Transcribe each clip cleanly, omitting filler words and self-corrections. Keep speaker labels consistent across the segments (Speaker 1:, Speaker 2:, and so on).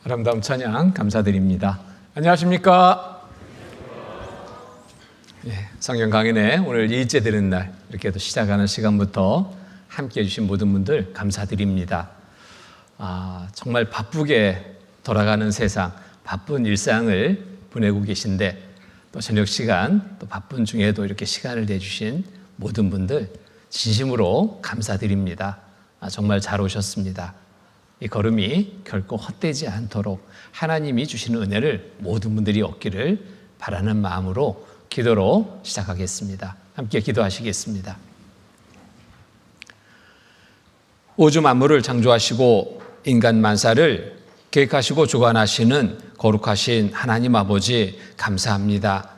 Speaker 1: 아름다운 찬양 감사드립니다. 안녕하십니까? 성경 강연회 오늘 2일째 되는 날 이렇게 또 시작하는 시간부터 함께해 주신 모든 분들 감사드립니다. 정말 바쁘게 돌아가는 세상, 바쁜 일상을 보내고 계신데 또 저녁 시간 또 바쁜 중에도 이렇게 시간을 내주신 모든 분들 진심으로 감사드립니다. 정말 잘 오셨습니다. 이 걸음이 결코 헛되지 않도록 하나님이 주시는 은혜를 모든 분들이 얻기를 바라는 마음으로 기도로 시작하겠습니다. 함께 기도하시겠습니다. 우주 만물을 창조하시고 인간 만사를 계획하시고 주관하시는 거룩하신 하나님 아버지 감사합니다.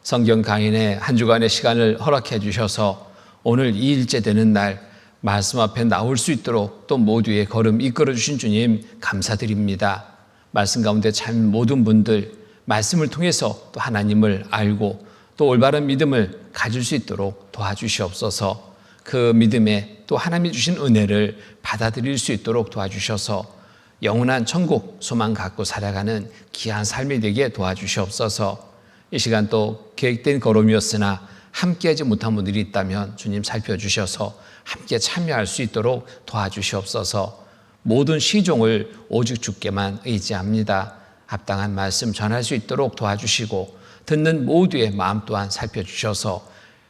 Speaker 1: 성경 강인의 한 주간의 시간을 허락해 주셔서 오늘 2일째 되는 날 말씀 앞에 나올 수 있도록 또 모두의 걸음 이끌어 주신 주님 감사드립니다. 말씀 가운데 참 모든 분들 말씀을 통해서 또 하나님을 알고 또 올바른 믿음을 가질 수 있도록 도와주시옵소서. 그 믿음에 또 하나님이 주신 은혜를 받아들일 수 있도록 도와주셔서 영원한 천국 소망 갖고 살아가는 귀한 삶이 되게 도와주시옵소서. 이 시간 또 계획된 걸음이었으나 함께하지 못한 분들이 있다면 주님 살펴주셔서 함께 참여할 수 있도록 도와주시옵소서. 모든 시종을 오직 주께만 의지합니다. 합당한 말씀 전할 수 있도록 도와주시고 듣는 모두의 마음 또한 살펴주셔서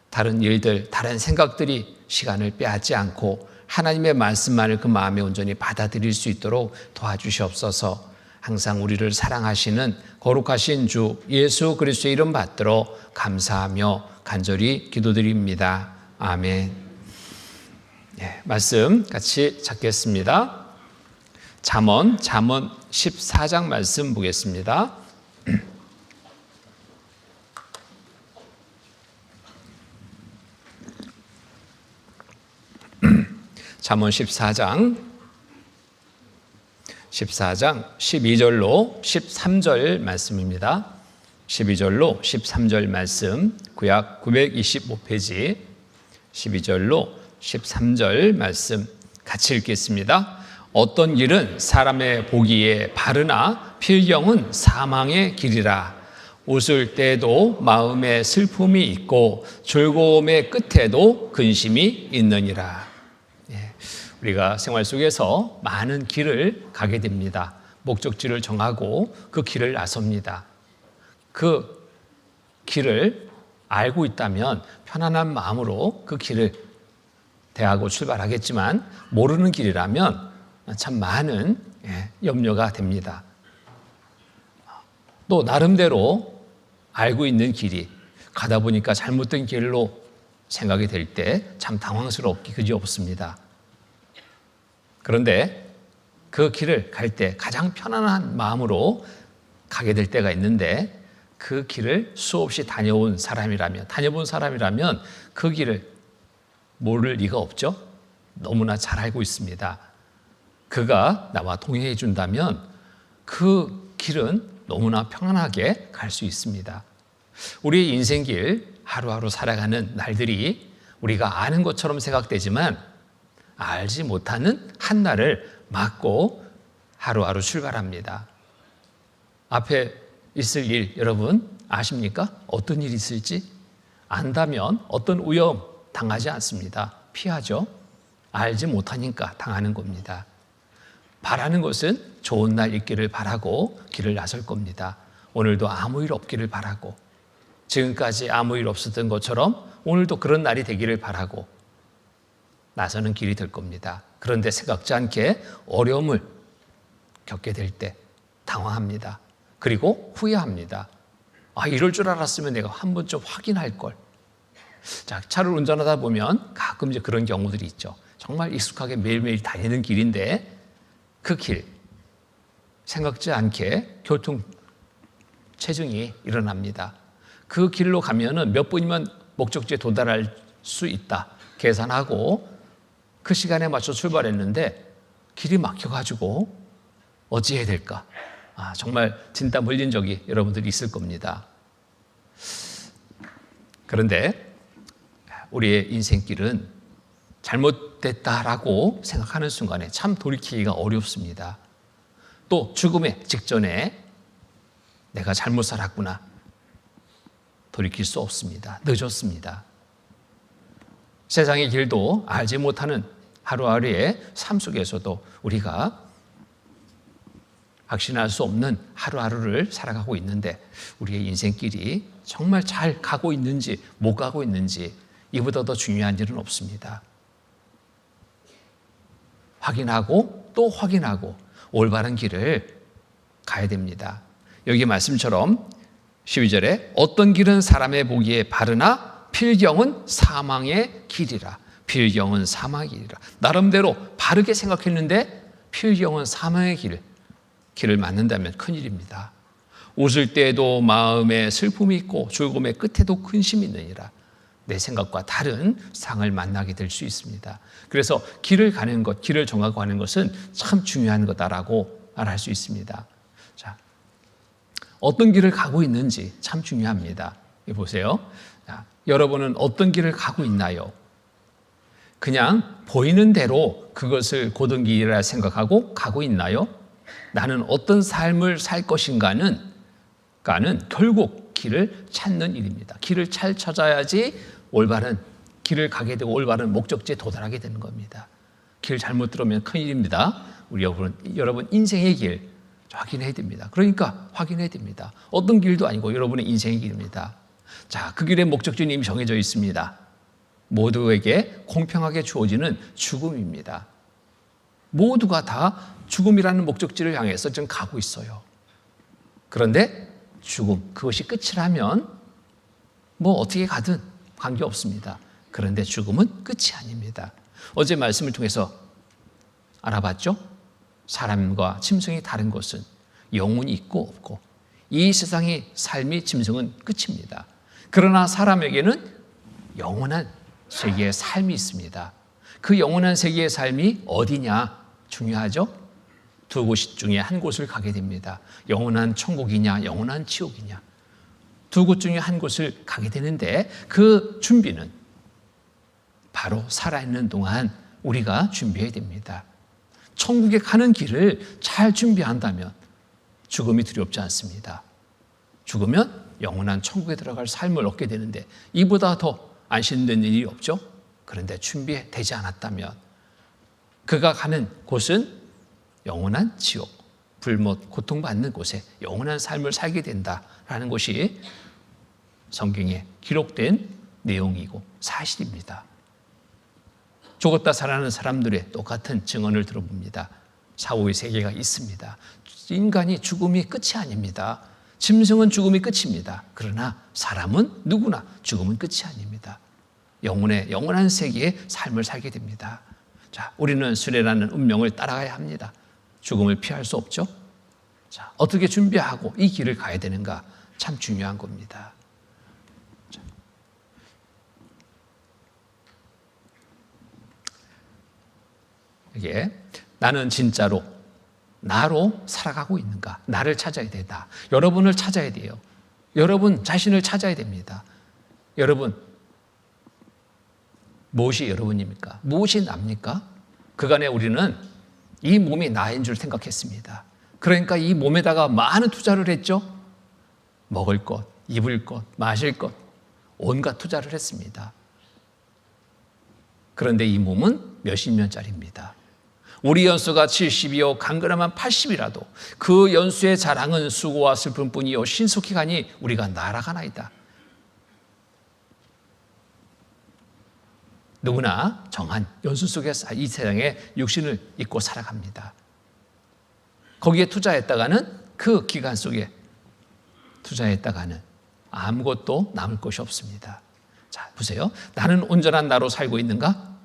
Speaker 1: 다른 일들, 다른 생각들이 시간을 빼앗지 않고 하나님의 말씀만을 그 마음에 온전히 받아들일 수 있도록 도와주시옵소서. 항상 우리를 사랑하시는 거룩하신 주 예수 그리스도의 이름 받들어 감사하며 간절히 기도드립니다. 아멘. 말씀 같이 찾겠습니다. 잠언 14장 말씀 보겠습니다. 잠언 14장 12절로 13절 말씀입니다. 12절로 13절 말씀, 구약 925페이지 12절로 13절 말씀 같이 읽겠습니다. 어떤 길은 사람의 보기에 바르나 필경은 사망의 길이라. 웃을 때에도 마음에 슬픔이 있고 즐거움의 끝에도 근심이 있느니라. 우리가 생활 속에서 많은 길을 가게 됩니다. 목적지를 정하고 그 길을 나섭니다. 그 길을 알고 있다면 편안한 마음으로 그 길을 대하고 출발하겠지만 모르는 길이라면 참 많은 염려가 됩니다. 또 나름대로 알고 있는 길이 가다 보니까 잘못된 길로 생각이 될 때 참 당황스럽기 그지없습니다. 그런데 그 길을 갈 때 가장 편안한 마음으로 가게 될 때가 있는데 그 길을 수없이 다녀본 사람이라면 그 길을 모를 리가 없죠. 너무나 잘 알고 있습니다. 그가 나와 동행해 준다면 그 길은 너무나 편안하게 갈 수 있습니다. 우리의 인생길 하루하루 살아가는 날들이 우리가 아는 것처럼 생각되지만 알지 못하는 한 날을 맞고 하루하루 출발합니다. 앞에 있을 일 여러분 아십니까? 어떤 일이 있을지 안다면 어떤 위험 당하지 않습니다. 피하죠. 알지 못하니까 당하는 겁니다. 바라는 것은 좋은 날 있기를 바라고 길을 나설 겁니다. 오늘도 아무 일 없기를 바라고 지금까지 아무 일 없었던 것처럼 오늘도 그런 날이 되기를 바라고 나서는 길이 될 겁니다. 그런데 생각지 않게 어려움을 겪게 될 때 당황합니다. 그리고 후회합니다. 이럴 줄 알았으면 내가 한 번쯤 확인할 걸. 자, 차를 운전하다 보면 가끔 이제 그런 경우들이 있죠. 정말 익숙하게 매일매일 다니는 길인데 그 길, 생각지 않게 교통 체증이 일어납니다. 그 길로 가면은 몇 분이면 목적지에 도달할 수 있다 계산하고 그 시간에 맞춰 출발했는데 길이 막혀가지고 어찌해야 될까? 정말 진땀 흘린 적이 여러분들이 있을 겁니다. 그런데 우리의 인생길은 잘못됐다라고 생각하는 순간에 참 돌이키기가 어렵습니다. 또 죽음의 직전에 내가 잘못 살았구나. 돌이킬 수 없습니다. 늦었습니다. 세상의 길도 알지 못하는 하루하루의 삶 속에서도 우리가 확신할 수 없는 하루하루를 살아가고 있는데 우리의 인생길이 정말 잘 가고 있는지 못 가고 있는지 이보다 더 중요한 일은 없습니다. 확인하고 또 확인하고 올바른 길을 가야 됩니다. 여기 말씀처럼 12절에 어떤 길은 사람의 보기에 바르나 필경은 사망의 길이라. 필경은 사망의 길이라. 나름대로 바르게 생각했는데 필경은 사망의 길을 맞는다면 큰일입니다. 웃을 때에도 마음에 슬픔이 있고 죽음의 끝에도 근심이 있느니라. 내 생각과 다른 상을 만나게 될 수 있습니다. 그래서 길을 가는 것, 길을 정하고 하는 것은 참 중요한 거다라고 말할 수 있습니다. 자, 어떤 길을 가고 있는지 참 중요합니다. 보세요. 자, 여러분은 어떤 길을 가고 있나요? 그냥 보이는 대로 그것을 고든 길이라 생각하고 가고 있나요? 나는 어떤 삶을 살 것인가는 결국 길을 찾는 일입니다. 길을 잘 찾아야지 올바른 길을 가게 되고 올바른 목적지에 도달하게 되는 겁니다. 길 잘못 들으면 큰일입니다. 우리 여러분 인생의 길 확인해야 됩니다. 그러니까 확인해야 됩니다. 어떤 길도 아니고 여러분의 인생의 길입니다. 자, 그 길의 목적지는 이미 정해져 있습니다. 모두에게 공평하게 주어지는 죽음입니다. 모두가 다 죽음이라는 목적지를 향해서 지금 가고 있어요. 그런데 죽음, 그것이 끝이라면 뭐 어떻게 가든 관계없습니다. 그런데 죽음은 끝이 아닙니다. 어제 말씀을 통해서 알아봤죠? 사람과 짐승이 다른 것은 영혼이 있고 없고 이 세상의 삶이 짐승은 끝입니다. 그러나 사람에게는 영원한 세계의 삶이 있습니다. 그 영원한 세계의 삶이 어디냐 중요하죠? 두 곳 중에 한 곳을 가게 됩니다. 영원한 천국이냐 영원한 지옥이냐 두 곳 중에 한 곳을 가게 되는데 그 준비는 바로 살아있는 동안 우리가 준비해야 됩니다. 천국에 가는 길을 잘 준비한다면 죽음이 두렵지 않습니다. 죽으면 영원한 천국에 들어갈 삶을 얻게 되는데 이보다 더 안심되는 일이 없죠. 그런데 준비되지 않았다면 그가 가는 곳은 영원한 지옥, 불못, 고통받는 곳에 영원한 삶을 살게 된다라는 것이 성경에 기록된 내용이고 사실입니다. 죽었다 살아나는 사람들의 똑같은 증언을 들어봅니다. 사후의 세계가 있습니다. 인간이 죽음이 끝이 아닙니다. 짐승은 죽음이 끝입니다. 그러나 사람은 누구나 죽음은 끝이 아닙니다. 영원한 세계의 삶을 살게 됩니다. 자, 우리는 수레라는 운명을 따라가야 합니다. 죽음을 피할 수 없죠. 자, 어떻게 준비하고 이 길을 가야 되는가 참 중요한 겁니다. 자, 이게 나는 진짜로 나로 살아가고 있는가? 나를 찾아야 된다. 여러분을 찾아야 돼요. 여러분 자신을 찾아야 됩니다. 여러분, 무엇이 여러분입니까? 무엇이 납니까? 그간에 우리는 이 몸이 나인 줄 생각했습니다. 그러니까 이 몸에다가 많은 투자를 했죠. 먹을 것, 입을 것, 마실 것, 온갖 투자를 했습니다. 그런데 이 몸은 몇십 년짜리입니다. 우리 연수가 70이요 강건하면 80이라도 그 연수의 자랑은 수고와 슬픔뿐이요 신속히 가니 우리가 날아가나이다. 누구나 정한 연수 속에서 이 세상에 육신을 입고 살아갑니다. 거기에 투자했다가는 그 기간 속에 투자했다가는 아무것도 남을 것이 없습니다. 자, 보세요. 나는 온전한 나로 살고 있는가?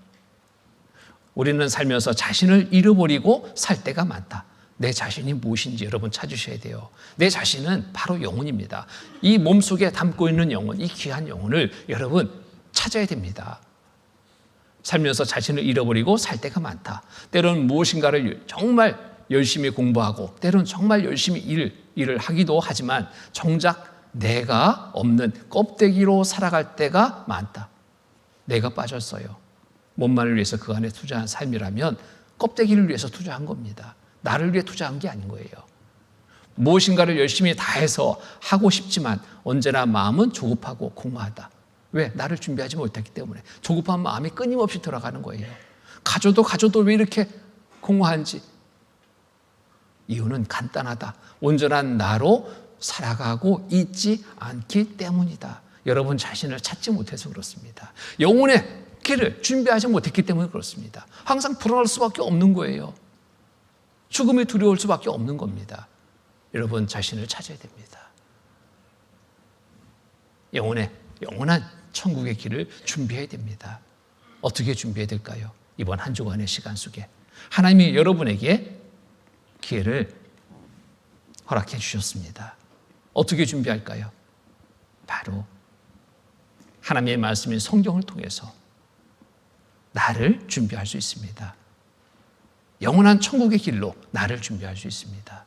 Speaker 1: 우리는 살면서 자신을 잃어버리고 살 때가 많다. 내 자신이 무엇인지 여러분 찾으셔야 돼요. 내 자신은 바로 영혼입니다. 이 몸속에 담고 있는 영혼, 이 귀한 영혼을 여러분 찾아야 됩니다. 살면서 자신을 잃어버리고 살 때가 많다. 때로는 무엇인가를 정말 열심히 공부하고 때로는 정말 열심히 일을 하기도 하지만 정작 내가 없는 껍데기로 살아갈 때가 많다. 내가 빠졌어요. 몸만을 위해서 그 안에 투자한 삶이라면 껍데기를 위해서 투자한 겁니다. 나를 위해 투자한 게 아닌 거예요. 무엇인가를 열심히 다해서 하고 싶지만 언제나 마음은 조급하고 공허하다. 왜? 나를 준비하지 못했기 때문에. 조급한 마음이 끊임없이 들어가는 거예요. 가져도 왜 이렇게 공허한지. 이유는 간단하다. 온전한 나로 살아가고 있지 않기 때문이다. 여러분 자신을 찾지 못해서 그렇습니다. 영혼의 길을 준비하지 못했기 때문에 그렇습니다. 항상 불안할 수밖에 없는 거예요. 죽음이 두려울 수밖에 없는 겁니다. 여러분 자신을 찾아야 됩니다. 영원한 천국의 길을 준비해야 됩니다. 어떻게 준비해야 될까요? 이번 한 주간의 시간 속에 하나님이 여러분에게 기회를 허락해 주셨습니다. 어떻게 준비할까요? 바로 하나님의 말씀인 성경을 통해서 나를 준비할 수 있습니다. 영원한 천국의 길로 나를 준비할 수 있습니다.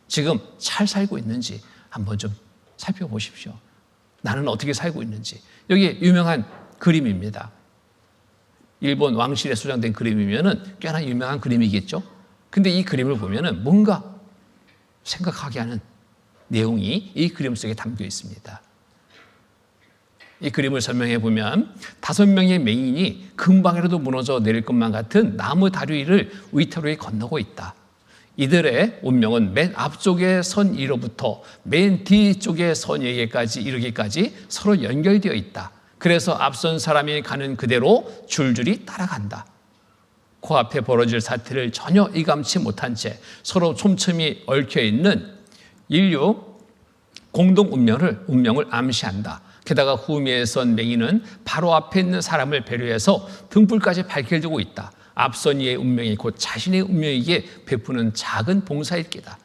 Speaker 1: 지금 잘 살고 있는지 한번 좀 살펴보십시오. 나는 어떻게 살고 있는지. 여기 유명한 그림입니다. 일본 왕실에 소장된 그림이면은 꽤나 유명한 그림이겠죠. 근데 이 그림을 보면은 뭔가 생각하게 하는 내용이 이 그림 속에 담겨 있습니다. 이 그림을 설명해 보면 5명의 맹인이 금방이라도 무너져 내릴 것만 같은 나무 다리 위를 위태로이 건너고 있다. 이들의 운명은 맨 앞쪽의 선 위로부터 맨 뒤쪽의 선 위에까지 이르기까지 서로 연결되어 있다. 그래서 앞선 사람이 가는 그대로 줄줄이 따라간다. 코앞에 벌어질 사태를 전혀 이감치 못한 채 서로 촘촘히 얽혀있는 인류 공동 운명을 암시한다. 게다가 후미에 선 맹인은 바로 앞에 있는 사람을 배려해서 등불까지 밝게 들고 있다. 앞선 이의 운명이 곧 자신의 운명에게 베푸는 작은 봉사일 게다.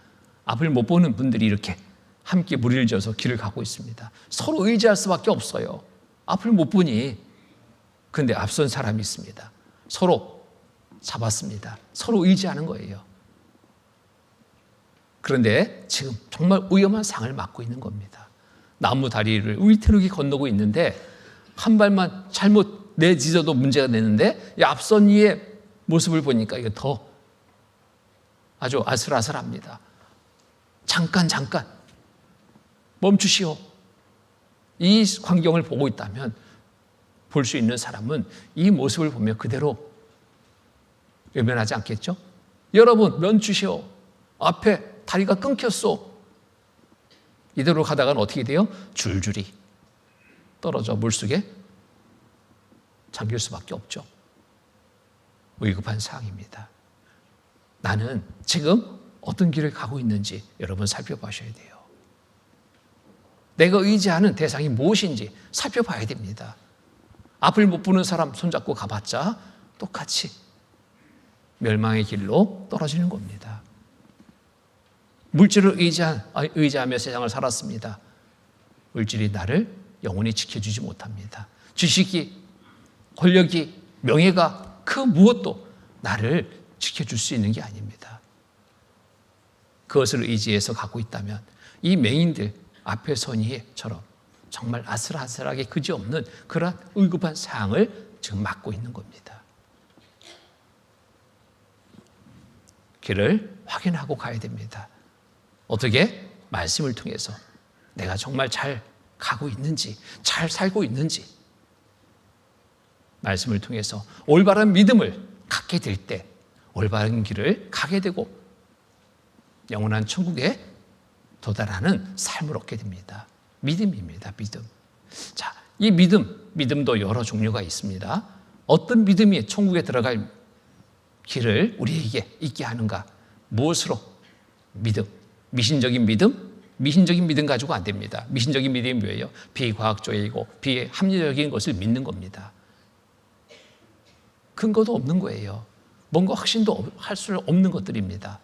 Speaker 1: 앞을 못 보는 분들이 이렇게 함께 무리를 지어서 길을 가고 있습니다. 서로 의지할 수밖에 없어요. 앞을 못 보니. 그런데 앞선 사람이 있습니다. 서로 잡았습니다. 서로 의지하는 거예요. 그런데 지금 정말 위험한 상을 맞고 있는 겁니다. 나무 다리를 위태롭게 건너고 있는데 한 발만 잘못 내딛어도 문제가 되는데 이 앞선 이의 모습을 보니까 이게 더 아주 아슬아슬합니다. 잠깐 멈추시오. 이 광경을 보고 있다면 볼 수 있는 사람은 이 모습을 보며 그대로 외면하지 않겠죠? 여러분 멈추시오. 앞에 다리가 끊겼소. 이대로 가다가는 어떻게 돼요? 줄줄이 떨어져 물속에 잠길 수밖에 없죠. 위급한 상황입니다. 나는 지금 어떤 길을 가고 있는지 여러분 살펴보셔야 돼요. 내가 의지하는 대상이 무엇인지 살펴봐야 됩니다. 앞을 못 보는 사람 손잡고 가봤자 똑같이 멸망의 길로 떨어지는 겁니다. 물질을 의지하며 세상을 살았습니다. 물질이 나를 영원히 지켜주지 못합니다. 지식이, 권력이, 명예가 그 무엇도 나를 지켜줄 수 있는 게 아닙니다. 그것을 의지해서 가고 있다면 이 맹인들 앞에 선의처럼 정말 아슬아슬하게 그지없는 그러한 위급한 상황을 지금 맞고 있는 겁니다. 길을 확인하고 가야 됩니다. 어떻게? 말씀을 통해서 내가 정말 잘 가고 있는지, 잘 살고 있는지 말씀을 통해서 올바른 믿음을 갖게 될 때 올바른 길을 가게 되고 영원한 천국에 도달하는 삶을 얻게 됩니다. 믿음입니다. 믿음. 자, 이 믿음도 여러 종류가 있습니다. 어떤 믿음이 천국에 들어갈 길을 우리에게 있게 하는가? 무엇으로? 믿음. 미신적인 믿음 가지고 안 됩니다. 미신적인 믿음이 뭐예요? 비과학적이고 비합리적인 것을 믿는 겁니다. 근거도 없는 거예요. 뭔가 확신도 할 수 없는 것들입니다.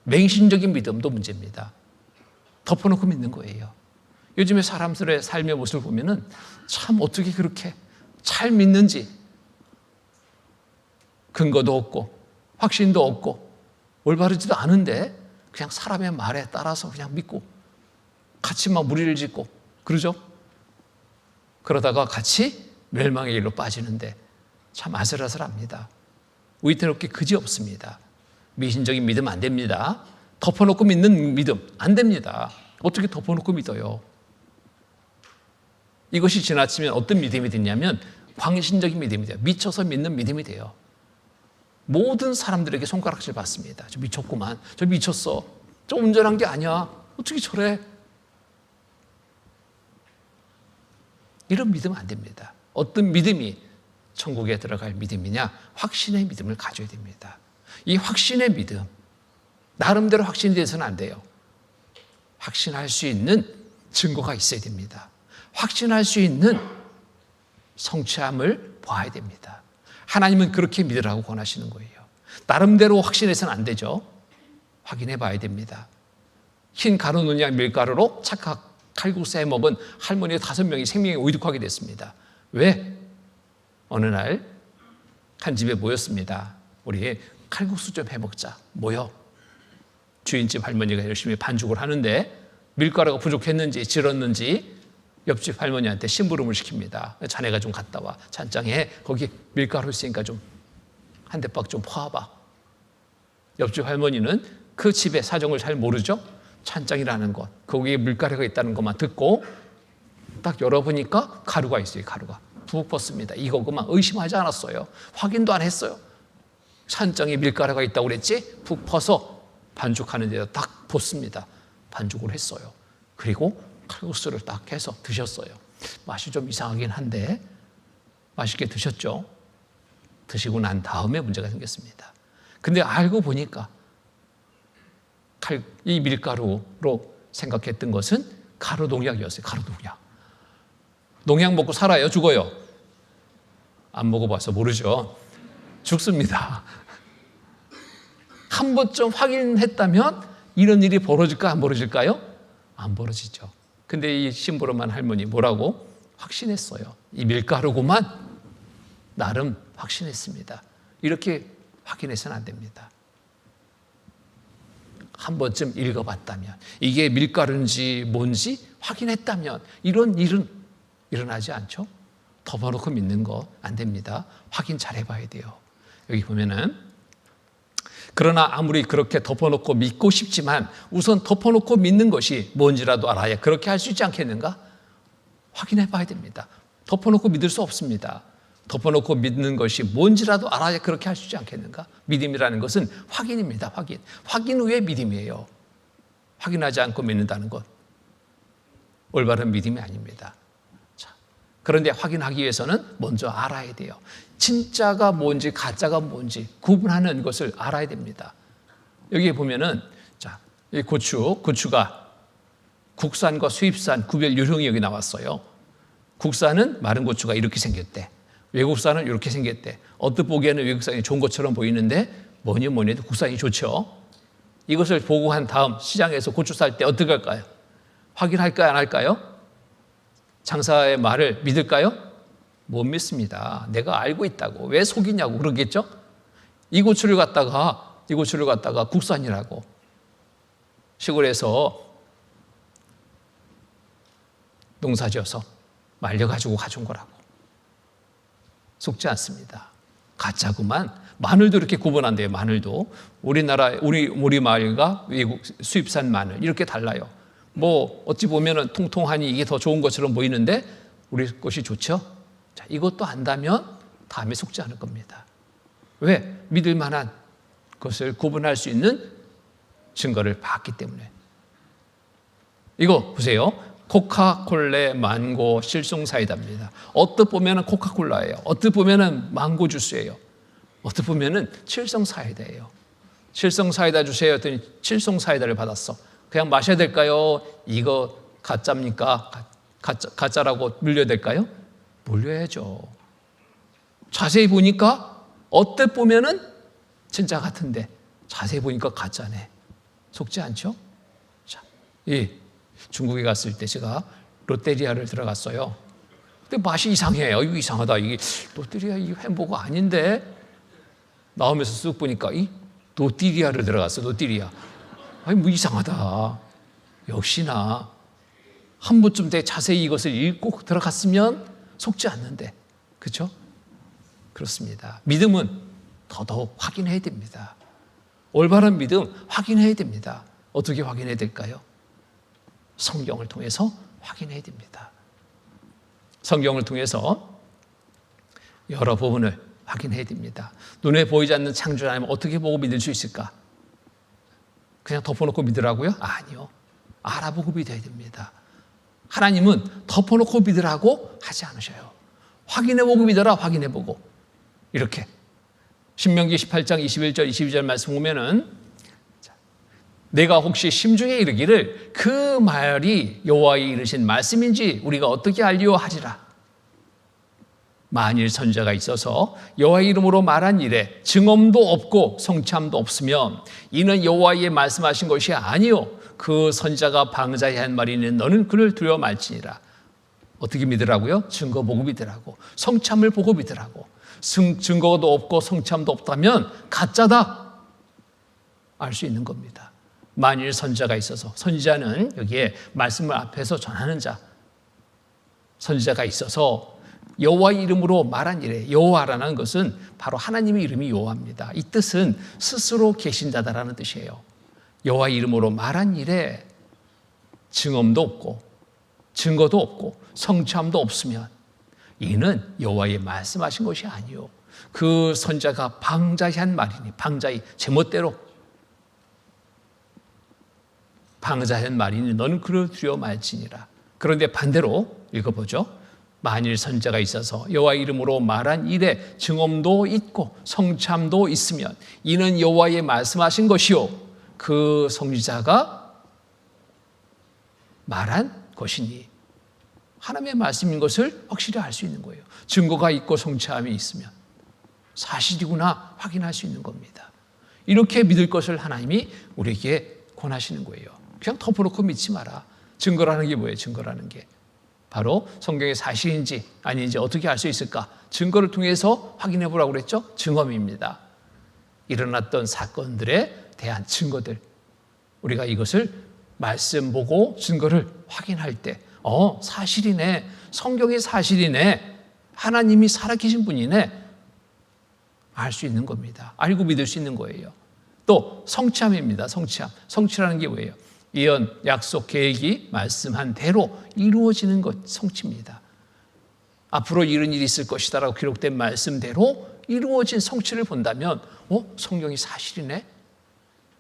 Speaker 1: 맹신적인 믿음도 문제입니다. 덮어놓고 믿는 거예요. 요즘에 사람들의 삶의 모습을 보면은 참 어떻게 그렇게 잘 믿는지 근거도 없고 확신도 없고 올바르지도 않은데 그냥 사람의 말에 따라서 그냥 믿고 같이 막 무리를 짓고 그러죠? 그러다가 같이 멸망의 길로 빠지는데 참 아슬아슬합니다. 위태롭게 그지없습니다. 미신적인 믿음 안 됩니다. 덮어놓고 믿는 믿음 안 됩니다. 어떻게 덮어놓고 믿어요? 이것이 지나치면 어떤 믿음이 되냐면 광신적인 믿음이 돼요. 미쳐서 믿는 믿음이 돼요. 모든 사람들에게 손가락질 받습니다. 저 미쳤구만. 저 미쳤어. 저 온전한 게 아니야. 어떻게 저래? 이런 믿으면 안 됩니다. 어떤 믿음이 천국에 들어갈 믿음이냐? 확신의 믿음을 가져야 됩니다. 이 확신의 믿음, 나름대로 확신이 돼서는 안 돼요. 확신할 수 있는 증거가 있어야 됩니다. 확신할 수 있는 성취함을 봐야 됩니다. 하나님은 그렇게 믿으라고 권하시는 거예요. 나름대로 확신해서는 안 되죠. 확인해 봐야 됩니다. 흰 가루 논양 밀가루로 착각 칼국수 해 먹은 할머니 5명이 생명이 오이득하게 됐습니다. 왜? 어느 날 한 집에 모였습니다. 우리 칼국수 좀 해 먹자. 모여. 주인집 할머니가 열심히 반죽을 하는데 밀가루가 부족했는지 질었는지 옆집 할머니한테 심부름을 시킵니다. 자네가 좀 갔다 와. 찬장에 거기 밀가루 있으니까 좀 한 대박 좀 퍼와봐. 옆집 할머니는 그 집의 사정을 잘 모르죠. 찬장이라는 것, 거기에 밀가루가 있다는 것만 듣고 딱 열어보니까 가루가 있어요. 가루가 푹 벗습니다. 이거구만. 의심하지 않았어요. 확인도 안 했어요. 찬장에 밀가루가 있다고 그랬지? 푹 퍼서 반죽하는 데다 딱 붓습니다. 반죽을 했어요. 그리고 칼국수를 딱 해서 드셨어요. 맛이 좀 이상하긴 한데 맛있게 드셨죠? 드시고 난 다음에 문제가 생겼습니다. 근데 알고 보니까 이 밀가루로 생각했던 것은 가루 농약이었어요. 가루 농약. 농약 먹고 살아요? 죽어요? 안 먹어봐서 모르죠. 죽습니다. 한 번쯤 확인했다면 이런 일이 벌어질까 안 벌어질까요? 안 벌어지죠. 근데 이 심부름한 할머니 뭐라고? 확신했어요. 이 밀가루고만 나름 확신했습니다. 이렇게 확인해서는 안 됩니다. 한 번쯤 읽어봤다면 이게 밀가루인지 뭔지 확인했다면 이런 일은 일어나지 않죠. 덮어놓고 믿는 거 안 됩니다. 확인 잘 해봐야 돼요. 여기 보면은 그러나 아무리 그렇게 덮어놓고 믿고 싶지만 우선 덮어놓고 믿는 것이 뭔지라도 알아야 그렇게 할 수 있지 않겠는가? 확인해 봐야 됩니다. 덮어놓고 믿을 수 없습니다. 덮어놓고 믿는 것이 뭔지라도 알아야 그렇게 할 수 있지 않겠는가? 믿음이라는 것은 확인입니다. 확인. 확인 후에 믿음이에요. 확인하지 않고 믿는다는 것. 올바른 믿음이 아닙니다. 자, 그런데 확인하기 위해서는 먼저 알아야 돼요. 진짜가 뭔지 가짜가 뭔지 구분하는 것을 알아야 됩니다. 여기 보면은 자, 이 고추가 국산과 수입산 구별 요령이 여기 나왔어요. 국산은 마른 고추가 이렇게 생겼대. 외국산은 이렇게 생겼대. 언뜻 보기에는 외국산이 좋은 것처럼 보이는데 뭐니 해도 국산이 좋죠. 이것을 보고 한 다음 시장에서 고추 살 때 어떻게 할까요? 확인할까요? 안 할까요? 장사의 말을 믿을까요? 못 믿습니다. 내가 알고 있다고. 왜 속이냐고 그러겠죠? 이 고추를 갖다가 국산이라고 시골에서 농사지어서 말려가지고 가져온 거라고. 속지 않습니다. 가짜구만. 마늘도 이렇게 구분한대요. 마늘도 우리 마을과 외국 수입산 마늘 이렇게 달라요. 뭐 어찌 보면은 통통하니 이게 더 좋은 것처럼 보이는데 우리 것이 좋죠. 자, 이것도 안다면 다음에 속지 않을 겁니다. 왜? 믿을 만한 것을 구분할 수 있는 증거를 봤기 때문에. 이거 보세요. 코카콜레 망고 실송사이다입니다. 어떻게 보면 코카콜라예요. 어떻게 보면 망고 주스예요. 어떻게 보면 칠성사이다예요. 칠성사이다 주세요 했더니 칠성사이다를 받았어. 그냥 마셔야 될까요? 이거 가짜입니까? 가짜라고 물려야 될까요? 물려야죠. 자세히 보니까 어떻게 보면 진짜 같은데 자세히 보니까 가짜네. 속지 않죠? 자, 중국에 갔을 때 제가 롯데리아를 들어갔어요. 근데 맛이 이상해요. 이거 이상하다. 이게 롯데리아 이 햄버거 아닌데 나오면서 쓱 보니까 이 롯데리아를 들어갔어요. 롯데리아. 아니 뭐 이상하다. 역시나 한 번쯤 더 자세히 이것을 읽고 들어갔으면 속지 않는데, 그렇죠? 그렇습니다. 믿음은 더더욱 확인해야 됩니다. 올바른 믿음 확인해야 됩니다. 어떻게 확인해야 될까요? 성경을 통해서 확인해야 됩니다. 성경을 통해서 여러 부분을 확인해야 됩니다. 눈에 보이지 않는 창조 하나님 어떻게 보고 믿을 수 있을까? 그냥 덮어놓고 믿으라고요? 아니요. 알아보고 믿어야 됩니다. 하나님은 덮어놓고 믿으라고 하지 않으셔요. 확인해보고 믿어라. 확인해보고. 이렇게 신명기 18장 21절 22절 말씀 보면은 내가 혹시 심중에 이르기를 그 말이 여호와의 이르신 말씀인지 우리가 어떻게 알리오 하리라. 만일 선자가 있어서 여호와의 이름으로 말한 일에 증언도 없고 성참도 없으면 이는 여호와의 말씀하신 것이 아니요 그 선자가 방자히 한 말이니 너는 그를 두려워 말지니라. 어떻게 믿으라고요? 증거 보고 믿으라고. 성참을 보고 믿으라고. 증거도 없고 성참도 없다면 가짜다 알 수 있는 겁니다. 만일 선자가 있어서, 선지자는 여기에 말씀을 앞에서 전하는 자, 선지자가 있어서 여호와의 이름으로 말한 일에, 여호와라는 것은 바로 하나님의 이름이 여호와입니다. 이 뜻은 스스로 계신 자다라는 뜻이에요. 여호와의 이름으로 말한 일에 증언도 없고 증거도 없고 성참도 없으면 이는 여호와의 말씀하신 것이 아니요 그 선자가 방자히 한 말이니, 방자히 제멋대로 방자히 한 말이니 너는 그를 두려워 말지니라. 그런데 반대로 읽어보죠. 만일 선자가 있어서 여호와의 이름으로 말한 일에 증언도 있고 성참도 있으면 이는 여호와의 말씀하신 것이요 그 선지자가 말한 것이니, 하나님의 말씀인 것을 확실히 알 수 있는 거예요. 증거가 있고 성참이 있으면 사실이구나 확인할 수 있는 겁니다. 이렇게 믿을 것을 하나님이 우리에게 권하시는 거예요. 그냥 덮어놓고 믿지 마라. 증거라는 게 뭐예요? 증거라는 게 바로 성경의 사실인지 아닌지 어떻게 알 수 있을까? 증거를 통해서 확인해 보라고 그랬죠? 증언입니다. 일어났던 사건들에 대한 증거들, 우리가 이것을 말씀 보고 증거를 확인할 때 사실이네, 성경이 사실이네, 하나님이 살아계신 분이네 알 수 있는 겁니다. 알고 믿을 수 있는 거예요. 또 성참입니다. 성취라는 게 뭐예요? 예언, 약속, 계획이 말씀한 대로 이루어지는 것, 성취입니다. 앞으로 이런 일이 있을 것이다 라고 기록된 말씀대로 이루어진 성취를 본다면 성경이 사실이네?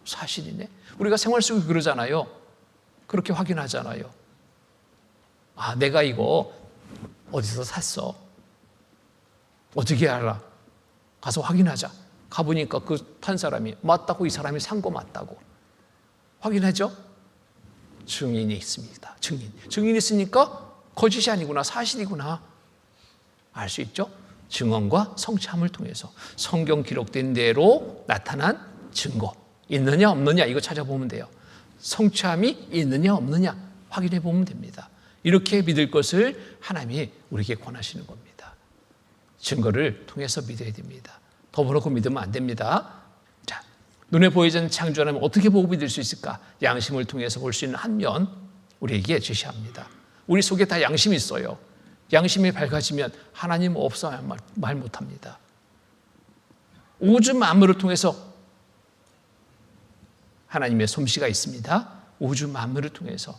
Speaker 1: 사실이네? 우리가 생활 속에 그러잖아요. 그렇게 확인하잖아요. 내가 이거 어디서 샀어? 어떻게 알아? 가서 확인하자. 가보니까 그 판 사람이 맞다고, 이 사람이 산 거 맞다고 확인하죠? 증인이 있습니다. 증인이 있으니까 거짓이 아니구나, 사실이구나 알 수 있죠? 증언과 성참을 통해서 성경 기록된 대로 나타난 증거 있느냐 없느냐 이거 찾아보면 돼요. 성참이 있느냐 없느냐 확인해 보면 됩니다. 이렇게 믿을 것을 하나님이 우리에게 권하시는 겁니다. 증거를 통해서 믿어야 됩니다. 더불어놓고 믿으면 안 됩니다. 자, 눈에 보이지 않는 창조 하나님 어떻게 보고 믿을 수 있을까? 양심을 통해서 볼 수 있는 한 면 우리에게 제시합니다. 우리 속에 다 양심이 있어요. 양심이 밝아지면 하나님 없어 말 못합니다. 우주 만물을 통해서 하나님의 솜씨가 있습니다. 우주 만물을 통해서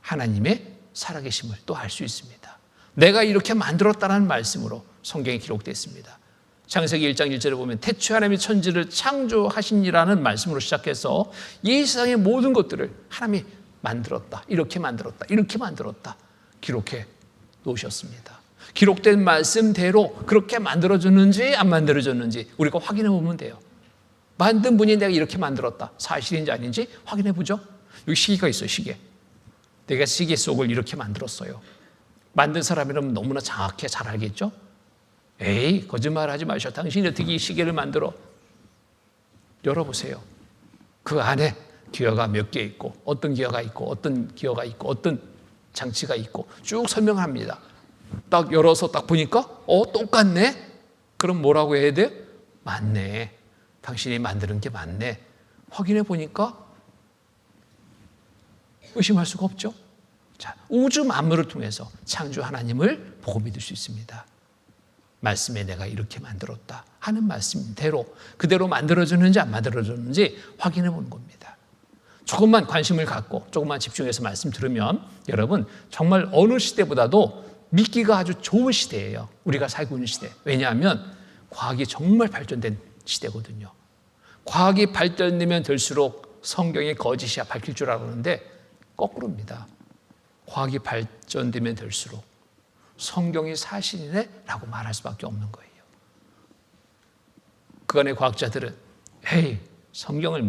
Speaker 1: 하나님의 살아계심을 또 알 수 있습니다. 내가 이렇게 만들었다는 말씀으로 성경에 기록되어 있습니다. 창세기 1장 1절에 보면 태초에 하나님이 천지를 창조하시니라는 말씀으로 시작해서 이 세상의 모든 것들을 하나님이 만들었다, 이렇게 만들었다, 이렇게 만들었다 기록해 놓으셨습니다. 기록된 말씀대로 그렇게 만들어졌는지 안 만들어졌는지 우리가 확인해 보면 돼요. 만든 분이 내가 이렇게 만들었다, 사실인지 아닌지 확인해 보죠. 여기 시계가 있어요. 시계. 내가 시계 속을 이렇게 만들었어요. 만든 사람이라면 너무나 정확히 잘 알겠죠? 에이, 거짓말하지 마셔. 당신이 어떻게 이 시계를 만들어? 열어보세요. 그 안에 기어가 몇 개 있고 어떤 기어가 있고 어떤 기어가 있고 어떤 장치가 있고 쭉 설명합니다. 딱 열어서 딱 보니까 똑같네? 그럼 뭐라고 해야 돼요? 맞네. 당신이 만드는 게 맞네. 확인해 보니까 의심할 수가 없죠. 자, 우주 만물을 통해서 창조 하나님을 보고 믿을 수 있습니다. 말씀에 내가 이렇게 만들었다 하는 말씀대로 그대로 만들어졌는지 안 만들어졌는지 확인해 보는 겁니다. 조금만 관심을 갖고 조금만 집중해서 말씀 들으면 여러분 정말 어느 시대보다도 믿기가 아주 좋은 시대예요. 우리가 살고 있는 시대. 왜냐하면 과학이 정말 발전된 시대거든요. 과학이 발전되면 될수록 성경의 거짓이야 밝힐 줄 알았는데 거꾸로입니다. 과학이 발전되면 될수록 성경이 사실이네 라고 말할 수밖에 없는 거예요. 그간의 과학자들은 에이 성경을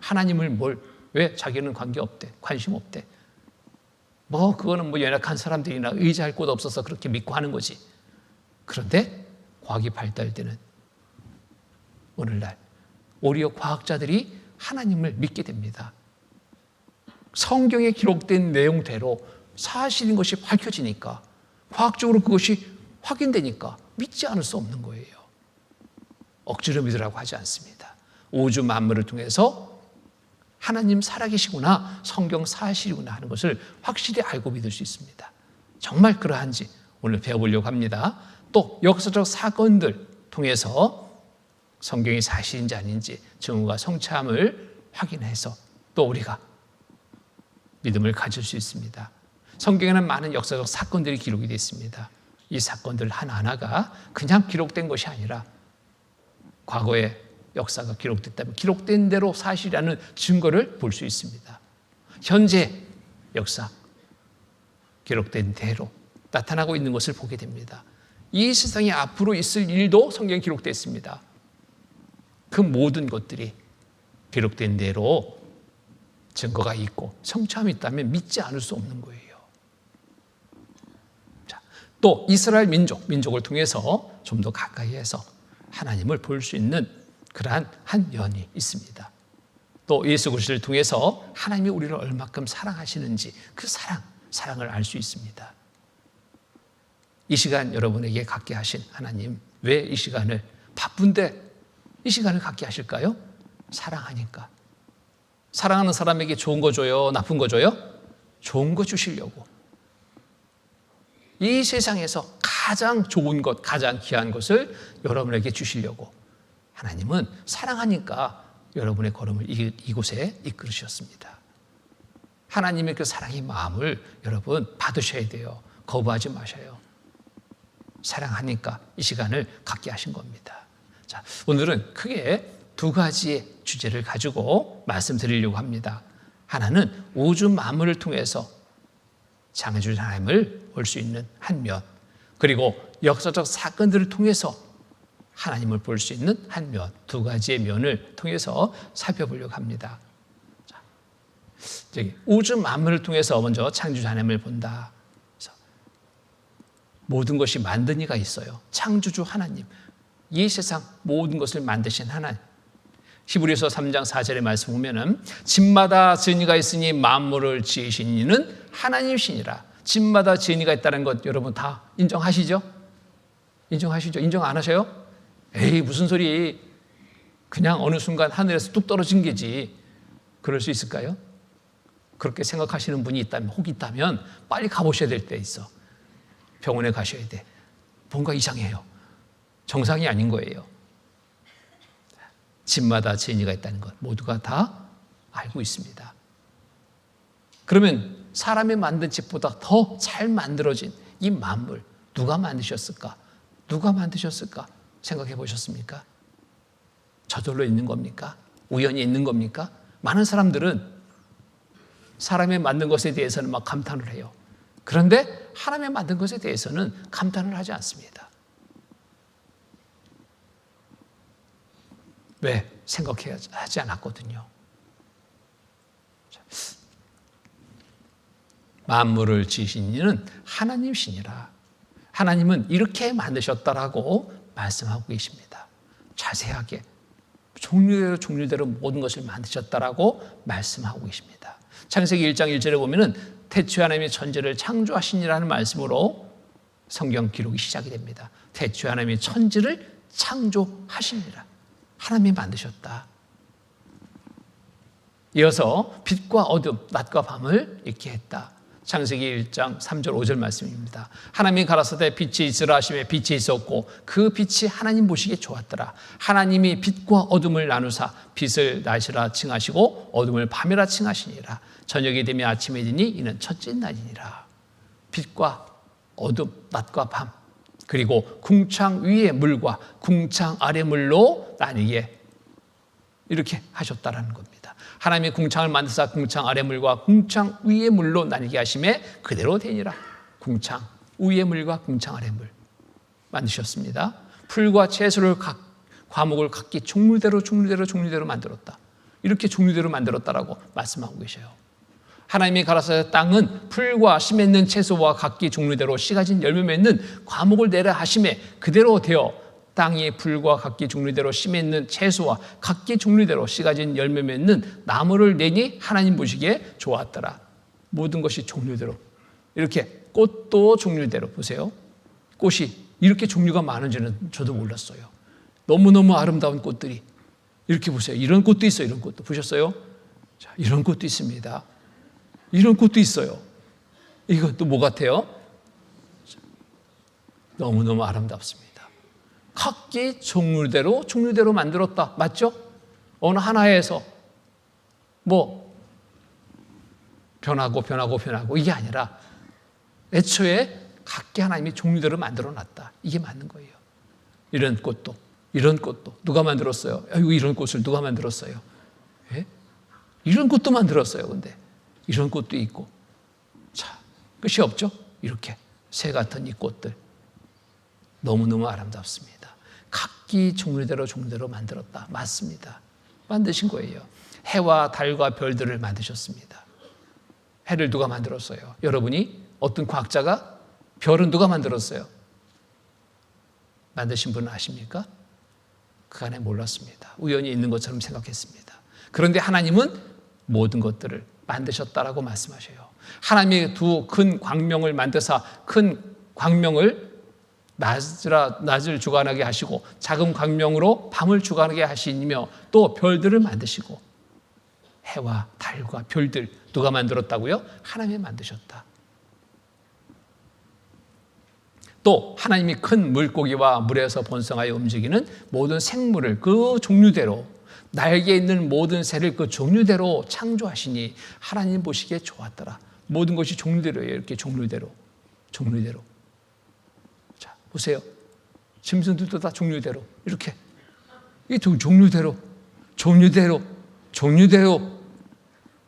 Speaker 1: 하나님을 왜 자기는 관계없대 관심 없대 그거는 연약한 사람들이나 의지할 곳 없어서 그렇게 믿고 하는 거지. 그런데 과학이 발달되는 오늘날 오히려 과학자들이 하나님을 믿게 됩니다. 성경에 기록된 내용대로 사실인 것이 밝혀지니까 과학적으로 그것이 확인되니까 믿지 않을 수 없는 거예요. 억지로 믿으라고 하지 않습니다. 우주 만물을 통해서 하나님 살아계시구나, 성경 사실이구나 하는 것을 확실히 알고 믿을 수 있습니다. 정말 그러한지 오늘 배워보려고 합니다. 또 역사적 사건들 통해서 성경이 사실인지 아닌지 증거가 성참을 확인해서 또 우리가 믿음을 가질 수 있습니다. 성경에는 많은 역사적 사건들이 기록이 되어 있습니다. 이 사건들 하나하나가 그냥 기록된 것이 아니라 과거의 역사가 기록됐다면 기록된 대로 사실이라는 증거를 볼 수 있습니다. 현재 역사 기록된 대로 나타나고 있는 것을 보게 됩니다. 이 세상에 앞으로 있을 일도 성경에 기록되어 있습니다. 그 모든 것들이 기록된 대로 증거가 있고 성참이 있다면 믿지 않을 수 없는 거예요. 자, 또 이스라엘 민족을 통해서 좀 더 가까이 해서 하나님을 볼 수 있는 그러한 한 면이 있습니다. 또 예수 그리스도를 통해서 하나님이 우리를 얼마큼 사랑하시는지 그 사랑을 알 수 있습니다. 이 시간 여러분에게 갖게 하신 하나님, 왜 이 시간을 바쁜데 이 시간을 갖게 하실까요? 사랑하니까. 사랑하는 사람에게 좋은 거 줘요? 나쁜 거 줘요? 좋은 거 주시려고. 이 세상에서 가장 좋은 것, 가장 귀한 것을 여러분에게 주시려고 하나님은 사랑하니까 여러분의 걸음을 이곳에 이끌으셨습니다. 하나님의 그 사랑의 마음을 여러분 받으셔야 돼요. 거부하지 마셔요. 사랑하니까 이 시간을 갖게 하신 겁니다. 자, 오늘은 크게 두 가지의 주제를 가지고 말씀드리려고 합니다. 하나는 우주 만물을 통해서 창조주 하나님을 볼 수 있는 한 면, 그리고 역사적 사건들을 통해서 하나님을 볼 수 있는 한 면, 두 가지의 면을 통해서 살펴보려고 합니다. 자, 우주 만물을 통해서 먼저 창조주 하나님을 본다. 모든 것이 만든 이가 있어요. 창조주 하나님, 이 세상 모든 것을 만드신 하나님. 히브리서 3장 4절의 말씀 보면은 집마다 지은 이가 있으니 만물을 지으신 이는 하나님이시니라. 집마다 지은 이가 있다는 것 여러분 다 인정하시죠? 인정하시죠? 인정 안 하셔요? 에이 무슨 소리, 그냥 어느 순간 하늘에서 뚝 떨어진 게지. 그럴 수 있을까요? 그렇게 생각하시는 분이 있다면, 혹 있다면 빨리 가보셔야 될 때 있어. 병원에 가셔야 돼. 뭔가 이상해요. 정상이 아닌 거예요. 집마다 지은 이가 있다는 것 모두가 다 알고 있습니다. 그러면 사람이 만든 집보다 더 잘 만들어진 이 만물 누가 만드셨을까? 누가 만드셨을까? 생각해 보셨습니까? 저절로 있는 겁니까? 우연히 있는 겁니까? 많은 사람들은 사람이 만든 것에 대해서는 막 감탄을 해요. 그런데 하나님이 만든 것에 대해서는 감탄을 하지 않습니다. 왜? 생각하지 않았거든요. 만물을 지으신 이는 하나님이시니라. 하나님은 이렇게 만드셨다라고 말씀하고 계십니다. 자세하게 종류대로 모든 것을 만드셨다라고 말씀하고 계십니다. 창세기 1장 1절에 보면은 태초에 하나님이 천지를 창조하시니라는 말씀으로 성경 기록이 시작이 됩니다. 태초에 하나님이 천지를 창조하시니라. 하나님이 만드셨다. 이어서 빛과 어둠, 낮과 밤을 있게 했다. 창세기 1장 3절 5절 말씀입니다. 하나님이 가라사대 빛이 있으라 하시매 빛이 있었고 그 빛이 하나님 보시기에 좋았더라. 하나님이 빛과 어둠을 나누사 빛을 낮이라 칭하시고 어둠을 밤이라 칭하시니라. 저녁이 되며 아침이 되니 이는 첫째 날이니라. 빛과 어둠, 낮과 밤, 그리고 궁창 위의 물과 궁창 아래 물로 나뉘게 이렇게 하셨다라는 겁니다. 하나님이 궁창을 만드사 궁창 아래 물과 궁창 위의 물로 나뉘게 하심에 그대로 되니라. 궁창 위의 물과 궁창 아래 물 만드셨습니다. 풀과 채소를 과목을 각기 종류대로 만들었다. 이렇게 종류대로 만들었다라고 말씀하고 계셔요. 하나님이 가라사대 땅은 풀과 씨 맺는 채소와 각기 종류대로 씨 가진 열매 맺는 과목을 내라 하심에 그대로 되어 땅이 풀과 각기 종류대로 씨 맺는 채소와 각기 종류대로 씨 가진 열매 맺는 나무를 내니 하나님 보시기에 좋았더라. 모든 것이 종류대로. 이렇게 꽃도 종류대로. 보세요. 꽃이 이렇게 종류가 많은지는 저도 몰랐어요. 너무너무 아름다운 꽃들이. 이렇게 보세요. 이런 꽃도 있어요. 이런 꽃도. 보셨어요? 자, 이런 꽃도 있습니다. 이런 꽃도 있어요. 이건 또 뭐 같아요? 너무너무 아름답습니다. 각기 종류대로 만들었다. 맞죠? 어느 하나에서 뭐 변하고 이게 아니라 애초에 각기 하나님이 종류대로 만들어 놨다. 이게 맞는 거예요. 이런 꽃도 누가 만들었어요? 이런 꽃을 누가 만들었어요? 예? 이런 꽃도 만들었어요. 근데 이런 꽃도 있고. 자, 끝이 없죠? 이렇게 새 같은 이 꽃들 너무너무 아름답습니다. 각기 종류대로 만들었다. 맞습니다. 만드신 거예요. 해와 달과 별들을 만드셨습니다. 해를 누가 만들었어요? 여러분이? 어떤 과학자가? 별은 누가 만들었어요? 만드신 분은 아십니까? 그 안에 몰랐습니다. 우연히 있는 것처럼 생각했습니다. 그런데 하나님은 모든 것들을 만드셨다라고 말씀하셔요. 하나님이 두 큰 광명을 만드사 큰 광명을 낮을 주관하게 하시고 작은 광명으로 밤을 주관하게 하시며 또 별들을 만드시고 해와 달과 별들 누가 만들었다고요? 하나님이 만드셨다. 또 하나님이 큰 물고기와 물에서 번성하여 움직이는 모든 생물을 그 종류대로 날개 있는 모든 새를 그 종류대로 창조하시니 하나님 보시기에 좋았더라. 모든 것이 종류대로예요. 이렇게 종류대로. 자, 보세요. 짐승들도 다 종류대로. 이렇게. 이 종류대로.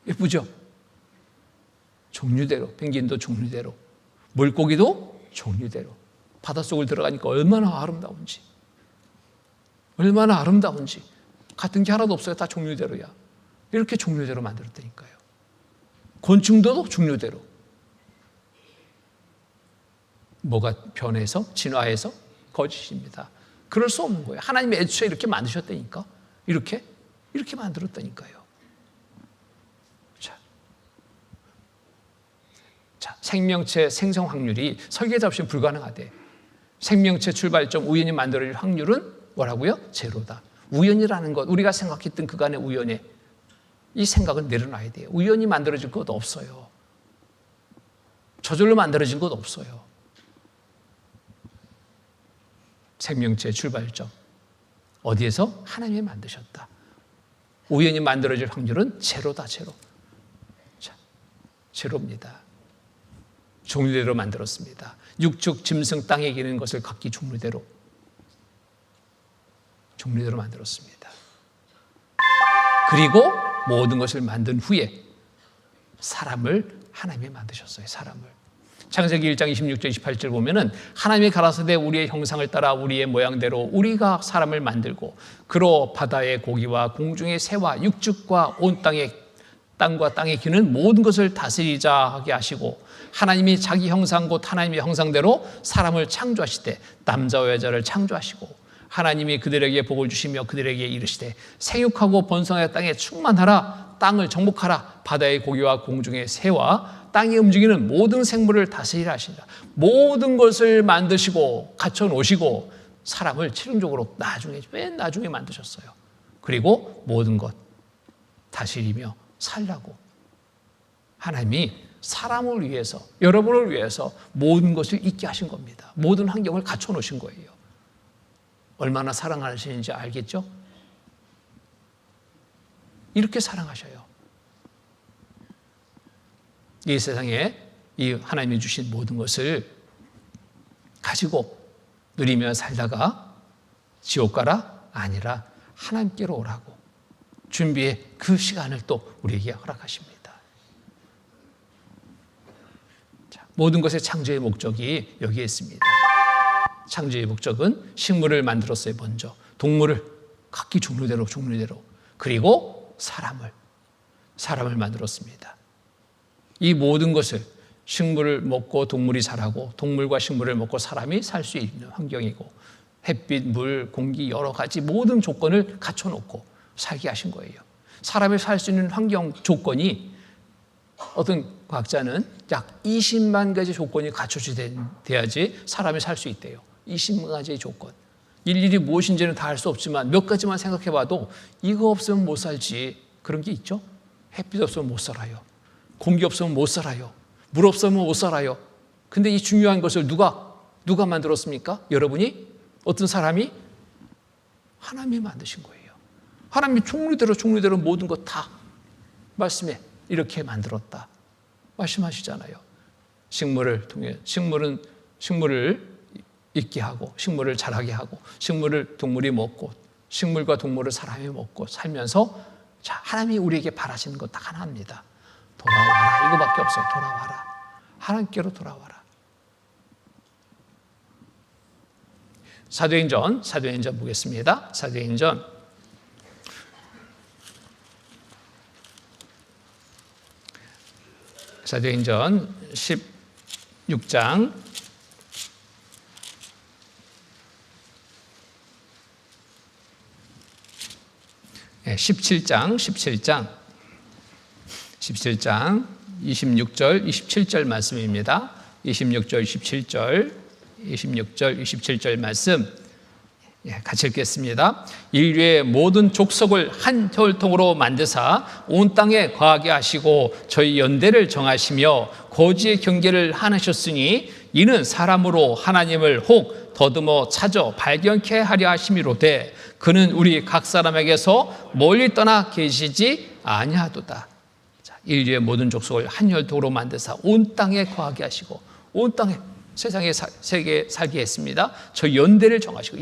Speaker 1: 예쁘죠? 종류대로. 펭귄도 종류대로. 물고기도 종류대로. 바닷속을 들어가니까 얼마나 아름다운지. 같은 게 하나도 없어요. 다 종류대로야. 이렇게 종류대로 만들었다니까요. 곤충도 종류대로. 뭐가 변해서 진화해서 거짓입니다. 그럴 수 없는 거예요. 하나님이 애초에 이렇게 만드셨다니까. 이렇게 만들었다니까요. 자, 생명체 생성 확률이 설계자 없이 불가능하대. 생명체 출발점 우연히 만들어질 확률은 뭐라고요? 제로다. 우연이라는 것, 우리가 생각했던 그간의 우연에 이 생각을 내려놔야 돼요. 우연히 만들어진 것 없어요. 저절로 만들어진 것 없어요. 생명체의 출발점. 어디에서? 하나님이 만드셨다. 우연히 만들어질 확률은 제로다, 제로. 자, 제로입니다. 종류대로 만들었습니다. 육축, 짐승, 땅에 기는 것을 각기 종류대로 만들었습니다. 그리고 모든 것을 만든 후에 사람을 하나님이 만드셨어요. 사람을. 창세기 1장 26절 28절 보면은 하나님이 가라사대 우리의 형상을 따라 우리의 모양대로 우리가 사람을 만들고 그로 바다의 고기와 공중의 새와 육축과 온 땅과 땅에 기는 모든 것을 다스리자 하게 하시고 하나님이 자기 형상 곧 하나님의 형상대로 사람을 창조하시되 남자와 여자를 창조하시고 하나님이 그들에게 복을 주시며 그들에게 이르시되 생육하고 번성하여 땅에 충만하라. 땅을 정복하라. 바다의 고기와 공중의 새와 땅에 움직이는 모든 생물을 다스리라 하시니라. 모든 것을 만드시고 갖춰 놓으시고 사람을 최종적으로 맨 나중에 만드셨어요. 그리고 모든 것 다스리며 살라고 하나님이 사람을 위해서, 여러분을 위해서 모든 것을 잊게 하신 겁니다. 모든 환경을 갖춰 놓으신 거예요. 얼마나 사랑하시는지 알겠죠? 이렇게 사랑하셔요. 이 세상에 이 하나님이 주신 모든 것을 가지고 누리며 살다가 지옥 가라? 아니라 하나님께로 오라고 준비해 그 시간을 또 우리에게 허락하십니다. 자, 모든 것의 창조의 목적이 여기에 있습니다. 창조의 목적은 식물을 만들었어요. 먼저 동물을 각기 종류대로 그리고 사람을 만들었습니다. 이 모든 것을 식물을 먹고 동물이 자라고 동물과 식물을 먹고 사람이 살 수 있는 환경이고 햇빛, 물, 공기 여러 가지 모든 조건을 갖춰놓고 살게 하신 거예요. 사람이 살 수 있는 환경 조건이 어떤 과학자는 약 20만 가지 조건이 갖춰져야지 사람이 살 수 있대요. 20만 가지의 조건. 일일이 무엇인지는 다 알 수 없지만 몇 가지만 생각해봐도 이거 없으면 못 살지. 그런 게 있죠. 햇빛 없으면 못 살아요. 공기 없으면 못 살아요. 물 없으면 못 살아요. 근데 이 중요한 것을 누가 만들었습니까? 여러분이? 어떤 사람이? 하나님이 만드신 거예요. 하나님이 종류대로 모든 것 다 말씀에 이렇게 만들었다. 말씀하시잖아요. 식물을 통해 식물을 있게 하고 식물을 자라게 하고 식물을 동물이 먹고 식물과 동물을 사람이 먹고 살면서 자, 하나님이 우리에게 바라시는 것 딱 하나입니다. 돌아와라. 이거밖에 없어요. 돌아와라. 하나님께로 돌아와라. 사도행전 보겠습니다. 사도행전 16장 17장 26절 27절 말씀입니다. 26절 27절 말씀 같이 읽겠습니다. 인류의 모든 족속을 한 혈통으로 만드사 온 땅에 거하게 하시고 저희 연대를 정하시며 거지의 경계를 하셨으니 이는 사람으로 하나님을 혹 더듬어 찾아 발견케 하려 하심이로되 그는 우리 각 사람에게서 멀리 떠나 계시지 아니하도다. 인류의 모든 족속을 한 혈통으로 만드사 온 땅에 거하게 하시고 온 땅에 세상에 살게 했습니다. 저 연대를 정하시고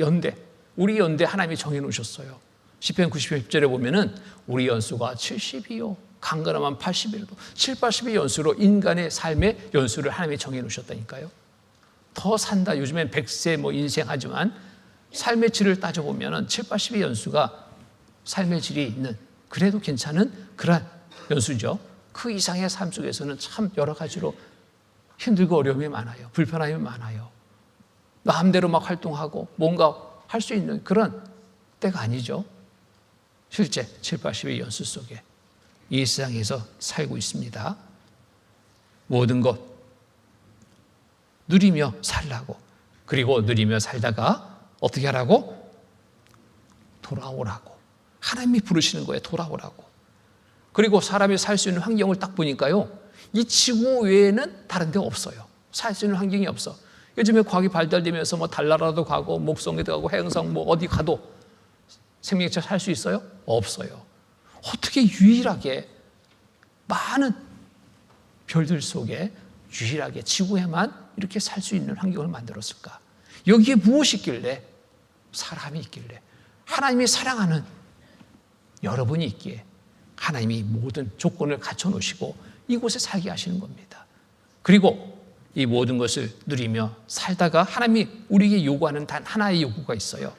Speaker 1: 우리 연대 하나님이 정해놓으셨어요. 시편 90편에 보면은 우리 연수가 70이요 강건하면 80이라도 7, 80의 연수로 인간의 삶의 연수를 하나님이 정해놓으셨다니까요. 더 산다. 요즘엔 100세 인생하지만 삶의 질을 따져보면은 7, 80의 연수가 삶의 질이 있는 그래도 괜찮은 그런 연수죠. 그 이상의 삶 속에서는 참 여러 가지로 힘들고 어려움이 많아요. 불편함이 많아요. 마음대로 막 활동하고 뭔가 할 수 있는 그런 때가 아니죠. 실제 7, 80의 연수 속에 이 세상에서 살고 있습니다. 모든 것 누리며 살라고. 그리고 누리며 살다가 어떻게 하라고? 돌아오라고. 하나님이 부르시는 거예요. 돌아오라고. 그리고 사람이 살 수 있는 환경을 딱 보니까요. 이 지구 외에는 다른 데 없어요. 살 수 있는 환경이 없어. 요즘에 과학이 발달되면서 달나라도 가고 목성에도 가고 행성 어디 가도 생명체 살 수 있어요? 없어요. 어떻게 유일하게 많은 별들 속에 유일하게 지구에만 이렇게 살 수 있는 환경을 만들었을까? 여기에 무엇이 있길래? 사람이 있길래. 하나님이 사랑하는 여러분이 있기에 하나님이 모든 조건을 갖춰놓으시고 이곳에 살게 하시는 겁니다. 그리고 이 모든 것을 누리며 살다가 하나님이 우리에게 요구하는 단 하나의 요구가 있어요.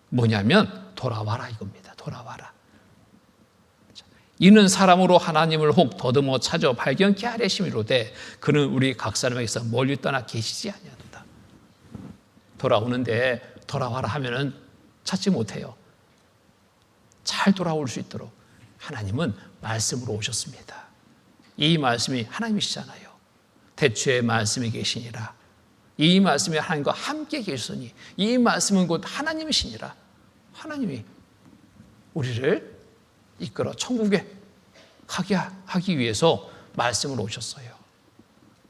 Speaker 1: 뭐냐면 돌아와라 이겁니다. 돌아와라. 이는 사람으로 하나님을 혹 더듬어 찾아 발견케 하려심이로되 그는 우리 각 사람에게서 멀리 떠나 계시지 아니하도다. 돌아오는데 돌아와라 하면은 찾지 못해요. 잘 돌아올 수 있도록 하나님은 말씀으로 오셨습니다. 이 말씀이 하나님이시잖아요. 태초에 말씀이 계시니라. 이 말씀이 하나님과 함께 계시니 이 말씀은 곧 하나님이시니라. 하나님이 우리를 이끌어 천국에 가게 하기 위해서 말씀으로 오셨어요.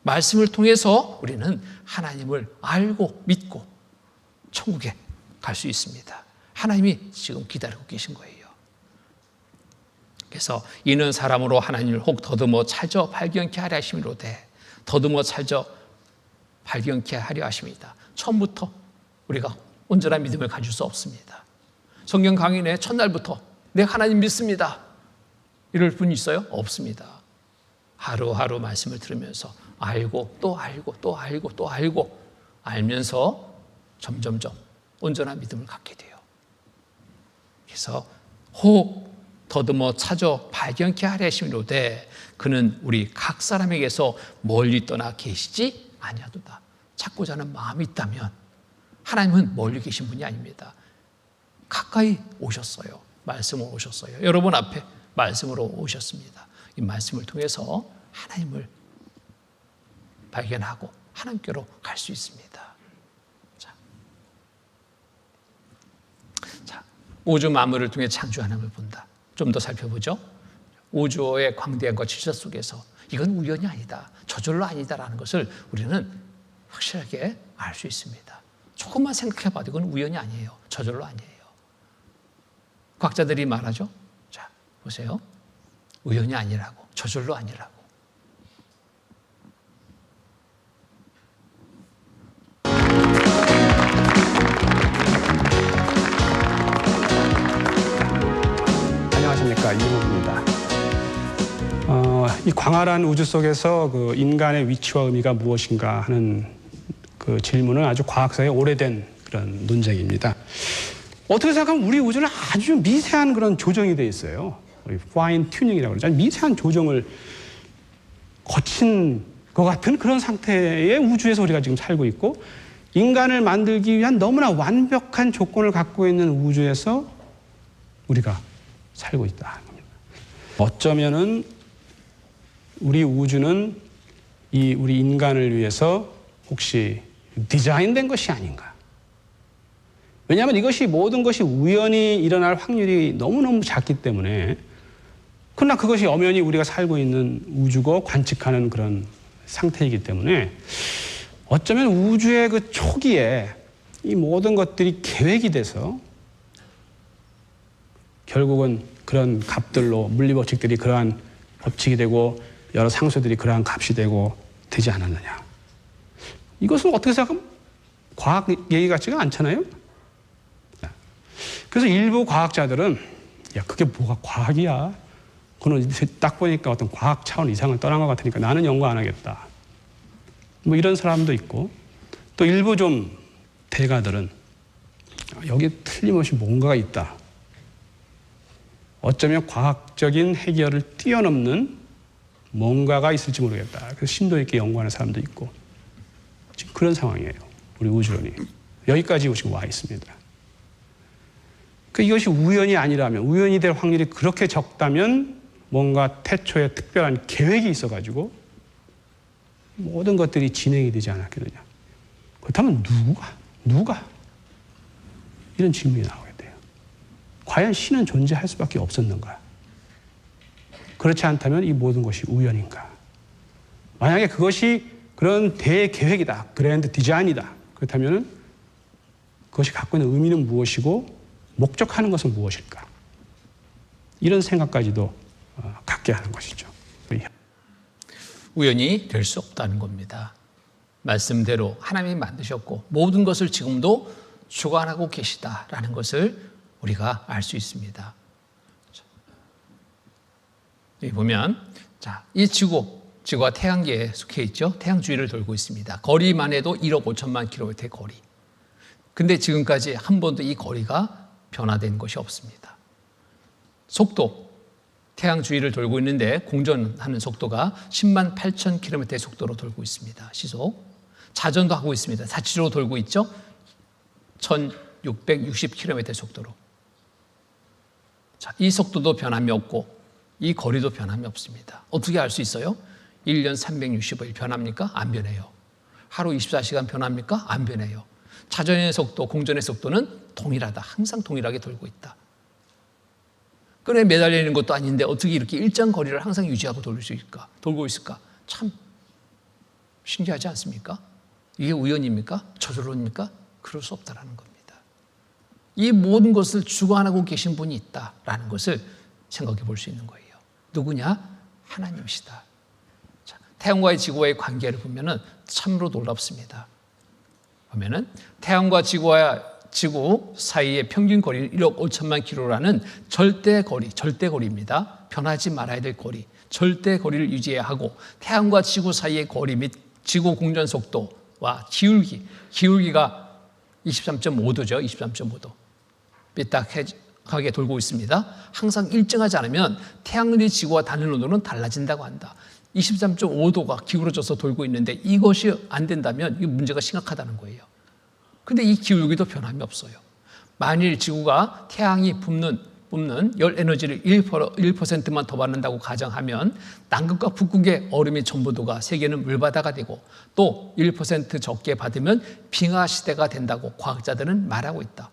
Speaker 1: 말씀을 통해서 우리는 하나님을 알고 믿고 천국에 갈 수 있습니다. 하나님이 지금 기다리고 계신 거예요. 그래서 이는 사람으로 하나님을 혹 더듬어 찾아 발견케 하려 하심이로되 더듬어 찾아 발견케 하려 하십니다. 처음부터 우리가 온전한 믿음을 가질 수 없습니다. 성경 강의 첫날부터 내가 하나님 믿습니다. 이럴 분 있어요? 없습니다. 하루하루 말씀을 들으면서 알고 또 알고 또 알고 또 알고 알면서 점점점 온전한 믿음을 갖게 돼요. 그래서 혹 더듬어 찾아 발견케 하려 하심이로되 그는 우리 각 사람에게서 멀리 떠나 계시지 아니하도다. 찾고자 하는 마음이 있다면 하나님은 멀리 계신 분이 아닙니다. 가까이 오셨어요. 말씀으로 오셨어요. 여러분 앞에 말씀으로 오셨습니다. 이 말씀을 통해서 하나님을 발견하고 하나님께로 갈 수 있습니다. 자, 우주 만물을 통해 창조 하나님을 본다. 좀 더 살펴보죠. 우주의 광대함과 질서 속에서 이건 우연이 아니다, 저절로 아니다라는 것을 우리는 확실하게 알 수 있습니다. 조금만 생각해봐도 이건 우연이 아니에요, 저절로 아니에요. 과학자들이 말하죠. 자, 보세요. 우연이 아니라고, 저절로 아니라고.
Speaker 2: 안녕하십니까, 이국입니다. 이 광활한 우주 속에서 그 인간의 위치와 의미가 무엇인가 하는 그 질문은 아주 과학사에 오래된 그런 논쟁입니다. 어떻게 생각하면 우리 우주는 아주 미세한 그런 조정이 되어 있어요. 파인 튜닝이라고 그러죠. 미세한 조정을 거친 것 같은 그런 상태의 우주에서 우리가 지금 살고 있고, 인간을 만들기 위한 너무나 완벽한 조건을 갖고 있는 우주에서 우리가 살고 있다. 어쩌면은 우리 우주는 이 우리 인간을 위해서 혹시 디자인된 것이 아닌가. 왜냐하면 이것이 모든 것이 우연히 일어날 확률이 너무너무 작기 때문에, 그러나 그것이 엄연히 우리가 살고 있는 우주고 관측하는 그런 상태이기 때문에 어쩌면 우주의 그 초기에 이 모든 것들이 계획이 돼서 결국은 그런 값들로 물리법칙들이 그러한 법칙이 되고 여러 상수들이 그러한 값이 되지 않았느냐. 이것은 어떻게 생각하면 과학 얘기 같지가 않잖아요. 그래서 일부 과학자들은 야, 그게 뭐가 과학이야. 그거는 딱 보니까 어떤 과학 차원 이상을 떠난 것 같으니까 나는 연구 안 하겠다. 뭐 이런 사람도 있고, 또 일부 좀 대가들은 여기 틀림없이 뭔가가 있다. 어쩌면 과학적인 해결을 뛰어넘는 뭔가가 있을지 모르겠다. 그래서 심도 있게 연구하는 사람도 있고, 지금 그런 상황이에요. 우리 우주론이. 여기까지 지금 와 있습니다. 이것이 우연이 아니라면, 우연이 될 확률이 그렇게 적다면 뭔가 태초에 특별한 계획이 있어가지고 모든 것들이 진행이 되지 않았겠느냐. 그렇다면 누가? 이런 질문이 나오게 돼요. 과연 신은 존재할 수밖에 없었는가? 그렇지 않다면 이 모든 것이 우연인가? 만약에 그것이 그런 대계획이다, 그랜드 디자인이다, 그렇다면 그것이 갖고 있는 의미는 무엇이고 목적하는 것은 무엇일까? 이런 생각까지도 갖게 하는 것이죠.
Speaker 1: 우연이 될 수 없다는 겁니다. 말씀대로 하나님이 만드셨고 모든 것을 지금도 주관하고 계시다라는 것을 우리가 알 수 있습니다. 여기 보면, 자, 이 지구가 태양계에 속해 있죠. 태양 주위를 돌고 있습니다. 거리만 해도 1억 5천만 킬로미터의 거리. 근데 지금까지 한 번도 이 거리가 변화된 것이 없습니다. 속도, 태양 주위를 돌고 있는데 공전하는 속도가 10만 8천 킬로미터의 속도로 돌고 있습니다. 시속. 자전도 하고 있습니다. 사치로 돌고 있죠. 1660 킬로미터의 속도로. 자, 이 속도도 변함이 없고 이 거리도 변함이 없습니다. 어떻게 알 수 있어요? 1년 365일 변합니까? 안 변해요. 하루 24시간 변합니까? 안 변해요. 자전의 속도, 공전의 속도는 동일하다. 항상 동일하게 돌고 있다. 끈에 매달려 있는 것도 아닌데 어떻게 이렇게 일정 거리를 항상 유지하고 돌고 있을까? 참 신기하지 않습니까? 이게 우연입니까? 저절로입니까? 그럴 수 없다라는 겁니다. 이 모든 것을 주관하고 계신 분이 있다라는 것을 생각해 볼 수 있는 거예요. 누구냐? 하나님이시다. 자, 태양과의 지구와의 관계를 보면은 참으로 놀랍습니다. 보면은 태양과 지구 사이의 평균 거리는 1억 5천만 킬로라는 절대거리입니다. 변하지 말아야 될 거리, 절대거리를 유지해야 하고, 태양과 지구 사이의 거리 및 지구 공전 속도와 기울기가 23.5도죠. 23.5도. 삐딱하게 돌고 있습니다. 항상 일정하지 않으면 태양의 지구와 닿는 온도는 달라진다고 한다. 23.5도가 기울어져서 돌고 있는데 이것이 안 된다면 이 문제가 심각하다는 거예요. 근데 이 기울기도 변함이 없어요. 만일 지구가 태양이 뿜는 열 에너지를 1%만 더 받는다고 가정하면 남극과 북극의 얼음의 전부도가 세계는 물바다가 되고, 또 1% 적게 받으면 빙하 시대가 된다고 과학자들은 말하고 있다.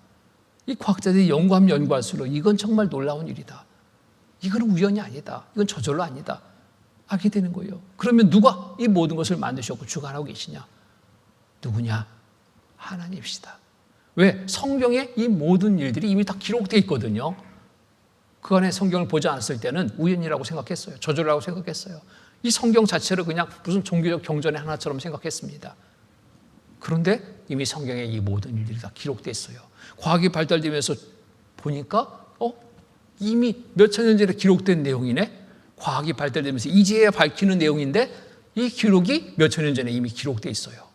Speaker 1: 이 과학자들이 연구하면 연구할수록 이건 정말 놀라운 일이다. 이건 우연이 아니다. 이건 저절로 아니다. 알게 되는 거예요. 그러면 누가 이 모든 것을 만드셨고 주관하고 계시냐? 누구냐? 하나님이시다. 왜? 성경에 이 모든 일들이 이미 다 기록되어 있거든요. 그 안에 성경을 보지 않았을 때는 우연이라고 생각했어요. 저절이라고 생각했어요. 이 성경 자체를 그냥 무슨 종교적 경전의 하나처럼 생각했습니다. 그런데 이미 성경에 이 모든 일들이 다 기록되어 있어요. 과학이 발달되면서 보니까 이미 몇천 년 전에 기록된 내용이네. 과학이 발달되면서 이제야 밝히는 내용인데 이 기록이 몇천 년 전에 이미 기록되어 있어요.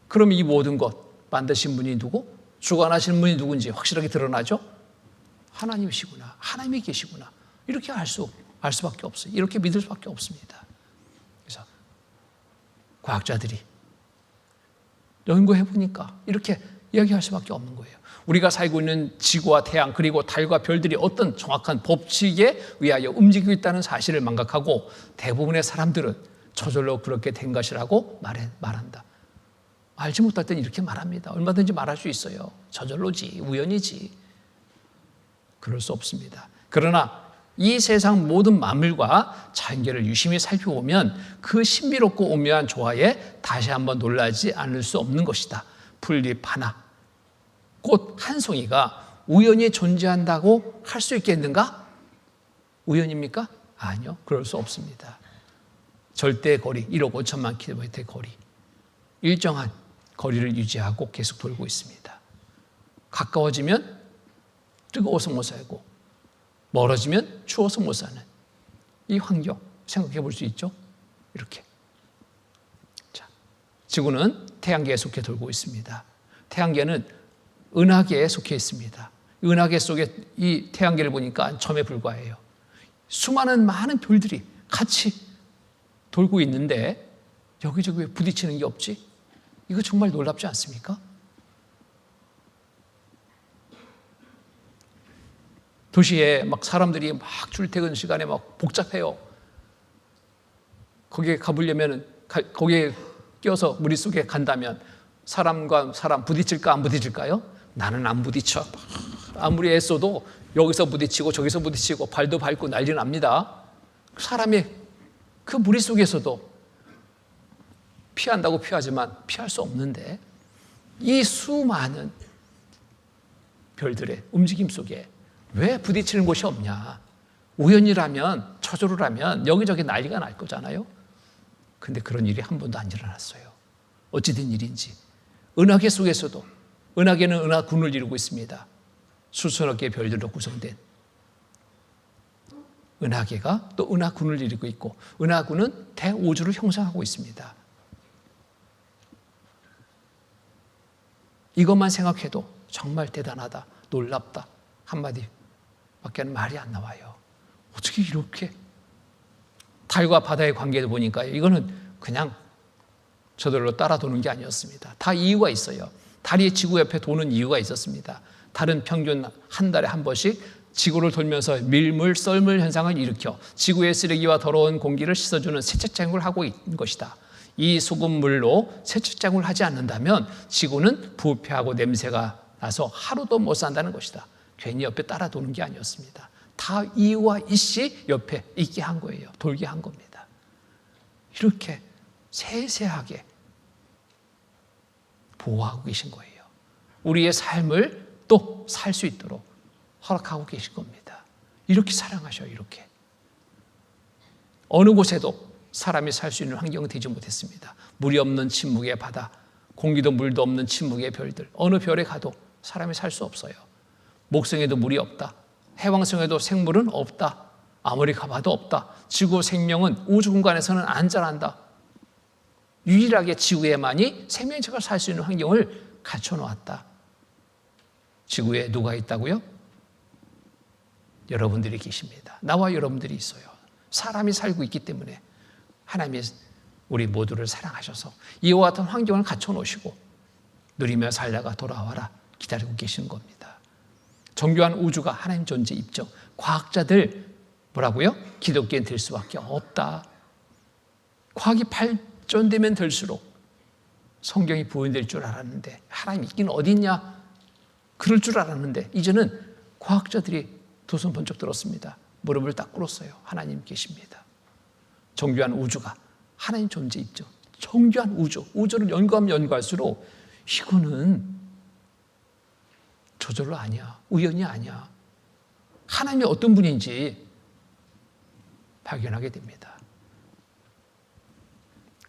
Speaker 1: 그럼 이 모든 것 만드신 분이 누구? 주관하시는 분이 누군지 확실하게 드러나죠? 하나님이시구나. 하나님이 계시구나. 이렇게 알 수밖에 없어요. 이렇게 믿을 수밖에 없습니다. 그래서 과학자들이 연구해보니까 이렇게 이야기할 수밖에 없는 거예요. 우리가 살고 있는 지구와 태양 그리고 달과 별들이 어떤 정확한 법칙에 의하여 움직이고 있다는 사실을 망각하고 대부분의 사람들은 저절로 그렇게 된 것이라고 말한다. 알지 못할 땐 이렇게 말합니다. 얼마든지 말할 수 있어요. 저절로지, 우연이지. 그럴 수 없습니다. 그러나 이 세상 모든 만물과 자연계를 유심히 살펴보면 그 신비롭고 오묘한 조화에 다시 한번 놀라지 않을 수 없는 것이다. 풀잎 하나, 꽃 한 송이가 우연히 존재한다고 할 수 있겠는가? 우연입니까? 아니요. 그럴 수 없습니다. 절대 거리, 1억 5천만 킬로미터의 거리. 일정한 거리를 유지하고 계속 돌고 있습니다. 가까워지면 뜨거워서 못 살고 멀어지면 추워서 못 사는 이 환경 생각해 볼 수 있죠? 이렇게. 자, 지구는 태양계에 속해 돌고 있습니다. 태양계는 은하계에 속해 있습니다. 은하계 속에 이 태양계를 보니까 점에 불과해요. 수많은 많은 별들이 같이 돌고 있는데 여기저기 왜 부딪히는 게 없지? 이거 정말 놀랍지 않습니까? 도시에 막 사람들이 막 출퇴근 시간에 막 복잡해요. 거기에 가보려면 거기에 껴서 무리 속에 간다면 사람과 사람 부딪힐까 안 부딪힐까요? 나는 안 부딪혀. 아무리 애써도 여기서 부딪히고 저기서 부딪히고 발도 밟고 난리 납니다. 사람이 그 무리 속에서도 피한다고 피하지만 피할 수 없는데 이 수많은 별들의 움직임 속에 왜 부딪히는 곳이 없냐? 우연이라면, 저절로라면 여기저기 난리가 날 거잖아요. 근데 그런 일이 한 번도 안 일어났어요. 어찌된 일인지. 은하계 속에서도 은하계는 은하군을 이루고 있습니다. 수천억 개의 별들로 구성된 은하계가 또 은하군을 이루고 있고 은하군은 대우주를 형성하고 있습니다. 이것만 생각해도 정말 대단하다, 놀랍다 한마디밖에는 말이 안 나와요. 어떻게 이렇게 달과 바다의 관계를 보니까 이거는 그냥 저절로 따라 도는 게 아니었습니다. 다 이유가 있어요. 달이 지구 옆에 도는 이유가 있었습니다. 달은 평균 한 달에 한 번씩 지구를 돌면서 밀물, 썰물 현상을 일으켜 지구의 쓰레기와 더러운 공기를 씻어주는 세척작용을 하고 있는 것이다. 이 소금물로 세척작용을 하지 않는다면 지구는 부패하고 냄새가 나서 하루도 못 산다는 것이다. 괜히 옆에 따라 도는 게 아니었습니다. 다 이유와 이씨 옆에 있게 한 거예요. 돌게 한 겁니다. 이렇게 세세하게 보호하고 계신 거예요. 우리의 삶을 또 살 수 있도록 허락하고 계신 겁니다. 이렇게 사랑하셔요. 이렇게. 어느 곳에도 사람이 살 수 있는 환경은 되지 못했습니다. 물이 없는 침묵의 바다, 공기도 물도 없는 침묵의 별들, 어느 별에 가도 사람이 살 수 없어요. 목성에도 물이 없다. 해왕성에도 생물은 없다. 아무리 가봐도 없다. 지구 생명은 우주 공간에서는 안 자란다. 유일하게 지구에만이 생명체가 살 수 있는 환경을 갖춰놓았다. 지구에 누가 있다고요? 여러분들이 계십니다. 나와 여러분들이 있어요. 사람이 살고 있기 때문에 하나님이 우리 모두를 사랑하셔서 이와 같은 환경을 갖춰놓으시고 누리며 살다가 돌아와라 기다리고 계시는 겁니다. 정교한 우주가 하나님 존재 입증. 과학자들 뭐라고요? 기독교인 될 수밖에 없다. 과학이 발전되면 될수록 성경이 부인될 줄 알았는데 하나님 있긴 어디 있냐? 그럴 줄 알았는데 이제는 과학자들이 두 손 번쩍 들었습니다. 무릎을 딱 꿇었어요. 하나님 계십니다. 정교한 우주가 하나님 존재 입증. 정교한 우주를 연구하면 연구할수록 이거는 저절로 아니야. 우연이 아니야. 하나님이 어떤 분인지 발견하게 됩니다.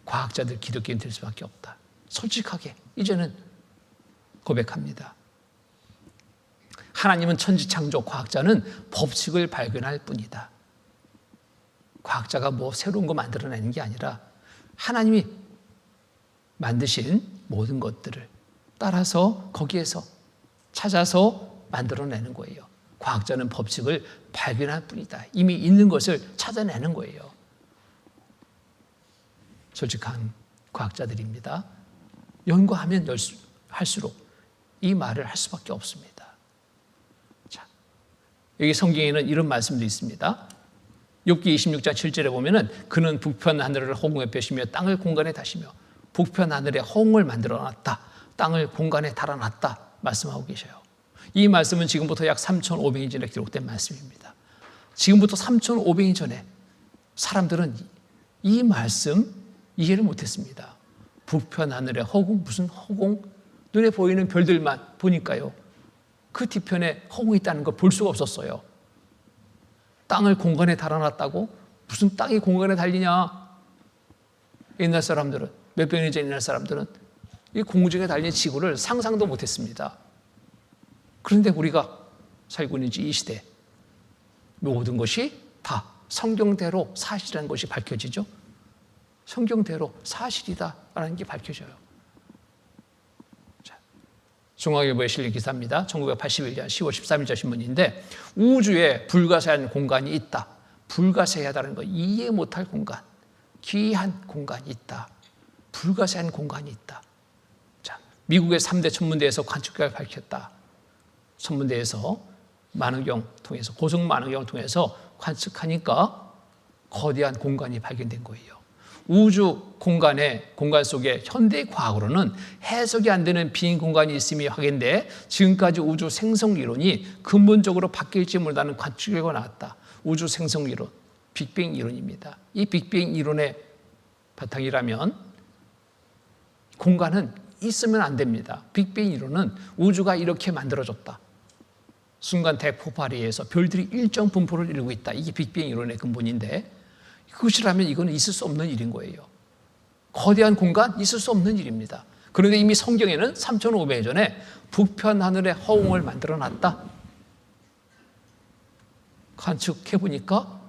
Speaker 1: 과학자들 기독교인 될 수밖에 없다. 솔직하게 이제는 고백합니다. 하나님은 천지창조, 과학자는 법칙을 발견할 뿐이다. 과학자가 뭐 새로운 거 만들어내는 게 아니라 하나님이 만드신 모든 것들을 따라서 거기에서 찾아서 만들어내는 거예요. 과학자는 법칙을 발견할 뿐이다. 이미 있는 것을 찾아내는 거예요. 솔직한 과학자들입니다. 연구하면 할수록 이 말을 할 수밖에 없습니다. 자, 여기 성경에는 이런 말씀도 있습니다. 욥기 26장 7절에 보면은 그는 북편 하늘을 허공에 펴시며 땅을 공간에 다시며 북편 하늘에 허공을 만들어놨다. 땅을 공간에 달아놨다. 말씀하고 계셔요. 이 말씀은 지금부터 약 3,500년 전에 기록된 말씀입니다. 지금부터 3,500년 전에 사람들은 이 말씀 이해를 못했습니다. 북편 하늘에 허공, 무슨 허공? 눈에 보이는 별들만 보니까요. 그 뒤편에 허공이 있다는 걸 볼 수가 없었어요. 땅을 공간에 달아놨다고? 무슨 땅이 공간에 달리냐? 옛날 사람들은, 몇백 년 전 옛날 사람들은 이 공중에 달린 지구를 상상도 못했습니다. 그런데 우리가 살고 있는 이 시대 모든 것이 다 성경대로 사실이라는 것이 밝혀지죠. 성경대로 사실이다라는 게 밝혀져요. 자, 중앙일보에 실린 기사입니다. 1981년 10월 13일자 신문인데 우주에 불가사의한 공간이 있다. 불가사의하다는 거 이해 못할 공간, 귀한 공간이 있다. 불가사의한 공간이 있다. 자, 미국의 3대 천문대에서 관측결과를 밝혔다. 천문대에서 만원경 통해서 고속 만원경 통해서 관측하니까 거대한 공간이 발견된 거예요. 우주 공간 속에 현대 과학으로는 해석이 안 되는 빈 공간이 있음이 확인돼 지금까지 우주 생성 이론이 근본적으로 바뀔지 모른다는 관측 결과가 나왔다. 우주 생성 이론, 빅뱅 이론입니다. 이 빅뱅 이론의 바탕이라면 공간은 있으면 안 됩니다. 빅뱅 이론은 우주가 이렇게 만들어졌다. 순간 대폭발에 의해서 별들이 일정 분포를 이루고 있다. 이게 빅뱅 이론의 근본인데 그것이라면 이거는 있을 수 없는 일인 거예요. 거대한 공간 있을 수 없는 일입니다. 그런데 이미 성경에는 3,500년 전에 북편 하늘에 허공을 만들어놨다. 관측해 보니까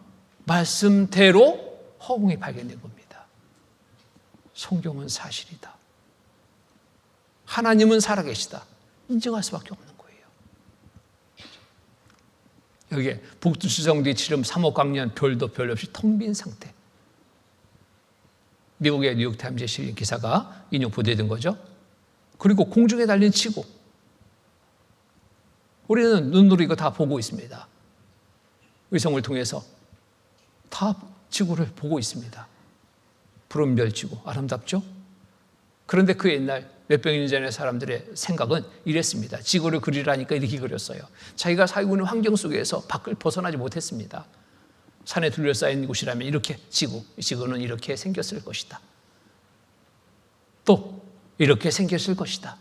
Speaker 1: 말씀대로 허공이 발견된 겁니다. 성경은 사실이다. 하나님은 살아계시다. 인정할 수밖에 없는 거예요. 여기에 북두칠성뒤 지름 3억 광년 별도 별 없이 텅 빈 상태. 미국의 뉴욕타임즈에 실린 기사가 인용 보도된 거죠. 그리고 공중에 달린 지구. 우리는 눈으로 이거 다 보고 있습니다. 의성을 통해서 다 지구를 보고 있습니다. 푸른 별지구 아름답죠? 그런데 그 옛날 몇백 년 전의 사람들의 생각은 이랬습니다. 지구를 그리라니까 이렇게 그렸어요. 자기가 살고 있는 환경 속에서 밖을 벗어나지 못했습니다. 산에 둘러싸인 곳이라면 이렇게 지구는 이렇게 생겼을 것이다. 또 이렇게 생겼을 것이다.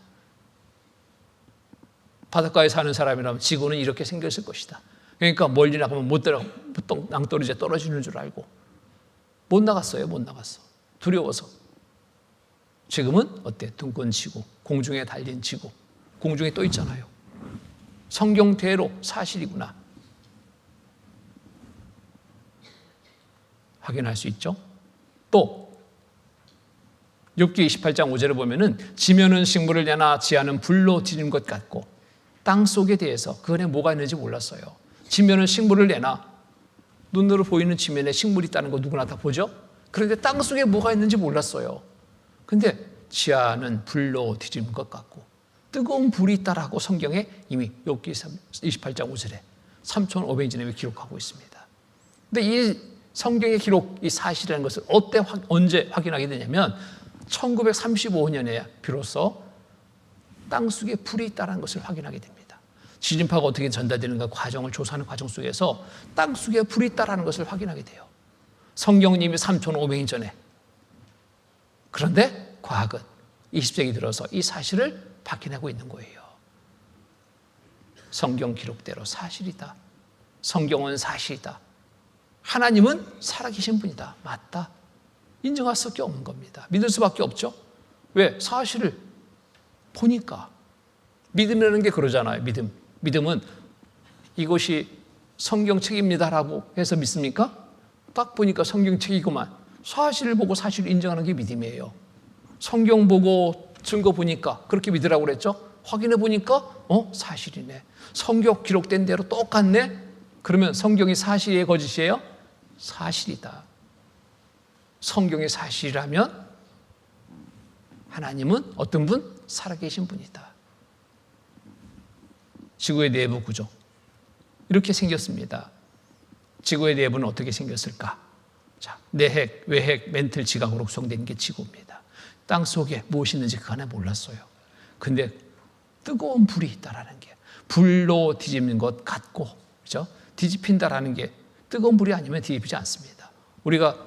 Speaker 1: 바닷가에 사는 사람이라면 지구는 이렇게 생겼을 것이다. 그러니까 멀리 나가면 낭떠러지에 떨어지는 줄 알고 못 나갔어요. 못 나갔어. 두려워서. 지금은 어때? 둥근 지구, 공중에 달린 지구, 공중에 떠 있잖아요. 성경대로 사실이구나. 확인할 수 있죠. 또 욥기 28장 5절을 보면은 지면은 식물을 내나 지하는 불로 지는 것 같고, 땅 속에 대해서 그 안에 뭐가 있는지 몰랐어요. 지면은 식물을 내나, 눈으로 보이는 지면에 식물이 있다는 거 누구나 다 보죠. 그런데 땅 속에 뭐가 있는지 몰랐어요. 근데 지하는 불로 뒤집은 것 같고 뜨거운 불이 있다라고 성경에 이미 욥기 28장 5절에 3,500년 기록하고 있습니다. 근데 이 성경의 기록, 이 사실이라는 것을 언제 확인하게 되냐면 1935년에 비로소 땅 속에 불이 있다는 것을 확인하게 됩니다. 지진파가 어떻게 전달되는가 과정을 조사하는 과정 속에서 땅 속에 불이 있다는 것을 확인하게 돼요. 성경님이 3,500년 전에. 그런데 과학은 20세기 들어서 이 사실을 밝혀내고 있는 거예요. 성경 기록대로 사실이다. 성경은 사실이다. 하나님은 살아계신 분이다. 맞다. 인정할 수밖에 없는 겁니다. 믿을 수밖에 없죠. 왜? 사실을 보니까. 믿음이라는 게 그러잖아요. 믿음은 이것이 성경책입니다라고 해서 믿습니까? 딱 보니까 성경책이구만. 사실을 보고 사실을 인정하는 게 믿음이에요. 성경 보고 증거 보니까 그렇게 믿으라고 그랬죠. 확인해 보니까 사실이네. 성경 기록된 대로 똑같네. 그러면 성경이 사실이에요, 거짓이에요? 사실이다. 성경이 사실이라면 하나님은 어떤 분? 살아계신 분이다. 지구의 내부 구조 이렇게 생겼습니다. 지구의 내부는 어떻게 생겼을까? 자, 내핵, 외핵, 멘틀 지각으로 구성된 게 지구입니다. 땅 속에 무엇이 있는지 그 안에 몰랐어요. 근데 뜨거운 불이 있다라는 게, 불로 뒤집는 것 같고, 그죠? 뒤집힌다라는 게 뜨거운 불이 아니면 뒤집히지 않습니다. 우리가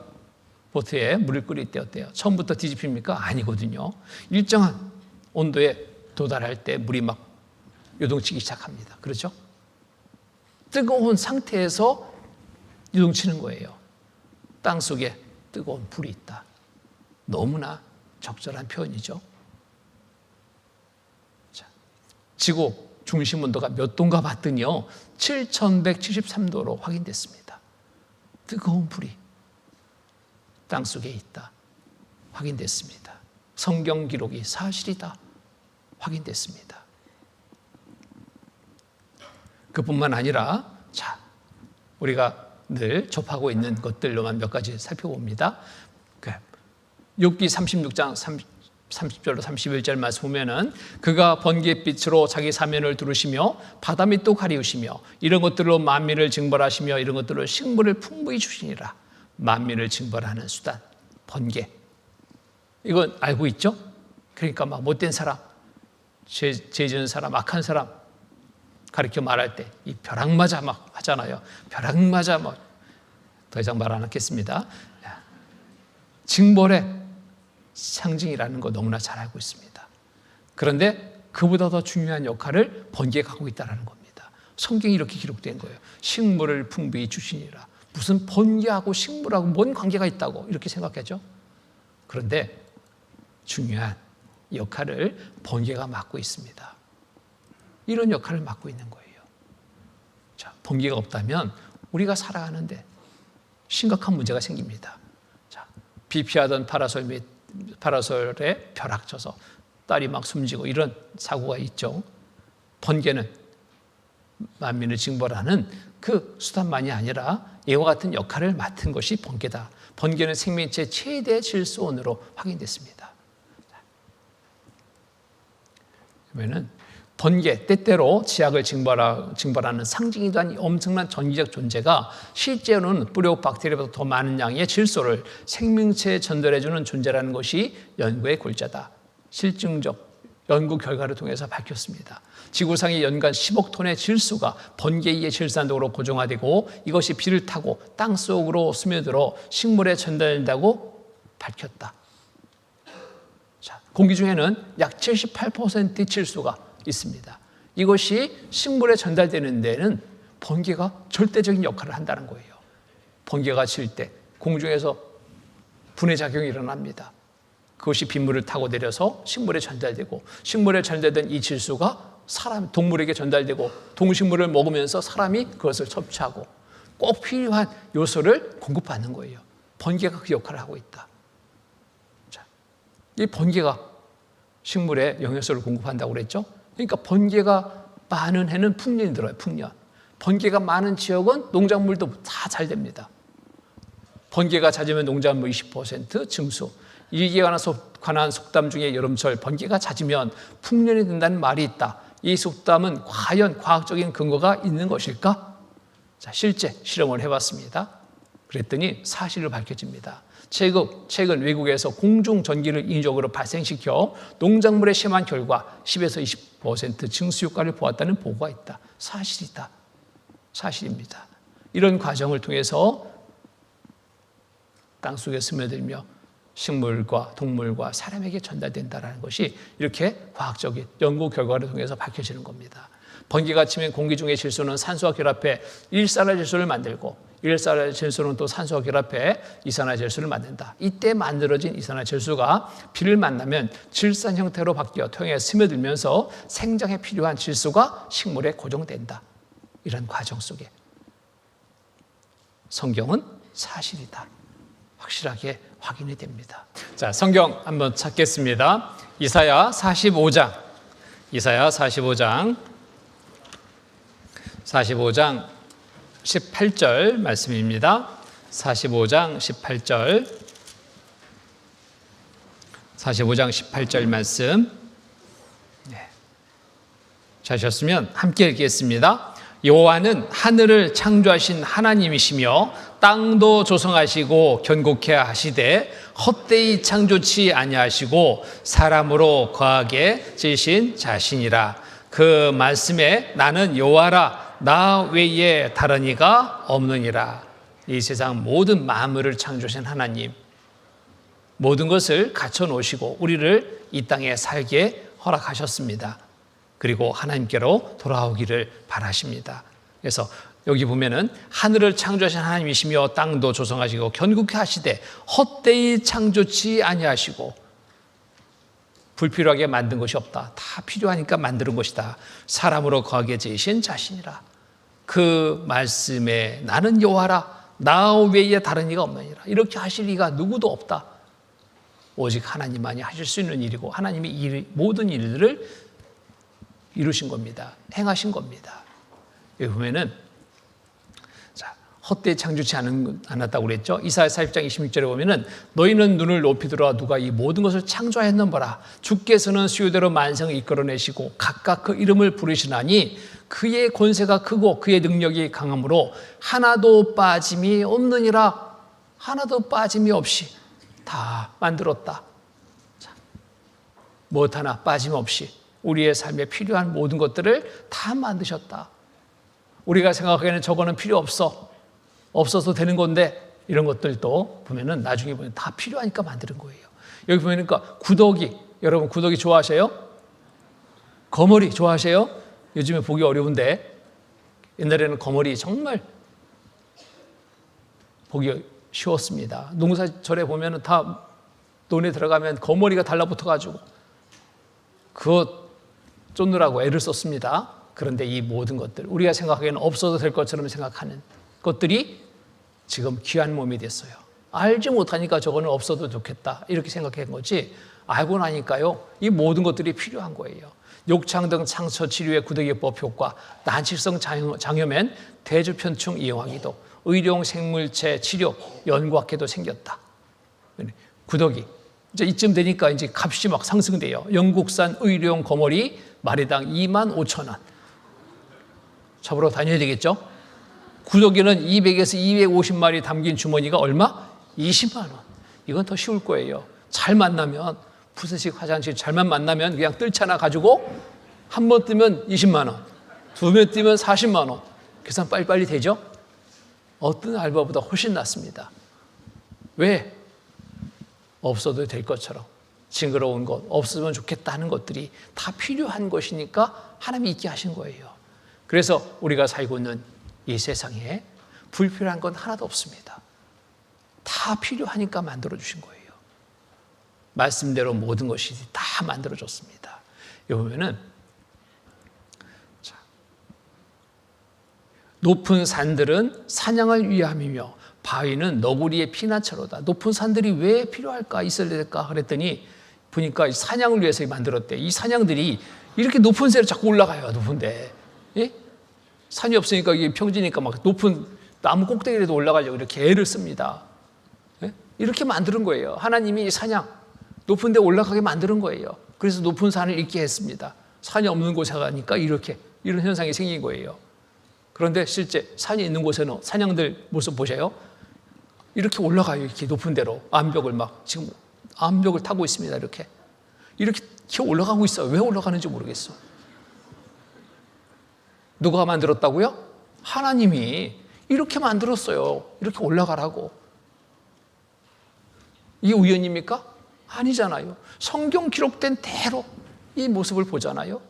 Speaker 1: 보트에 물을 끓일 때 어때요? 처음부터 뒤집힙니까? 아니거든요. 일정한 온도에 도달할 때 물이 막 요동치기 시작합니다. 그렇죠? 뜨거운 상태에서 요동치는 거예요. 땅 속에 뜨거운 불이 있다. 너무나 적절한 표현이죠. 자, 지구 중심 온도가 몇 도인가 봤더니요, 7,173도로 확인됐습니다. 뜨거운 불이 땅 속에 있다. 확인됐습니다. 성경 기록이 사실이다. 확인됐습니다. 그뿐만 아니라, 자, 우리가 늘 접하고 있는 것들로만 몇 가지 살펴봅니다. 욥기 36장 30절로 31절 말씀 보면은 그가 번갯빛으로 자기 사면을 두르시며 바다 밑도 가리우시며 이런 것들로 만민을 징벌하시며 이런 것들로 식물을 풍부히 주시니라. 만민을 징벌하는 수단, 번개. 이건 알고 있죠? 그러니까 막 못된 사람, 죄 지은 사람, 악한 사람 가르쳐 말할 때 이 벼락맞아 막 하잖아요. 벼락맞아 뭐 더 이상 말 안 하겠습니다. 징벌의 상징이라는 거 너무나 잘 알고 있습니다. 그런데 그보다 더 중요한 역할을 번개가 하고 있다는 겁니다. 성경이 이렇게 기록된 거예요. 식물을 풍부히 주시니라. 무슨 번개하고 식물하고 뭔 관계가 있다고 이렇게 생각하죠. 그런데 중요한 역할을 번개가 맡고 있습니다. 이런 역할을 맡고 있는 거예요. 자, 번개가 없다면 우리가 살아가는데 심각한 문제가 생깁니다. 자, 비 피하던 파라솔에 벼락쳐서 딸이 막 숨지고 이런 사고가 있죠. 번개는 만민을 징벌하는 그 수단만이 아니라 이와 같은 역할을 맡은 것이 번개다. 번개는 생명체 최대 질소원으로 확인됐습니다. 그러면은 번개, 때때로 지약을 징벌하는 상징이던 엄청난 전기적 존재가 실제로는 뿌리옥 박테리아보다 더 많은 양의 질소를 생명체에 전달해주는 존재라는 것이 연구의 골자다. 실증적 연구 결과를 통해서 밝혔습니다. 지구상의 연간 10억 톤의 질소가 번개에 의해 질산적으로 고정화되고 이것이 비를 타고 땅속으로 스며들어 식물에 전달된다고 밝혔다. 자, 공기 중에는 약 78%의 질소가 있습니다. 이것이 식물에 전달되는 데는 번개가 절대적인 역할을 한다는 거예요. 번개가 칠 때 공중에서 분해 작용이 일어납니다. 그것이 빗물을 타고 내려서 식물에 전달되고, 식물에 전달된 이 질소가 동물에게 전달되고, 동식물을 먹으면서 사람이 그것을 섭취하고 꼭 필요한 요소를 공급받는 거예요. 번개가 그 역할을 하고 있다. 자, 이 번개가 식물에 영양소를 공급한다고 그랬죠? 그러니까 번개가 많은 해는 풍년이 들어요. 풍년. 번개가 많은 지역은 농작물도 다 잘 됩니다. 번개가 잦으면 농작물 20% 증수. 이에 관한 속담 중에 여름철 번개가 잦으면 풍년이 된다는 말이 있다. 이 속담은 과연 과학적인 근거가 있는 것일까? 자, 실제 실험을 해봤습니다. 그랬더니 사실을 밝혀집니다. 최근 외국에서 공중 전기를 인위적으로 발생시켜 농작물에 심한 결과 10에서 20% 증수 효과를 보았다는 보고가 있다. 사실이다. 사실입니다. 이런 과정을 통해서 땅속에 스며들며 식물과 동물과 사람에게 전달된다는 것이 이렇게 과학적인 연구 결과를 통해서 밝혀지는 겁니다. 번개가 치면 공기 중의 질소는 산소와 결합해 일산화질소를 만들고, 일산화질소는 또 산소와 결합해 이산화질소를 만든다. 이때 만들어진 이산화질소가 비를 만나면 질산 형태로 바뀌어 토양에 스며들면서 생장에 필요한 질소가 식물에 고정된다. 이런 과정 속에 성경은 사실이다. 확실하게 확인이 됩니다. 자, 성경 한번 찾겠습니다. 이사야 45장 18절 말씀입니다. 45장 18절 말씀. 네. 찾으셨으면 함께 읽겠습니다. 여호와는 하늘을 창조하신 하나님이시며 땅도 조성하시고 견고케 하시되 헛되이 창조치 아니하시고 사람으로 거하게 지으신 자신이라. 그 말씀에 나는 여호와라, 나 외에 다른 이가 없느니라. 이 세상 모든 만물을 창조하신 하나님, 모든 것을 갖춰 놓으시고 우리를 이 땅에 살게 허락하셨습니다. 그리고 하나님께로 돌아오기를 바라십니다. 그래서 여기 보면은 하늘을 창조하신 하나님이시며 땅도 조성하시고 견고케 하시되 헛되이 창조치 아니하시고, 불필요하게 만든 것이 없다. 다 필요하니까 만드는 것이다. 사람으로 거하게 지으신 자신이라. 그 말씀에 나는 여호와라, 나 외에 다른 이가 없느니라. 이렇게 하실 이가 누구도 없다. 오직 하나님만이 하실 수 있는 일이고, 하나님이 모든 일들을 이루신 겁니다. 행하신 겁니다. 여기 보면은, 자, 헛되이 창조치 않았다고 그랬죠. 이사야 40장 26절에 보면은 너희는 눈을 높이 들어 누가 이 모든 것을 창조하였는보라. 주께서는 수요대로 만성을 이끌어내시고 각각 그 이름을 부르시나니 그의 권세가 크고 그의 능력이 강함으로 하나도 빠짐이 없느니라. 하나도 빠짐이 없이 다 만들었다. 자, 무엇 하나 빠짐없이 우리의 삶에 필요한 모든 것들을 다 만드셨다. 우리가 생각하기에는 저거는 필요 없어서 되는 건데, 이런 것들도 보면은 나중에 보면 다 필요하니까 만드는 거예요. 여기 보니까 구더기, 여러분 구더기 좋아하세요? 거머리 좋아하세요? 요즘에 보기 어려운데 옛날에는 거머리 정말 보기 쉬웠습니다. 농사절에 보면은 다 논에 들어가면 거머리가 달라붙어가지고 그것 쫓느라고 애를 썼습니다. 그런데 이 모든 것들, 우리가 생각하기에는 없어도 될 것처럼 생각하는 것들이 지금 귀한 몸이 됐어요. 알지 못하니까 저거는 없어도 좋겠다 이렇게 생각한 거지, 알고 나니까요 이 모든 것들이 필요한 거예요. 욕창 등 상처 치료의 구더기법 효과, 난치성 장염엔 대주편충 이용하기도, 의료용 생물체 치료, 연구학회도 생겼다. 구더기 이제 이쯤 되니까 이제 값이 막 상승돼요. 영국산 의료용 거머리 마리당 25,000원. 잡으러 다녀야 되겠죠? 구더기는 200에서 250마리 담긴 주머니가 얼마? 20만 원. 이건 더 쉬울 거예요. 잘 만나면, 푸세식 화장실 잘만 만나면 그냥 뜰채 하나 가지고 한 번 뜨면 20만 원, 두 번 뜨면 40만 원. 계산 빨리빨리 되죠? 어떤 알바보다 훨씬 낫습니다. 왜? 없어도 될 것처럼 징그러운 것, 없으면 좋겠다는 것들이 다 필요한 것이니까 하나님이 있게 하신 거예요. 그래서 우리가 살고 있는 이 세상에 불필요한 건 하나도 없습니다. 다 필요하니까 만들어주신 거예요. 말씀대로 모든 것이 다 만들어졌습니다. 여기 보면은 높은 산들은 사냥을 위함이며 바위는 너구리의 피난처로다. 높은 산들이 왜 필요할까, 있어야 될까 그랬더니 보니까 사냥을 위해서 만들었대. 이 사냥들이 이렇게 높은 데로 자꾸 올라가요. 높은데. 예? 산이 없으니까 이게 평지니까 막 높은 나무 꼭대기라도 올라가려고 이렇게 애를 씁니다. 예? 이렇게 만드는 거예요. 하나님이 사냥 높은 데 올라가게 만드는 거예요. 그래서 높은 산을 있게 했습니다. 산이 없는 곳에 가니까 이렇게 이런 현상이 생긴 거예요. 그런데 실제 산이 있는 곳에는 사냥들 모습 보세요. 이렇게 올라가요. 이렇게 높은 데로 암벽을 막 지금 암벽을 타고 있습니다. 이렇게 올라가고 있어요. 왜 올라가는지 모르겠어. 누가 만들었다고요? 하나님이 이렇게 만들었어요. 이렇게 올라가라고. 이게 우연입니까? 아니잖아요. 성경 기록된 대로 이 모습을 보잖아요.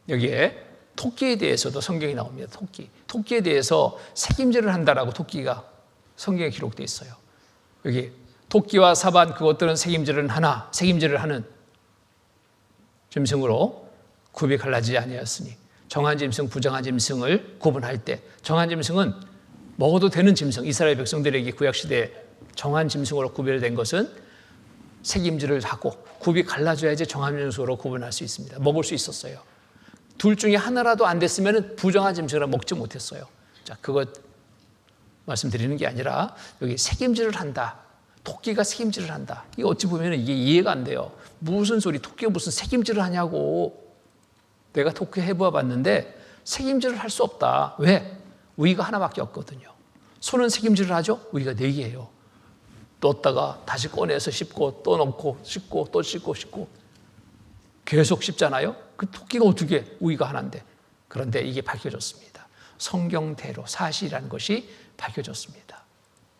Speaker 1: 여기에 토끼에 대해서도 성경이 나옵니다. 토끼에 대해서 책임질을 한다라고 토끼가 성경에 기록되어 있어요. 여기 토끼와 사반 그것들은 책임질을 하는 짐승으로 구비 갈라지지 아니하였으니 정한 짐승 부정한 짐승을 구분할 때 정한 짐승은 먹어도 되는 짐승, 이스라엘 백성들에게 구약시대에 정한 짐승으로 구별된 것은 책임질을 하고 굽이 갈라져야지 정한 짐승으로 구분할 수 있습니다. 먹을 수 있었어요. 둘 중에 하나라도 안 됐으면 부정한 짐승을 먹지 못했어요. 자, 그것 말씀드리는 게 아니라 여기 책임질을 한다. 토끼가 책임질을 한다. 이거 어찌 보면 이게 이해가 안 돼요. 무슨 소리, 토끼가 무슨 책임질을 하냐고. 내가 토끼 해보아 봤는데 책임질을 할 수 없다. 왜? 우위가 하나밖에 없거든요. 소는 책임질을 하죠? 우위가 4개예요. 넣었다가 다시 꺼내서 씹고 또 넣고 씹고 또 씹고 계속 씹잖아요. 그 토끼가 어떻게 우위가 하나인데. 그런데 이게 밝혀졌습니다. 성경대로 사실이라는 것이 밝혀졌습니다.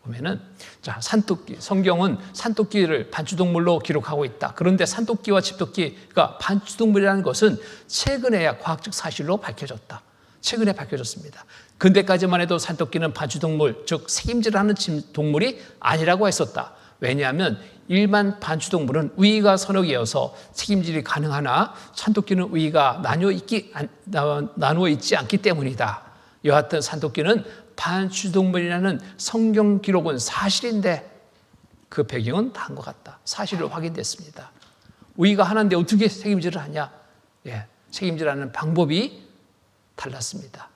Speaker 1: 보면은 자, 산토끼, 성경은 산토끼를 반추동물로 기록하고 있다. 그런데 산토끼와 집토끼가 반추동물이라는 것은 최근에야 과학적 사실로 밝혀졌다. 최근에 밝혀졌습니다. 근대까지만 해도 산토끼는 반추동물, 즉 책임질하는 동물이 아니라고 했었다. 왜냐하면 일반 반추동물은 우위가 서너 개여서 책임질이 가능하나 산토끼는 우위가 나누어 있지 않기 때문이다. 여하튼 산토끼는 반추동물이라는 성경 기록은 사실인데 그 배경은 다른 것 같다. 사실로 확인됐습니다. 우위가 하나인데 어떻게 책임질을 하냐? 책임질하는 방법이 달랐습니다.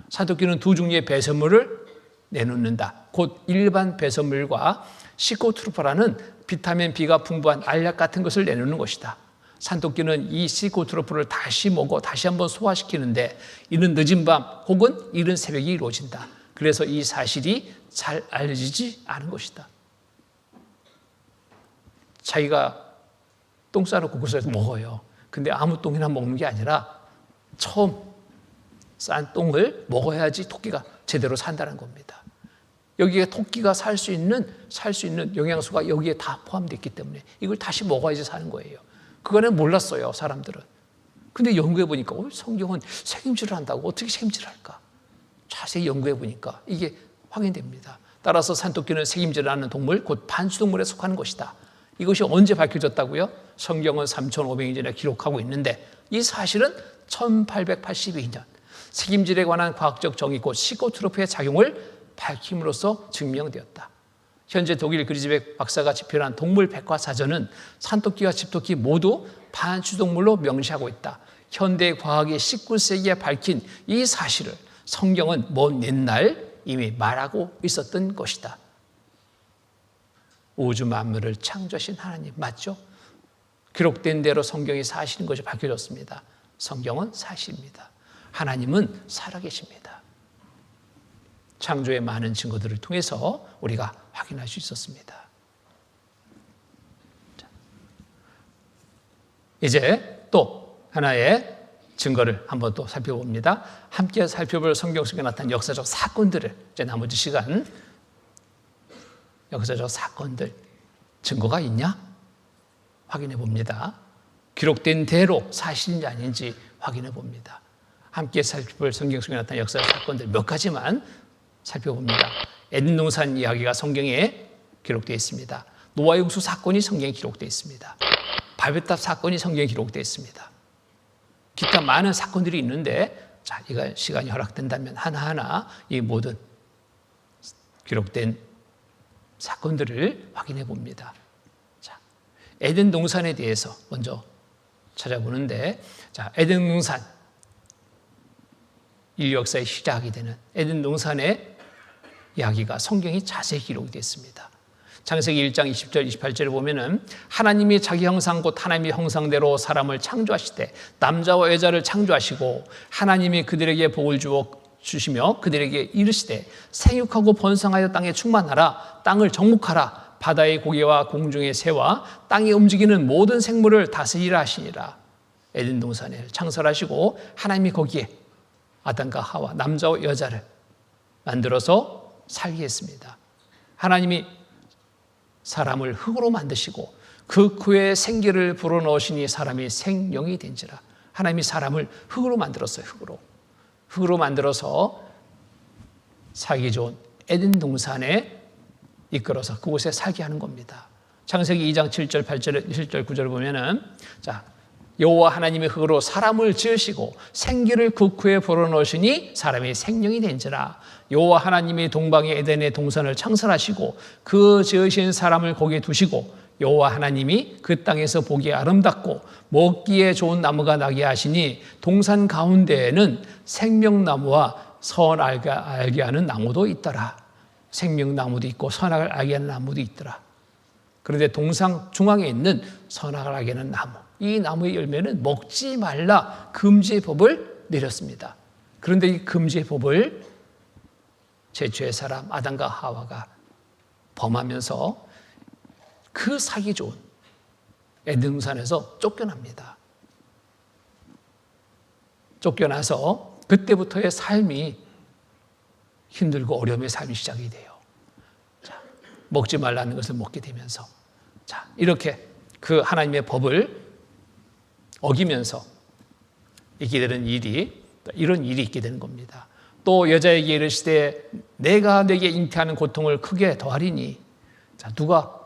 Speaker 1: 산토끼는 두 종류의 배설물을 내놓는다. 곧 일반 배설물과 시코트로파라는 비타민 B가 풍부한 알약 같은 것을 내놓는 것이다. 산토끼는 이 시코트로프를 다시 먹어 다시 한번 소화시키는데 이는 늦은 밤 혹은 이른 새벽이 이루어진다. 그래서 이 사실이 잘 알려지지 않은 것이다. 자기가 똥 싸놓고 그것을 먹어요. 근데 아무 똥이나 먹는 게 아니라 처음 싼 똥을 먹어야지 토끼가 제대로 산다는 겁니다. 여기에 토끼가 살 수 있는 영양소가 여기에 다 포함되어 있기 때문에 이걸 다시 먹어야지 사는 거예요. 그거는 몰랐어요, 사람들은. 근데 연구해 보니까 성경은 책임질을 한다고 어떻게 책임질을 할까? 자세히 연구해 보니까 이게 확인됩니다. 따라서 산토끼는 책임질을 하는 동물, 곧 반수동물에 속하는 것이다. 이것이 언제 밝혀졌다고요? 성경은 3,500년 전에 기록하고 있는데 이 사실은 1882년 책임질에 관한 과학적 정의 곧 시코트로프의 작용을 밝힘으로써 증명되었다. 현재 독일 그리즈백 박사가 집필한 동물 백과사전은 산토끼와 집토끼 모두 반추동물로 명시하고 있다. 현대 과학의 19세기에 밝힌 이 사실을 성경은 먼 옛날 이미 말하고 있었던 것이다. 우주 만물을 창조하신 하나님 맞죠? 기록된 대로 성경이 사실인 것이 밝혀졌습니다. 성경은 사실입니다. 하나님은 살아계십니다. 창조의 많은 증거들을 통해서 우리가 확인할 수 있었습니다. 이제 또 하나의 증거를 한번 또 살펴봅니다. 함께 살펴볼 성경 속에 나타난 역사적 사건들을 이제 나머지 시간 역사적 사건들, 증거가 있냐? 확인해 봅니다. 기록된 대로 사실인지 아닌지 확인해 봅니다. 함께 살펴볼 성경 속에 나타난 역사적 사건들 몇 가지만 살펴봅니다. 에덴 동산 이야기가 성경에 기록되어 있습니다. 노아 홍수 사건이 성경에 기록되어 있습니다. 바벨탑 사건이 성경에 기록되어 있습니다. 기타 많은 사건들이 있는데, 자, 이거 시간이 허락된다면 하나하나 이 모든 기록된 사건들을 확인해 봅니다. 자, 에덴 동산에 대해서 먼저 찾아보는데, 자, 에덴 동산, 인류 역사의 시작이 되는 에덴 동산의 이야기가 성경이 자세히 기록되어 있습니다. 창세기 1장 20절 28절을 보면은 하나님이 자기 형상 곧 하나님의 형상대로 사람을 창조하시되 남자와 여자를 창조하시고 하나님이 그들에게 복을 주시며 그들에게 이르시되 생육하고 번성하여 땅에 충만하라 땅을 정복하라 바다의 고기와 공중의 새와 땅에 움직이는 모든 생물을 다스리라 하시니라. 에덴 동산을 창설하시고 하나님이 거기에 아담과 하와 남자와 여자를 만들어서 살게 했습니다. 하나님이 사람을 흙으로 만드시고 그 후에 생기를 불어넣으시니 사람이 생명이 된지라. 하나님이 사람을 흙으로 만들었어요. 흙으로 만들어서 살기 좋은 에덴 동산에 이끌어서 그곳에 살게 하는 겁니다. 창세기 2장 7절 8절 7절 9절을 보면은, 자, 여호와 하나님이 흙으로 사람을 지으시고 생기를 그 후에 불어넣으시니 사람이 생명이 된지라. 여호와 하나님이 동방의 에덴의 동산을 창설하시고 그 지으신 사람을 거기에 두시고 여호와 하나님이 그 땅에서 보기에 아름답고 먹기에 좋은 나무가 나게 하시니 동산 가운데에는 생명나무와 선악을 알게 하는 나무도 있더라. 생명나무도 있고 선악을 알게 하는 나무도 있더라. 그런데 동산 중앙에 있는 선악을 알게 하는 나무, 이 나무의 열매는 먹지 말라 금지의 법을 내렸습니다. 그런데 이 금지의 법을 최초의 사람 아담과 하와가 범하면서 그 살기 좋은 에덴 동산에서 쫓겨납니다. 쫓겨나서 그때부터의 삶이 힘들고 어려움의 삶이 시작이 돼요. 자, 먹지 말라는 것을 먹게 되면서, 자, 이렇게 그 하나님의 법을 어기면서 있게 되는 일이, 이런 일이 있게 되는 겁니다. 또 여자에게 이르시되 내가 내게 잉태하는 고통을 크게 더하리니. 자, 누가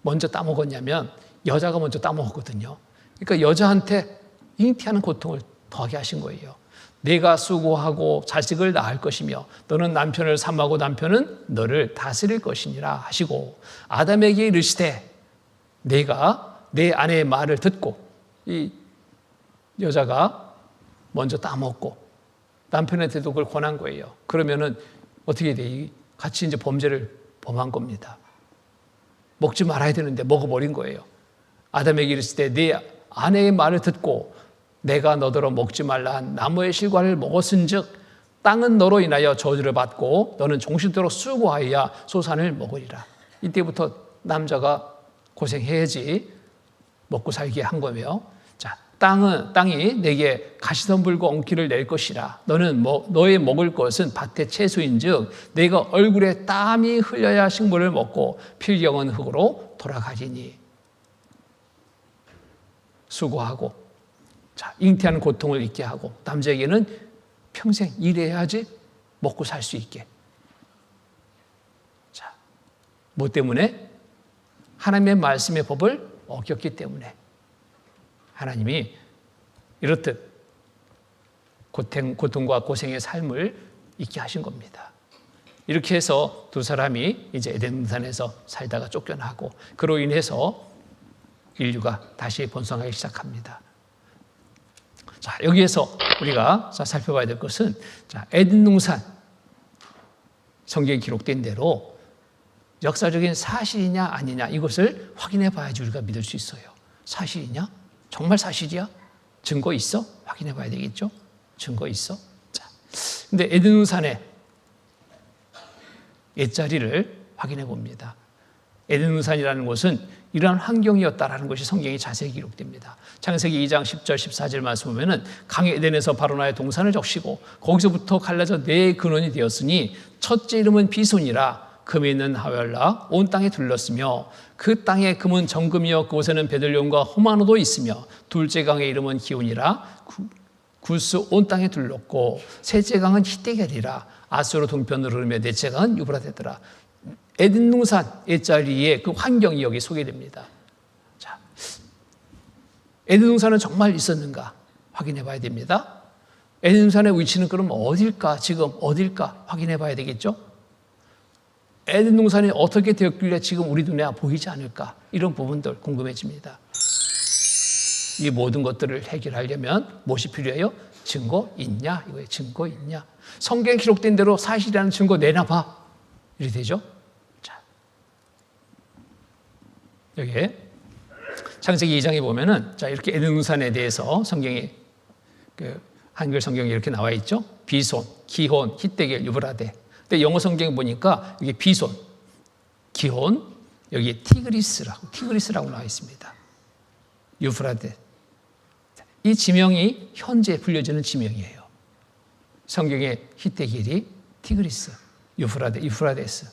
Speaker 1: 먼저 따먹었냐면 여자가 먼저 따먹었거든요. 그러니까 여자한테 잉태하는 고통을 더하게 하신 거예요. 내가 수고하고 자식을 낳을 것이며 너는 남편을 삼하고 남편은 너를 다스릴 것이니라 하시고, 아담에게 이르시되 내가 내 아내의 말을 듣고, 이 여자가 먼저 따먹고 남편한테도 그걸 권한 거예요. 그러면은 어떻게 돼? 같이 이제 범죄를 범한 겁니다. 먹지 말아야 되는데 먹어버린 거예요. 아담에게 이르시되 네 아내의 말을 듣고 내가 너더러 먹지 말라 한 나무의 실과를 먹었은즉 땅은 너로 인하여 저주를 받고 너는 종신토록 수고하여야 소산을 먹으리라. 이때부터 남자가 고생해야지 먹고 살게 한 거며, 자, 땅이 내게 가시덤불과 엉키를 낼 것이라. 너는 너의 먹을 것은 밭의 채소인즉 내가 얼굴에 땀이 흘려야 식물을 먹고 필경은 흙으로 돌아가리니. 수고하고, 자, 잉태하는 고통을 잊게 하고 남자에게는 평생 일해야지 먹고 살 수 있게. 자, 뭐 때문에? 하나님의 말씀의 법을 어겼기 때문에. 하나님이 이렇듯 고통과 고생의 삶을 잊게 하신 겁니다. 이렇게 해서 두 사람이 이제 에덴 동산에서 살다가 쫓겨나고, 그로 인해서 인류가 다시 번성하기 시작합니다. 자, 여기에서 우리가 살펴봐야 될 것은, 자, 에덴 동산 성경에 기록된 대로 역사적인 사실이냐 아니냐, 이것을 확인해 봐야지 우리가 믿을 수 있어요. 사실이냐? 정말 사실이야? 증거 있어? 확인해 봐야 되겠죠? 증거 있어? 자, 근데 에덴 동산의 옛자리를 확인해 봅니다. 에덴 동산이라는 곳은 이러한 환경이었다라는 것이 성경에 자세히 기록됩니다. 창세기 2장 10절 14절 말씀 보면은 강의 에덴에서 바로나의 동산을 적시고 거기서부터 갈라져 네 근원이 되었으니 첫째 이름은 비손이라. 금이 있는 하웰라 온 땅에 둘렀으며 그 땅의 금은 정금이요 그곳에는 베들레헴과 호마노도 있으며 둘째 강의 이름은 기온이라 구스 온 땅에 둘렀고 셋째 강은 히데겔이라 아수르 동편으로 흐르며 넷째 강은 유브라데더라. 에덴 동산 옛자리에 그 환경이 여기 소개됩니다. 자, 에덴 동산은 정말 있었는가 확인해 봐야 됩니다. 에덴 동산의 위치는 그럼 어딜까? 지금 어딜까? 확인해 봐야 되겠죠? 에덴 동산이 어떻게 되었길래 지금 우리 눈에 보이지 않을까? 이런 부분들 궁금해집니다. 이 모든 것들을 해결하려면 무엇이 필요해요? 증거 있냐? 이거예요. 증거 있냐? 성경에 기록된 대로 사실이라는 증거 내놔봐. 이렇게 되죠? 자, 여기에 창세기 2장에 보면은 자 이렇게 에덴 동산에 대해서 성경이 한글 성경에 이렇게 나와 있죠. 비손, 기혼, 히데겔, 유브라데. 근데 영어 성경에 보니까 이게 비손, 기혼, 여기에 티그리스라고 나와 있습니다. 유브라데. 이 지명이 현재 불려지는 지명이에요. 성경의 히데겔이 티그리스, 유프라데스.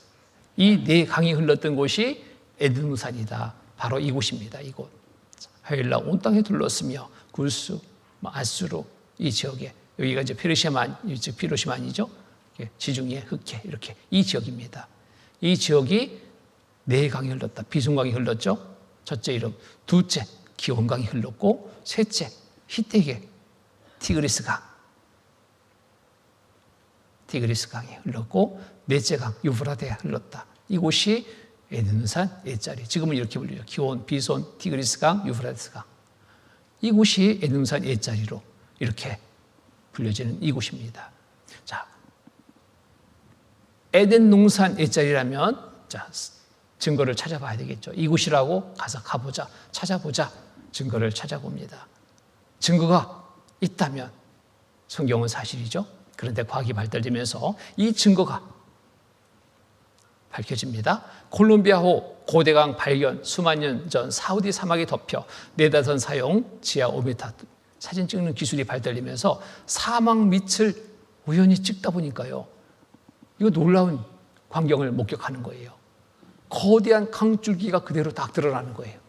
Speaker 1: 이 네 강이 흘렀던 곳이 에덴 동산이다. 바로 이곳입니다. 이곳. 하일라 온 땅에 둘렀으며 굴수, 아수르 이 지역에 여기가 이제 피로시만이죠. 지중해, 흑해 이렇게 이 지역입니다. 이 지역이 네 강이 흘렀다. 비손강이 흘렀죠. 첫째 이름, 둘째 기온강이 흘렀고, 셋째 히데겔, 티그리스강이 흘렀고, 넷째 강 유브라데가 흘렀다. 이곳이 에덴 동산 옛자리. 지금은 이렇게 불리죠. 기온, 비손, 티그리스강, 유브라데스강. 이곳이 에덴 동산 옛자리로 이렇게 불려지는 이곳입니다. 자, 에덴 동산 옛자리라면 자, 증거를 찾아봐야 되겠죠. 이곳이라고 가보자, 찾아보자. 증거를 찾아봅니다. 증거가 있다면 성경은 사실이죠. 그런데 과학이 발달되면서 이 증거가 밝혀집니다. 콜롬비아호 고대강 발견, 수만 년 전 사우디 사막이 덮여 내다선 사용 지하 5m 사진 찍는 기술이 발달되면서 사막 밑을 우연히 찍다 보니까요. 이거 놀라운 광경을 목격하는 거예요. 거대한 강줄기가 그대로 딱 드러나는 거예요.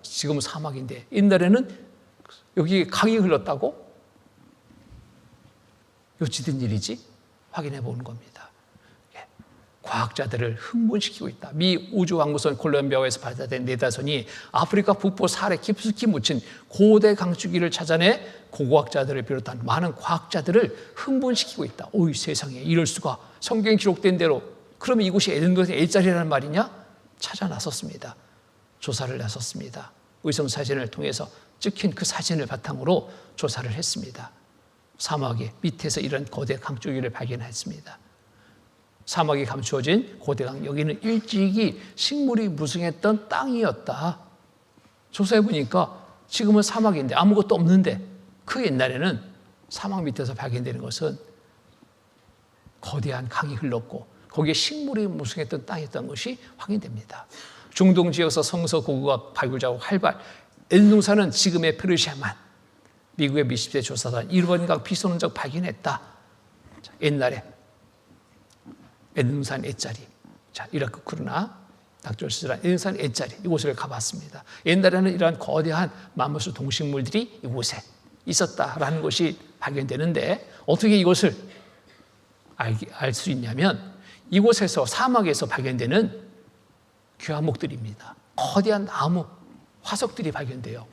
Speaker 1: 지금은 사막인데 옛날에는 여기 강이 흘렀다고? 어찌된 일이지? 확인해 보는 겁니다. 과학자들을 흥분시키고 있다. 미 우주왕무선 콜롬비아에서 발사된 네다선이 아프리카 북부 사하라에 깊숙이 묻힌 고대 강줄기를 찾아내 고고학자들을 비롯한 많은 과학자들을 흥분시키고 있다. 오이 세상에 이럴 수가. 성경에 기록된 대로 그러면 이곳이 에덴 동산의 일자리라는 말이냐? 찾아 나섰습니다. 조사를 나섰습니다. 의성 사진을 통해서 찍힌 그 사진을 바탕으로 조사를 했습니다. 사막의 밑에서 이런 거대 강줄기를 발견했습니다. 사막이 감추어진 고대강, 여기는 일찍이 식물이 무성했던 땅이었다. 조사해 보니까 지금은 사막인데 아무것도 없는데 그 옛날에는 사막 밑에서 발견되는 것은 거대한 강이 흘렀고 거기에 식물이 무성했던 땅이었던 것이 확인됩니다. 중동 지역에서 성서 고고학 발굴 작업 활발. 에덴 동산은 지금의 페르시아만. 미국의 미십세 조사단 1번강 피소는적 발견했다. 자, 옛날에 에덴 동산 옛자리. 자, 이라크 쿠르나 닥조스란 에덴 동산 옛자리. 이곳을 가봤습니다. 옛날에는 이러한 거대한 마무스 동식물들이 이곳에 있었다라는 것이 발견되는데 어떻게 이것을 알 수 있냐면 이곳에서 사막에서 발견되는 귀화목들입니다. 거대한 나무, 화석들이 발견돼요.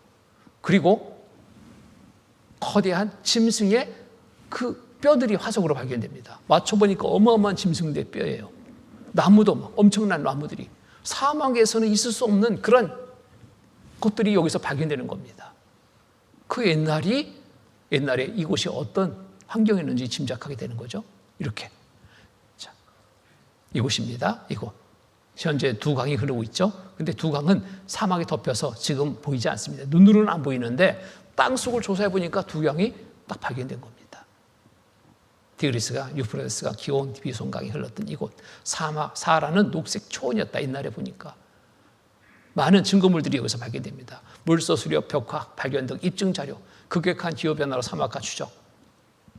Speaker 1: 그리고 거대한 짐승의 그 뼈들이 화석으로 발견됩니다. 맞춰보니까 어마어마한 짐승들의 뼈예요. 나무도 막 엄청난 나무들이. 사막에서는 있을 수 없는 그런 것들이 여기서 발견되는 겁니다. 그 옛날에 이곳이 어떤 환경이었는지 짐작하게 되는 거죠. 이렇게. 자, 이곳입니다. 이곳. 현재 두 강이 흐르고 있죠. 근데 두 강은 사막에 덮여서 지금 보이지 않습니다. 눈으로는 안 보이는데 땅 속을 조사해 보니까 두 강이 딱 발견된 겁니다. 디그리스강, 유프라데스강, 기온, 비손강이 흘렀던 이곳. 사하라는 녹색 초원이었다. 옛날에 보니까. 많은 증거물들이 여기서 발견됩니다. 물소, 수렵, 벽화, 발견 등 입증 자료, 급격한 기후변화로 사막화 추적.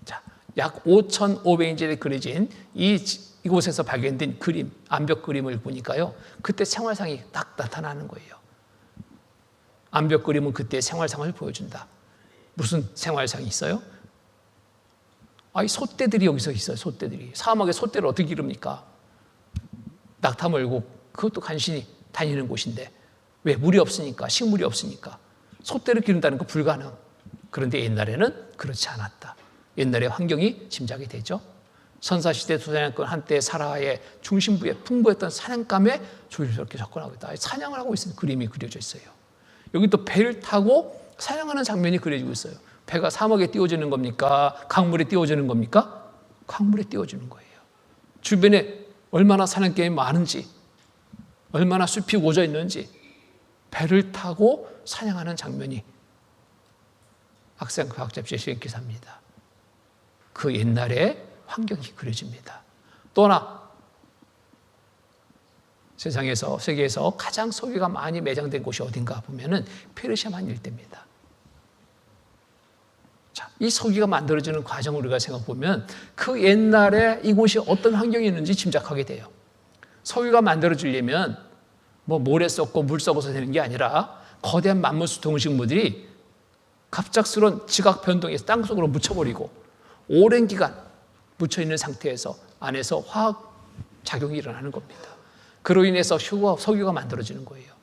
Speaker 1: 자, 약 5,500인치에 그려진 이 이곳에서 발견된 그림, 암벽 그림을 보니까요, 그때 생활상이 딱 나타나는 거예요. 암벽 그림은 그때 생활상을 보여준다. 무슨 생활상이 있어요? 이 소떼들이 여기서 있어요. 소떼들이. 사막에 소떼를 어떻게 기릅니까? 낙타 몰고 그것도 간신히 다니는 곳인데, 왜? 물이 없으니까, 식물이 없으니까. 소떼를 기른다는 거 불가능. 그런데 옛날에는 그렇지 않았다. 옛날에 환경이 짐작이 되죠. 선사시대 도사냥꾼 한때 사라의 중심부에 풍부했던 사냥감에 조심스럽게 접근하고 있다. 사냥을 하고 있는 그림이 그려져 있어요. 여기 또 배를 타고 사냥하는 장면이 그려지고 있어요. 배가 사막에 띄워지는 겁니까? 강물에 띄워지는 겁니까? 강물에 띄워지는 거예요. 주변에 얼마나 사냥감이 많은지, 얼마나 숲이 우거져 있는지, 배를 타고 사냥하는 장면이 학생 과학잡지의 시행기사입니다. 그 옛날의 환경이 그려집니다. 또 하나, 세상에서, 세계에서 가장 석유가 많이 매장된 곳이 어딘가 보면은 페르시아만 일대입니다. 자, 이 석유가 만들어지는 과정을 우리가 생각해보면 그 옛날에 이곳이 어떤 환경이었는지 짐작하게 돼요. 석유가 만들어지려면 뭐 모래 썩고 물 썩어서 되는 게 아니라 거대한 만물수 동식물들이 갑작스러운 지각 변동에서 땅속으로 묻혀버리고 오랜 기간 묻혀있는 상태에서 안에서 화학 작용이 일어나는 겁니다. 그로 인해서 석유가 만들어지는 거예요.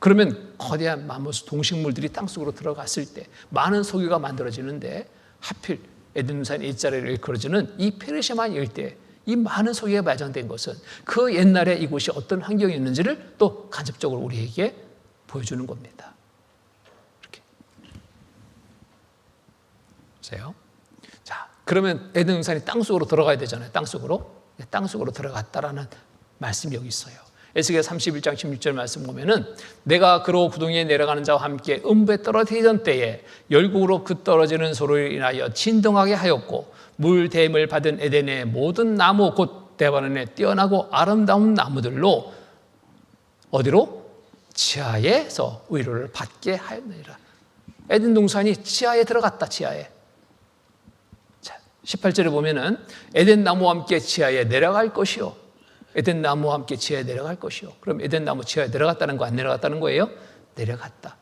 Speaker 1: 그러면 거대한 만물수 동식물들이 땅속으로 들어갔을 때 많은 석유가 만들어지는데 하필 에덴동산 일자리를 일컬어주는 이 페르시아만 일대 이 많은 석유가 매장된 것은 그 옛날에 이곳이 어떤 환경이었는지를 또 간접적으로 우리에게 보여주는 겁니다. 이렇게 보세요. 자, 그러면 에덴동산이 땅속으로 들어가야 되잖아요. 땅속으로 들어갔다라는 말씀이 여기 있어요. 에스겔 31장 16절 말씀 보면은 내가 그로 구덩이에 내려가는 자와 함께 음부에 떨어뜨리던 때에 열국으로 그 떨어지는 소리로 인하여 진동하게 하였고 물 대임을 받은 에덴의 모든 나무 곧 대바른에 뛰어나고 아름다운 나무들로 어디로? 지하에서 위로를 받게 하였느니라. 에덴 동산이 지하에 들어갔다. 지하에. 자, 18절에 보면은 에덴 나무와 함께 지하에 내려갈 것이요. 에덴 나무와 함께 지하에 내려갈 것이요. 그럼 에덴 나무 지하에 내려갔다는 거 안 내려갔다는 거예요? 내려갔다.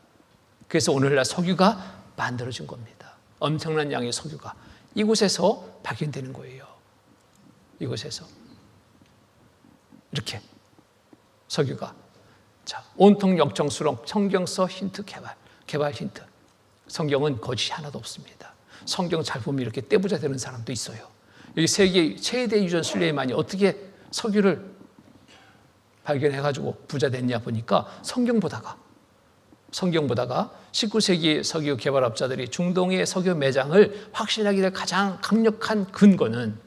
Speaker 1: 그래서 오늘날 석유가 만들어진 겁니다. 엄청난 양의 석유가 이곳에서 발견되는 거예요. 이곳에서 이렇게 석유가 자, 온통 역정수렁 성경서 힌트 개발 힌트. 성경은 거짓이 하나도 없습니다. 성경 잘 보면 이렇게 떼부자 되는 사람도 있어요. 여기 세계 최대 유전 술레이만이 어떻게 석유를 발견해가지고 부자 됐냐 보니까 성경 보다가 19세기 석유 개발업자들이 중동의 석유 매장을 확신하게 될 가장 강력한 근거는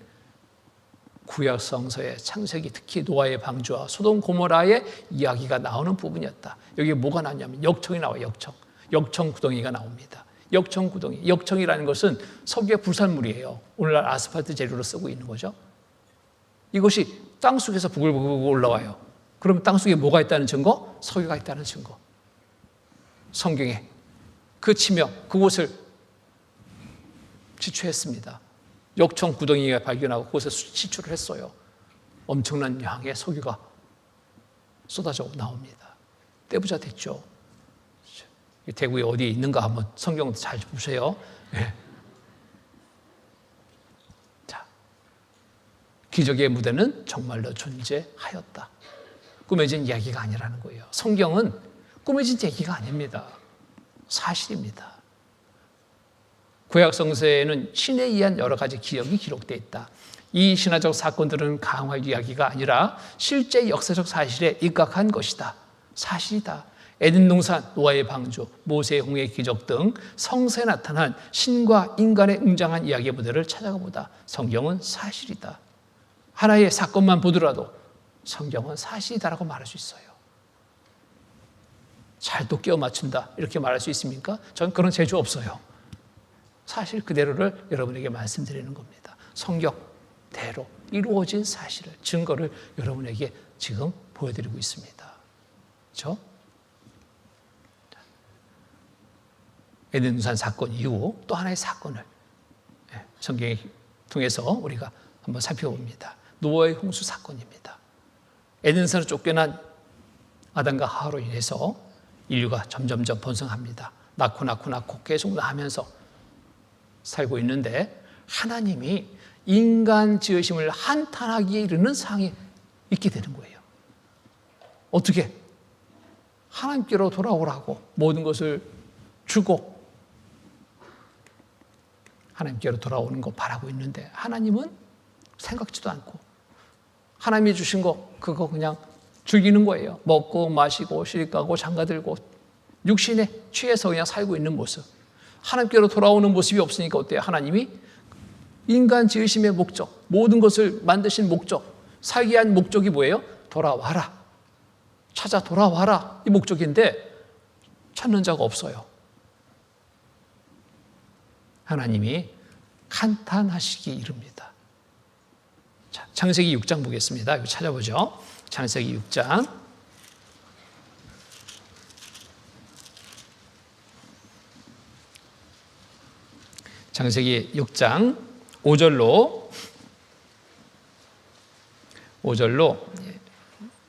Speaker 1: 구약 성서의 창세기 특히 노아의 방주와 소돔 고모라의 이야기가 나오는 부분이었다. 여기에 뭐가 나오냐면 역청이 나와요. 역청 구덩이가 나옵니다. 역청 구덩이. 역청이라는 것은 석유의 부산물이에요. 오늘날 아스팔트 재료로 쓰고 있는 거죠. 이것이 땅속에서 부글부글 올라와요. 그럼 땅속에 뭐가 있다는 증거? 석유가 있다는 증거. 성경에 그 지명, 그곳을 지추했습니다. 역청 구덩이가 발견하고 그곳에 지추를 했어요. 엄청난 양의 석유가 쏟아져 나옵니다. 떼부자 됐죠. 대구에 어디에 있는가 한번 성경 잘 보세요. 네. 자, 기적의 무대는 정말로 존재하였다. 꾸며진 이야기가 아니라는 거예요. 성경은 꾸며진 얘기가 아닙니다. 사실입니다. 구약 성서에는 신에 의한 여러 가지 기억이 기록되어 있다. 이 신화적 사건들은 가항할 이야기가 아니라 실제 역사적 사실에 입각한 것이다. 사실이다. 에덴 동산, 노아의 방주, 모세의 홍해 기적 등 성서에 나타난 신과 인간의 웅장한 이야기의 무대를 찾아가 보다. 성경은 사실이다. 하나의 사건만 보더라도 성경은 사실이다라고 말할 수 있어요. 잘 또 끼워 맞춘다 이렇게 말할 수 있습니까? 저는 그런 재주 없어요. 사실 그대로를 여러분에게 말씀드리는 겁니다. 성경대로 이루어진 사실을, 증거를 여러분에게 지금 보여드리고 있습니다. 그렇죠? 에덴동산 사건 이후 또 하나의 사건을 성경을 통해서 우리가 한번 살펴봅니다. 노아의 홍수 사건입니다. 에덴산으로 쫓겨난 아담과 하와로 인해서 인류가 점점점 번성합니다. 낳고 계속 낳으면서 살고 있는데 하나님이 인간 지으심을 한탄하기에 이르는 상황에 있게 되는 거예요. 어떻게? 하나님께로 돌아오라고 모든 것을 주고 하나님께로 돌아오는 거 바라고 있는데 하나님은 생각지도 않고 하나님이 주신 거 그거 그냥 즐기는 거예요. 먹고 마시고 시집가고 장가들고 육신에 취해서 그냥 살고 있는 모습. 하나님께로 돌아오는 모습이 없으니까 어때요? 하나님이 인간 지으심의 목적, 모든 것을 만드신 목적, 살기 위한 목적이 뭐예요? 돌아와라. 찾아 돌아와라. 이 목적인데 찾는 자가 없어요. 하나님이 한탄하시기 이릅니다. 자, 창세기 6장 보겠습니다. 이거 찾아보죠. 창세기 6장. 창세기 6장 5절로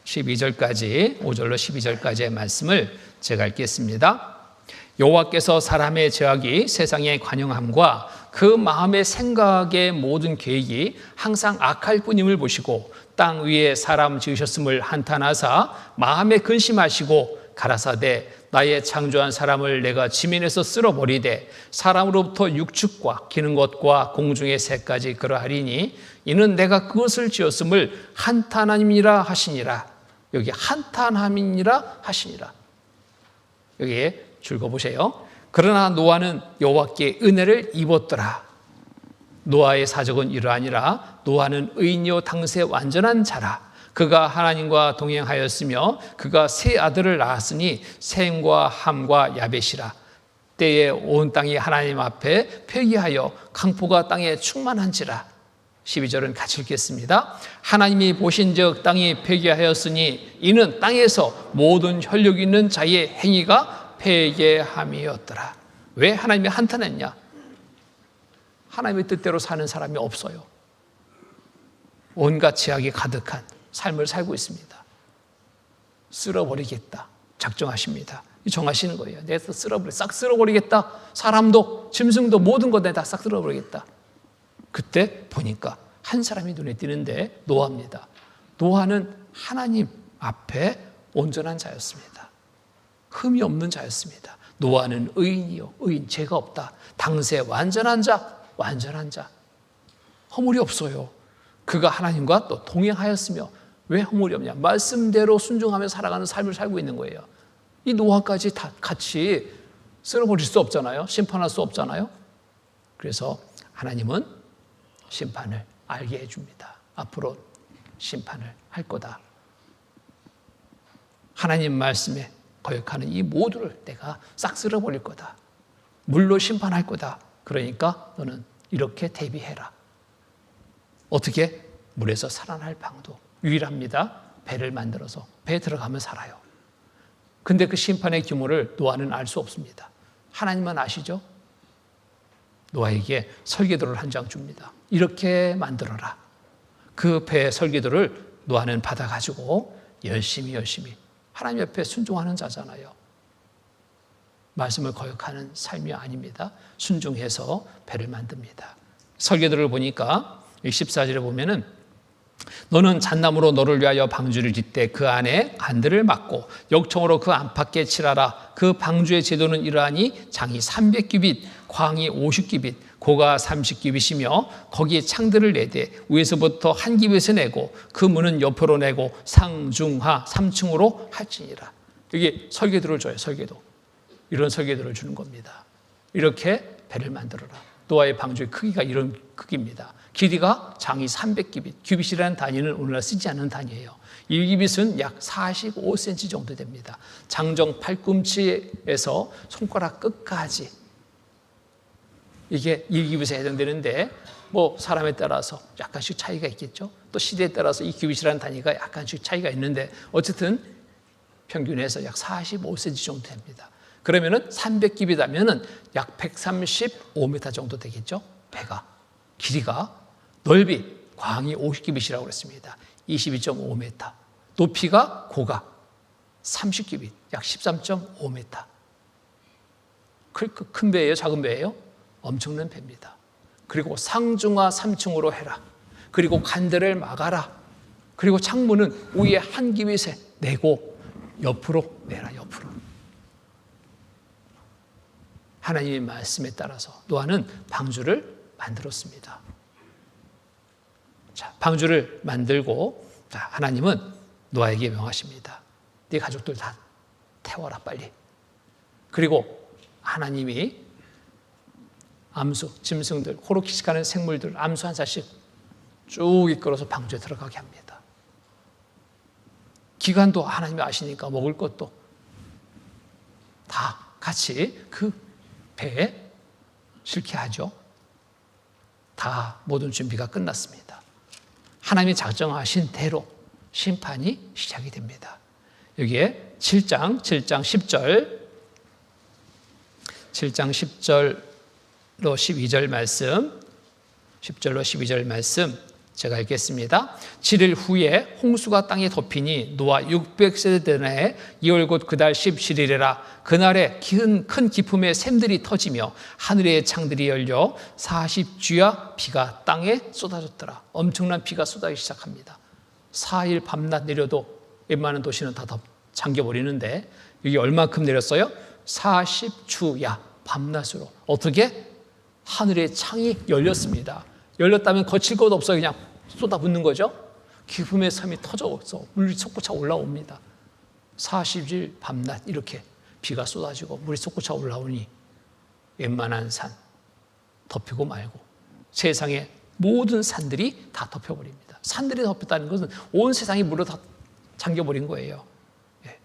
Speaker 1: 12절까지의 말씀을 제가 읽겠습니다. 여호와께서 사람의 죄악이 세상에 관영함과 그 마음의 생각의 모든 계획이 항상 악할 뿐임을 보시고 땅 위에 사람 지으셨음을 한탄하사 마음에 근심하시고 가라사대 나의 창조한 사람을 내가 지면에서 쓸어버리되 사람으로부터 육축과 기는 것과 공중의 새까지 그러하리니 이는 내가 그것을 지었음을 한탄함이니라 하시니라. 여기 한탄함이니라 하시니라. 여기에 줄 거 보세요. 그러나 노아는 여호와께 은혜를 입었더라. 노아의 사적은 이러하니라. 노아는 의인이요 당세 완전한 자라. 그가 하나님과 동행하였으며 그가 세 아들을 낳았으니 셈과 함과 야벳이라. 때에 온 땅이 하나님 앞에 회개하여 강포가 땅에 충만한지라. 12절은 같이 읽겠습니다. 하나님이 보신즉 땅이 회개하였으니 이는 땅에서 모든 혈육 있는 자의 행위가 회개함이었더라. 왜 하나님이 한탄했냐? 하나님의 뜻대로 사는 사람이 없어요. 온갖 죄악이 가득한 삶을 살고 있습니다. 쓸어버리겠다 작정하십니다. 정하시는 거예요. 내가 싹 쓸어버리겠다. 사람도 짐승도 모든 것 다 싹 쓸어버리겠다. 그때 보니까 한 사람이 눈에 띄는데 노아입니다. 노아는 하나님 앞에 온전한 자였습니다. 흠이 없는 자였습니다. 노아는 의인이요 의인, 죄가 없다. 당세 완전한 자, 허물이 없어요. 그가 하나님과 또 동행하였으며 왜 허물이 없냐? 말씀대로 순종하며 살아가는 삶을 살고 있는 거예요. 이 노아까지 다 같이 쓸어버릴 수 없잖아요. 심판할 수 없잖아요. 그래서 하나님은 심판을 알게 해줍니다. 앞으로 심판을 할 거다. 하나님 말씀에 거역하는 이 모두를 내가 싹 쓸어버릴 거다. 물로 심판할 거다. 그러니까 너는 이렇게 대비해라. 어떻게? 물에서 살아날 방도 유일합니다. 배를 만들어서 배에 들어가면 살아요. 근데 그 심판의 규모를 노아는 알 수 없습니다. 하나님만 아시죠? 노아에게 설계도를 한 장 줍니다. 이렇게 만들어라. 그 배의 설계도를 노아는 받아가지고 열심히 하나님 옆에 순종하는 자잖아요. 말씀을 거역하는 삶이 아닙니다. 순종해서 배를 만듭니다. 설계도를 보니까 14절에 보면은 너는 잣나무로 너를 위하여 방주를 짓되 그 안에 안들을 막고 역청으로 그 안팎에 칠하라. 그 방주의 제도는 이러하니 장이 300규빗, 광이 50규빗, 고가 30규빗이며 거기에 창들을 내되 위에서부터 한 규빗을 내고 그 문은 옆으로 내고 상중하 3층으로 할지니라. 여기 설계도를 줘요. 설계도. 이런 설계도를 주는 겁니다. 이렇게 배를 만들어라. 노아의 방주의 크기가 이런 크기입니다. 길이가 장이 300규빗, 규빗이라는 단위는 오늘날 쓰지 않는 단위예요. 1규빗은 약 45cm 정도 됩니다. 장정 팔꿈치에서 손가락 끝까지 이게 1규빗에 해당되는데 뭐 사람에 따라서 약간씩 차이가 있겠죠. 또 시대에 따라서 이 규빗이라는 단위가 약간씩 차이가 있는데 어쨌든 평균해서 약 45cm 정도 됩니다. 그러면은 300규빗 하면은 약 135m 정도 되겠죠. 배가 길이가 넓이 광이 50규빗이라고 그랬습니다. 22.5m. 높이가 고가 30규빗, 약 13.5m. 큰 배예요? 작은 배예요? 엄청난 배입니다. 그리고 상중하 3층으로 해라. 그리고 관들을 막아라. 그리고 창문은 위에 한 규빗에 내고 옆으로 내라, 옆으로. 하나님의 말씀에 따라서 노아는 방주를 만들었습니다. 자, 방주를 만들고 하나님은 노아에게 명하십니다. 네 가족들 다 태워라, 빨리. 그리고 하나님이 암수, 짐승들, 호로키식하는 생물들 암수 한 살씩 쭉 이끌어서 방주에 들어가게 합니다. 기간도 하나님이 아시니까 먹을 것도 다 같이 그 배에 싣게 하죠. 다 모든 준비가 끝났습니다. 하나님이 작정하신 대로 심판이 시작이 됩니다. 여기에 7장 10절 10절로 12절 말씀, 10절로 12절 말씀 제가 읽겠습니다. 7일 후에 홍수가 땅에 덮이니 노아 600세대 되에 이월 곧 그달 17일이라. 그날에 큰 기품의 샘들이 터지며 하늘의 창들이 열려 40주야 비가 땅에 쏟아졌더라. 엄청난 비가 쏟아지기 시작합니다. 4일 밤낮 내려도 웬만한 도시는 다 잠겨버리는데 여기 얼마큼 내렸어요? 40주야 밤낮으로. 어떻게? 하늘의 창이 열렸습니다. 열렸다면 거칠 것 없어요. 그냥 쏟아붓는 거죠. 기품의 섬이 터져서 물이 솟구쳐 올라옵니다. 40일 밤낮 이렇게 비가 쏟아지고 물이 솟구쳐 올라오니 웬만한 산 덮이고 말고 세상의 모든 산들이 다 덮여버립니다. 산들이 덮였다는 것은 온 세상이 물로 다 잠겨버린 거예요. 예.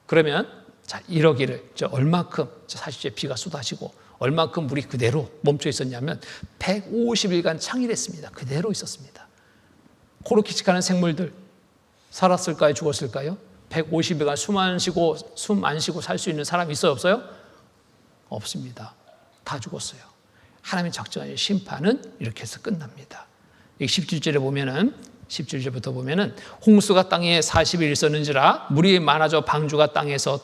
Speaker 1: 그러면 자, 이러기를 얼마큼 40주에 비가 쏟아지고 얼마큼 물이 그대로 멈춰 있었냐면 150일간 창일했습니다. 그대로 있었습니다. 코르키식하는 생물들 살았을까요? 죽었을까요? 150일간 숨 안 쉬고 살 수 있는 사람이 있어요? 없어요? 없습니다. 다 죽었어요. 하나님의 작정하신 심판은 이렇게 해서 끝납니다. 17절에 보면은 17절부터 보면은 홍수가 땅에 40일 있었는지라 물이 많아져 방주가 땅에서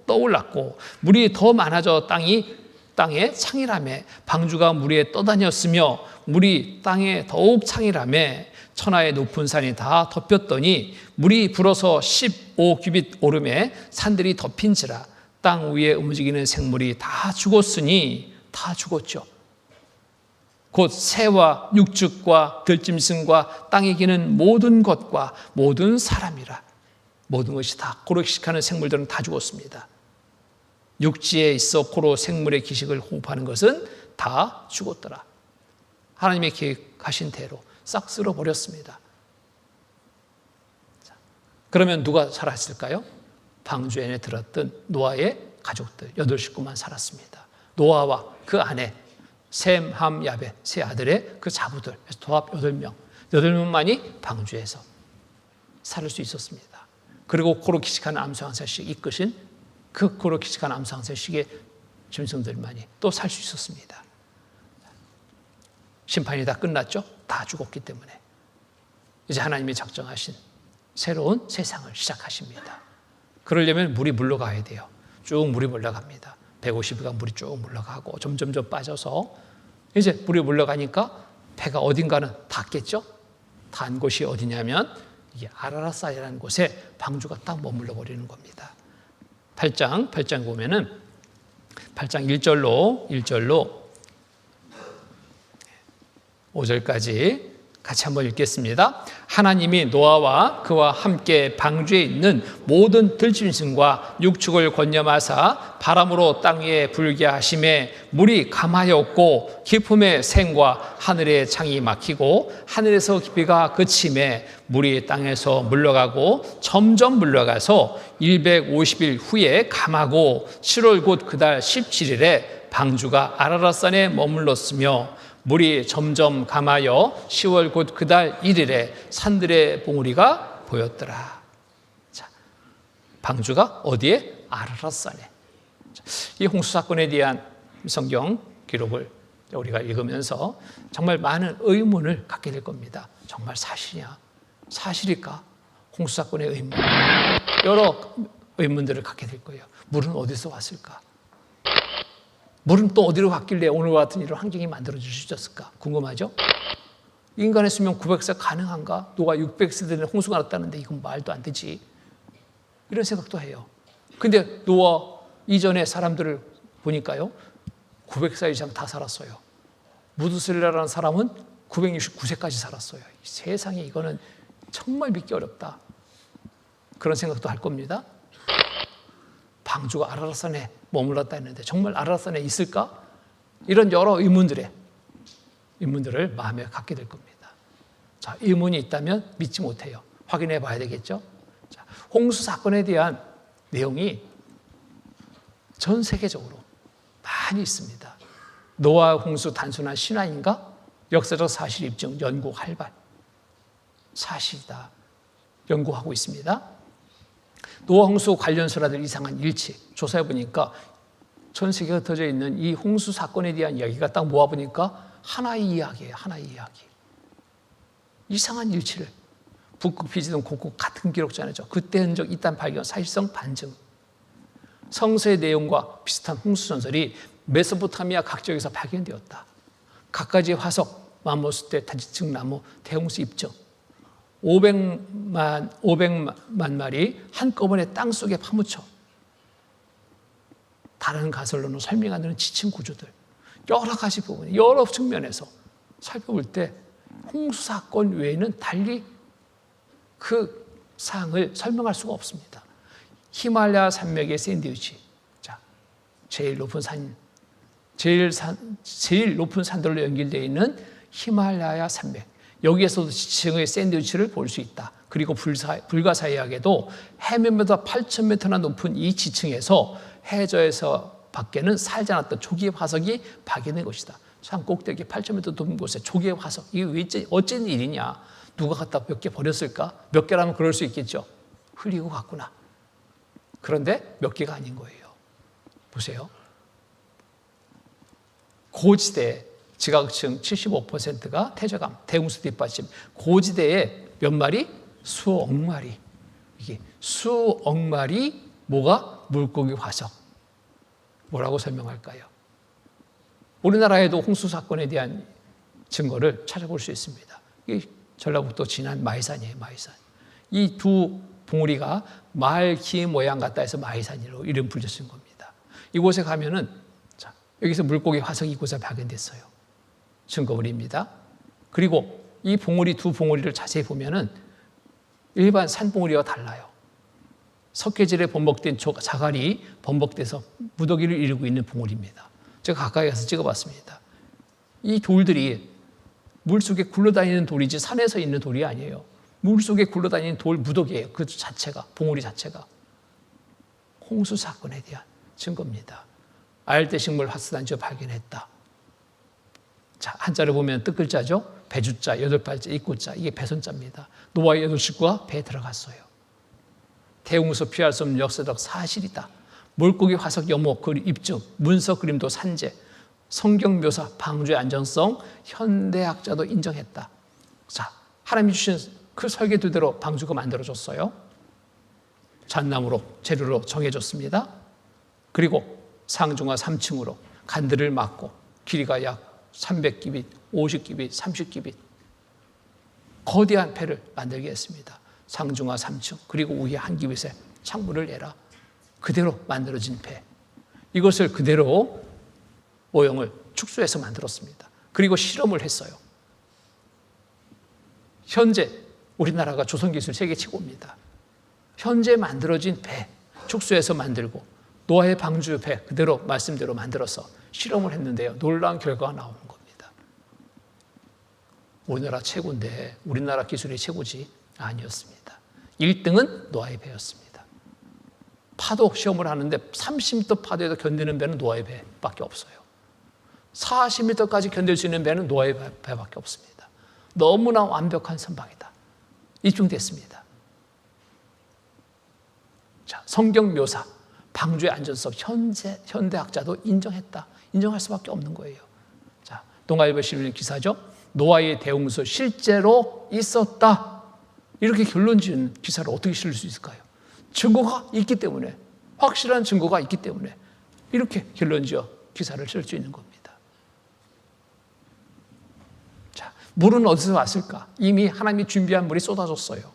Speaker 1: 떠올랐고 물이 더 많아져 땅에 창이라매 방주가 물 위에 떠다녔으며 물이 땅에 더욱 창이라매 천하의 높은 산이 다 덮였더니 물이 불어서 15규빗 오름에 산들이 덮인지라. 땅 위에 움직이는 생물이 다 죽었으니 다 죽었죠. 곧 새와 육축과 들짐승과 땅에 기는 모든 것과 모든 사람이라. 모든 것이 다 고로식하는 생물들은 다 죽었습니다. 육지에 있어 고로 생물의 기식을 호흡하는 것은 다 죽었더라. 하나님의 계획하신 대로 싹 쓸어버렸습니다. 그러면 누가 살았을까요? 방주 안에 들었던 노아의 가족들 8식구만 살았습니다. 노아와 그 아내 셈, 함, 야벳 세 아들의 그 자부들 도합 8명 8명만이 방주에서 살 수 있었습니다. 그리고 고로키식한 암수 한 살씩 이끄신 그 고로키식한 암수 한 살씩의 짐승들만이 또 살 수 있었습니다. 심판이 다 끝났죠? 다 죽었기 때문에 이제 하나님이 작정하신 새로운 세상을 시작하십니다. 그러려면 물이 물러가야 돼요. 쭉 물이 물러갑니다. 150일간 물이 쭉 물러가고 점점 빠져서 이제 물이 물러가니까 배가 어딘가는 닿겠죠? 닿은 곳이 어디냐면 이게 아라라사이라는 곳에 방주가 딱 머물러 버리는 겁니다. 8장 보면은 8장 1절로 5절까지 같이 한번 읽겠습니다. 하나님이 노아와 그와 함께 방주에 있는 모든 들짐승과 육축을 권념하사 바람으로 땅 위에 불게 하심에 물이 감하였고 기품의 샘과 하늘의 창이 막히고 하늘에서 비가 그침에 물이 땅에서 물러가고 점점 물러가서 150일 후에 감하고 7월 곧 그달 17일에 방주가 아라랏산에 머물렀으며 물이 점점 감하여 10월 곧 그달 1일에 산들의 봉우리가 보였더라. 자, 방주가 어디에? 아라랏산에. 이 홍수 사건에 대한 성경 기록을 우리가 읽으면서 정말 많은 의문을 갖게 될 겁니다. 정말 사실이냐? 사실일까? 홍수 사건의 의문. 여러 의문들을 갖게 될 거예요. 물은 어디서 왔을까? 물은 또 어디로 갔길래 오늘과 같은 이런 환경이 만들어 주셨을까? 궁금하죠? 인간의 수명 900세 가능한가? 노아 600세 되는 홍수가 났다는데 이건 말도 안 되지. 이런 생각도 해요. 근데 노아 이전의 사람들을 보니까요, 900세 이상 다 살았어요. 무드셀라라는 사람은 969세까지 살았어요. 세상에 이거는 정말 믿기 어렵다. 그런 생각도 할 겁니다. 방주가 아라라산에 머물렀다 했는데 정말 아라라산에 있을까? 이런 여러 의문들을 마음에 갖게 될 겁니다. 자, 의문이 있다면 믿지 못해요. 확인해 봐야 되겠죠? 자, 홍수 사건에 대한 내용이 전 세계적으로 많이 있습니다. 노아 홍수 단순한 신화인가? 역사적 사실 입증, 연구 활발. 사실이다. 연구하고 있습니다. 노아 홍수 관련서라들 이상한 일치. 조사해 보니까 전 세계에 흩어져 있는 이 홍수 사건에 대한 이야기가 딱 모아보니까 하나의 이야기예요. 하나의 이야기. 이상한 일치를 북극, 피지 등 곳곳 같은 기록자죠. 그때 흔적 이딴 발견, 사실성 반증. 성서의 내용과 비슷한 홍수 전설이 메소포타미아 각 지역에서 발견되었다. 각가지의 화석, 맘모스 때 다지층 나무, 대홍수 입증. 500만 마리 한꺼번에 땅속에 파묻혀 다른 가설로는 설명 안 되는 지층 구조들, 여러 가지 부분, 여러 측면에서 살펴볼 때 홍수 사건 외에는 달리 그 사항을 설명할 수가 없습니다. 히말라야 산맥의 샌드위치, 자, 제일 높은 산들로 연결되어 있는 히말라야 산맥. 여기에서도 지층의 샌드위치를 볼 수 있다. 그리고 불가사의하게도 해면보다 8,000m나 높은 이 지층에서 해저에서 밖에는 살지 않았던 조기의 화석이 발견된 것이다. 산 꼭대기 8,000m 높은 곳에 조기의 화석. 이게 왜 어쩐 일이냐? 누가 갖다 몇 개 버렸을까? 몇 개라면 그럴 수 있겠죠. 흘리고 갔구나. 그런데 몇 개가 아닌 거예요. 보세요. 고지대 지각층 75%가 퇴적암, 대홍수 뒷받침. 고지대에 몇 마리? 수억 마리. 이게 수억 마리 뭐가? 물고기 화석. 뭐라고 설명할까요? 우리나라에도 홍수 사건에 대한 증거를 찾아볼 수 있습니다. 이 전라북도 진안 마이산이에요, 마이산. 이 두 봉우리가 말기 모양 같다 해서 마이산이라고 이름 불렸은 겁니다. 이곳에 가면은, 자, 여기서 물고기 화석이 이곳에 발견됐어요. 증거물입니다. 그리고 이 봉우리, 두 봉우리를 자세히 보면은 일반 산봉우리와 달라요. 석회질에 범벅된 자갈이 범벅돼서 무더기를 이루고 있는 봉우리입니다. 제가 가까이 가서 찍어봤습니다. 이 돌들이 물속에 굴러다니는 돌이지 산에서 있는 돌이 아니에요. 물속에 굴러다니는 돌 무더기예요. 그 자체가, 봉우리 자체가. 홍수 사건에 대한 증거입니다. 아열대 식물 하수단지を발견했다. 자, 한자를 보면 뜻글자죠. 배주자, 8발자, 입구자. 이게 배선자입니다. 노아의 8식구가 배에 들어갔어요. 대홍수 피할 수 없는 역사적 사실이다. 물고기 화석 여목, 입증, 문서 그림도 산재, 성경 묘사, 방주의 안전성, 현대학자도 인정했다. 자, 하나님이 주신 그 설계도대로 방주가 만들어졌어요. 잣나무로, 재료로 정해졌습니다. 그리고 상중하 3층으로 간들을 막고 길이가 약 300기빗, 50기빗, 30기빗 거대한 배를 만들게 했습니다. 상중하 3층, 그리고 위에 한 기빗에 창문을 내라. 그대로 만들어진 배. 이것을 그대로 모형을 축소해서 만들었습니다. 그리고 실험을 했어요. 현재 우리나라가 조선기술 세계 최고입니다. 현재 만들어진 배, 축소해서 만들고 노아의 방주 배 그대로 말씀대로 만들어서 실험을 했는데요. 놀라운 결과가 나오는 겁니다. 우리나라 최고인데 우리나라 기술이 최고지 아니었습니다. 1등은 노아의 배였습니다. 파도 시험을 하는데 30m 파도에도 견디는 배는 노아의 배밖에 없어요. 40m까지 견딜 수 있는 배는 노아의 배밖에 없습니다. 너무나 완벽한 선박이다. 입증됐습니다. 자, 성경 묘사, 방주의 안전성, 현대학자도 인정했다. 인정할 수밖에 없는 거예요. 자, 동아일보 신문 기사죠. 노아의 대홍수 실제로 있었다. 이렇게 결론 지은 기사를 어떻게 실을 수 있을까요? 증거가 있기 때문에, 확실한 증거가 있기 때문에 이렇게 결론 지어 기사를 쓸 수 있는 겁니다. 자, 물은 어디서 왔을까? 이미 하나님이 준비한 물이 쏟아졌어요.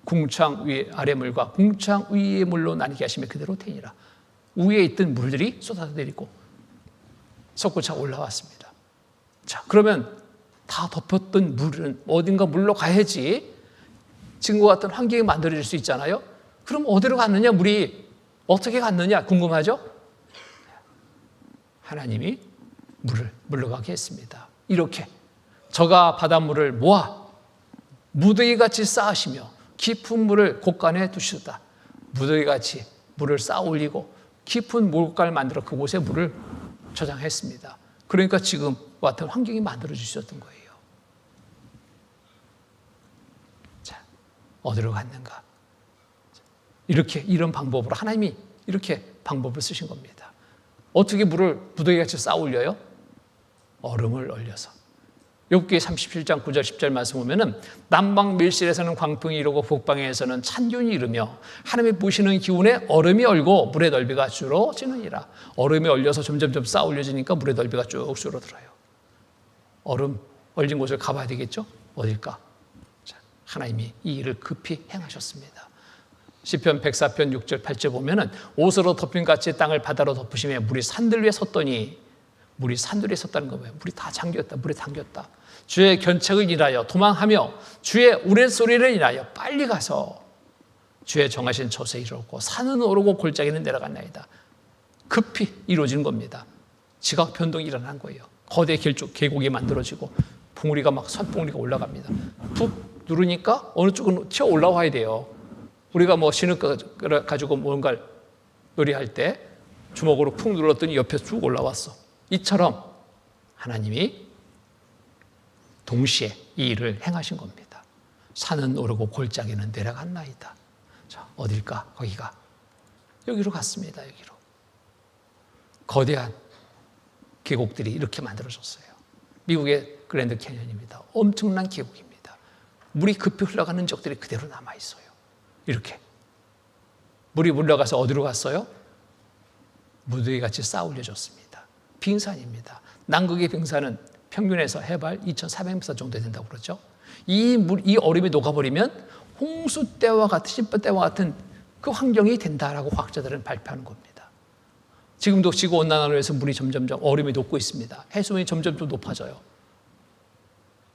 Speaker 1: 궁창 위에 아래 물과 궁창 위의 물로 나뉘게 하시면 그대로 되니라. 위에 있던 물들이 쏟아져 내리고 솟구쳐 올라왔습니다. 자, 그러면 다 덮였던 물은 어딘가 물로 가야지 지금과 같은 환경이 만들어질 수 있잖아요. 그럼 어디로 갔느냐? 물이 어떻게 갔느냐? 궁금하죠? 하나님이 물을 물러가게 했습니다. 이렇게 저가 바닷물을 모아 무더기같이 쌓으시며 깊은 물을 곳간에 두시다. 무더기같이 물을 쌓아 올리고 깊은 물곳간을 만들어 그곳에 물을 저장했습니다. 그러니까 지금 같은 환경이 만들어 주셨던 거예요. 자, 어디로 갔는가? 이렇게 이런 방법으로 하나님이 이렇게 방법을 쓰신 겁니다. 어떻게 물을 무더기같이 쌓아 올려요? 얼음을 얼려서. 욥기 37장 9절 10절 말씀 보면은 남방 밀실에서는 광풍이 이르고 북방에서는 찬균이 이르며 하나님이 부시는 기운에 얼음이 얼고 물의 넓이가 줄어지느니라. 얼음이 얼려서 점점점 쌓아 올려지니까 물의 넓이가 쭉 줄어들어요. 얼음 얼린 곳을 가봐야 되겠죠? 어딜까? 자, 하나님이 이 일을 급히 행하셨습니다. 시편 104편 6절 8절 보면은 옷으로 덮인 같이 땅을 바다로 덮으시며 물이 산들 위에 섰더니, 물이 산들 위에 섰다는 거 뭐예요? 물이 다 잠겼다. 물에 잠겼다. 주의 견책을 인하여 도망하며 주의 우레소리를 인하여 빨리 가서 주의 정하신 처소에 이르렀고 산은 오르고 골짜기는 내려갔나이다. 급히 이루어지는 겁니다. 지각 변동이 일어난 거예요. 거대 계곡이 만들어지고 봉우리가 막 산봉우리가 올라갑니다. 푹 누르니까 어느 쪽은 튀어 올라와야 돼요. 우리가 뭐 신을 가지고 뭔가를 요리할 때 주먹으로 푹 눌렀더니 옆에 쭉 올라왔어. 이처럼 하나님이 동시에 이 일을 행하신 겁니다. 산은 오르고 골짜기는 내려갔나이다. 자, 어딜까? 거기가 여기로 갔습니다. 여기로. 거대한 계곡들이 이렇게 만들어졌어요. 미국의 그랜드 캐년입니다. 엄청난 계곡입니다. 물이 급히 흘러가는 적들이 그대로 남아있어요. 이렇게 물이 물러가서 어디로 갔어요? 무더기같이 쌓아 올려졌습니다. 빙산입니다. 남극의 빙산은 평균에서 해발 2,400m 정도 된다고 그러죠. 이 얼음이 녹아버리면 홍수 때와 같은 신바 때와 같은 그 환경이 된다라고 과학자들은 발표하는 겁니다. 지금도 지구 온난화로 해서 물이 점점점 얼음이 녹고 있습니다. 해수면이 점점점 높아져요.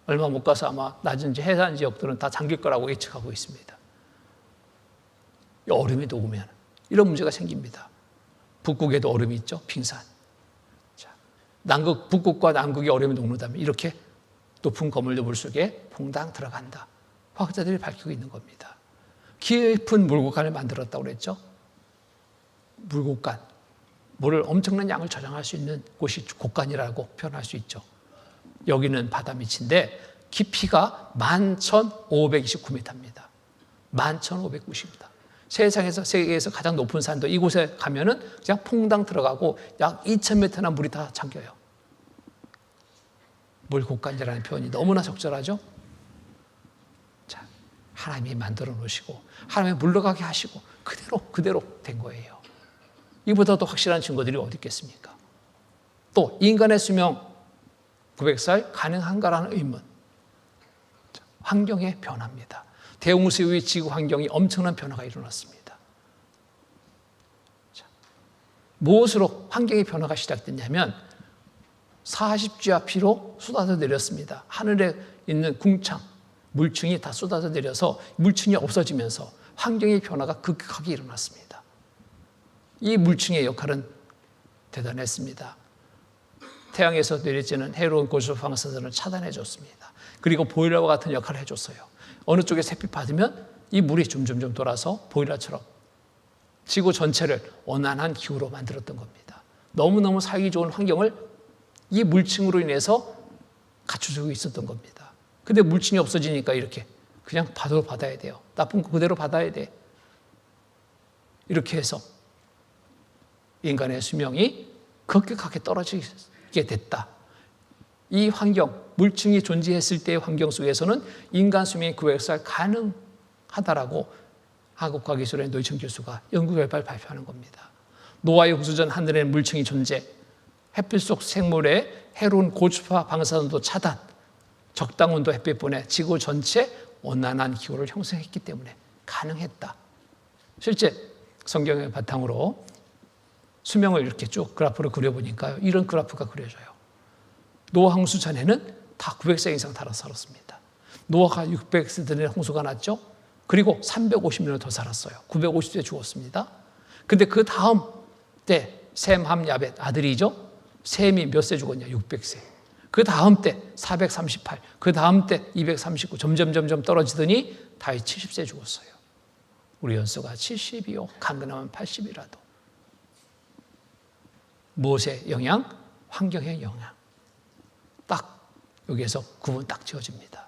Speaker 1: 얼마 못 가서 아마 낮은 해안 지역들은 다 잠길 거라고 예측하고 있습니다. 이 얼음이 녹으면 이런 문제가 생깁니다. 북극에도 얼음이 있죠. 빙산. 자, 북극과 남극이 얼음이 녹는다면 이렇게 높은 거물도 물속에 퐁당 들어간다. 과학자들이 밝히고 있는 겁니다. 깊은 물곳간을 만들었다고 그랬죠. 물곳간. 물을 엄청난 양을 저장할 수 있는 곳이 곳간이라고 표현할 수 있죠. 여기는 바다 밑인데 깊이가 11,529m입니다. 11,590m. 세계에서 가장 높은 산도 이곳에 가면은 그냥 퐁당 들어가고 약 2,000m나 물이 다 잠겨요. 물곳간이라는 표현이 너무나 적절하죠? 자, 하나님이 만들어 놓으시고 하나님이 물러가게 하시고 그대로 된 거예요. 이보다 더 확실한 증거들이 어디 있겠습니까? 또 인간의 수명 900살 가능한가라는 의문. 환경의 변화입니다. 대홍수 이후의 지구 환경이 엄청난 변화가 일어났습니다. 자, 무엇으로 환경의 변화가 시작됐냐면 40지와 피로 쏟아져 내렸습니다. 하늘에 있는 궁창, 물층이 다 쏟아져 내려서 물층이 없어지면서 환경의 변화가 급격하게 일어났습니다. 이 물층의 역할은 대단했습니다. 태양에서 내려지는 해로운 고속 방사선을 차단해 줬습니다. 그리고 보일러와 같은 역할을 해줬어요. 어느 쪽에 햇빛 받으면 이 물이 점점점 돌아서 보일러처럼 지구 전체를 온난한 기후로 만들었던 겁니다. 너무너무 살기 좋은 환경을 이 물층으로 인해서 갖춰주고 있었던 겁니다. 근데 물층이 없어지니까 이렇게 그냥 받아야 돼요. 나쁜 거 그대로 받아야 돼. 이렇게 해서 인간의 수명이 급격하게 떨어지게 됐다. 이 환경, 물층이 존재했을 때의 환경 속에서는 인간 수명이 900살 가능하다라고 한국과학기술원의 노희천 교수가 연구 결과를 발표하는 겁니다. 노아의 홍수 전 하늘에는 물층이 존재, 햇빛 속 생물의 해로운 고주파 방사선도 차단, 적당 온도 햇빛 보내 지구 전체 온난한 기후를 형성했기 때문에 가능했다. 실제 성경의 바탕으로 수명을 이렇게 쭉 그래프로 그려보니까요, 이런 그래프가 그려져요. 노아 홍수 전에는 다 900세 이상 살았습니다. 노아가 600세 전에 홍수가 났죠. 그리고 350년을 더 살았어요. 950세 죽었습니다. 근데 그 다음 때 셈, 함, 야벳 아들이죠. 셈이 몇 세 죽었냐? 600세. 그 다음 때 438, 그 다음 때 239, 점점 떨어지더니 다윗 70세 죽었어요. 우리 연수가 70이요. 강건하면 80이라도. 무엇의 영향? 환경의 영향. 딱 여기에서 구분 딱 지어집니다.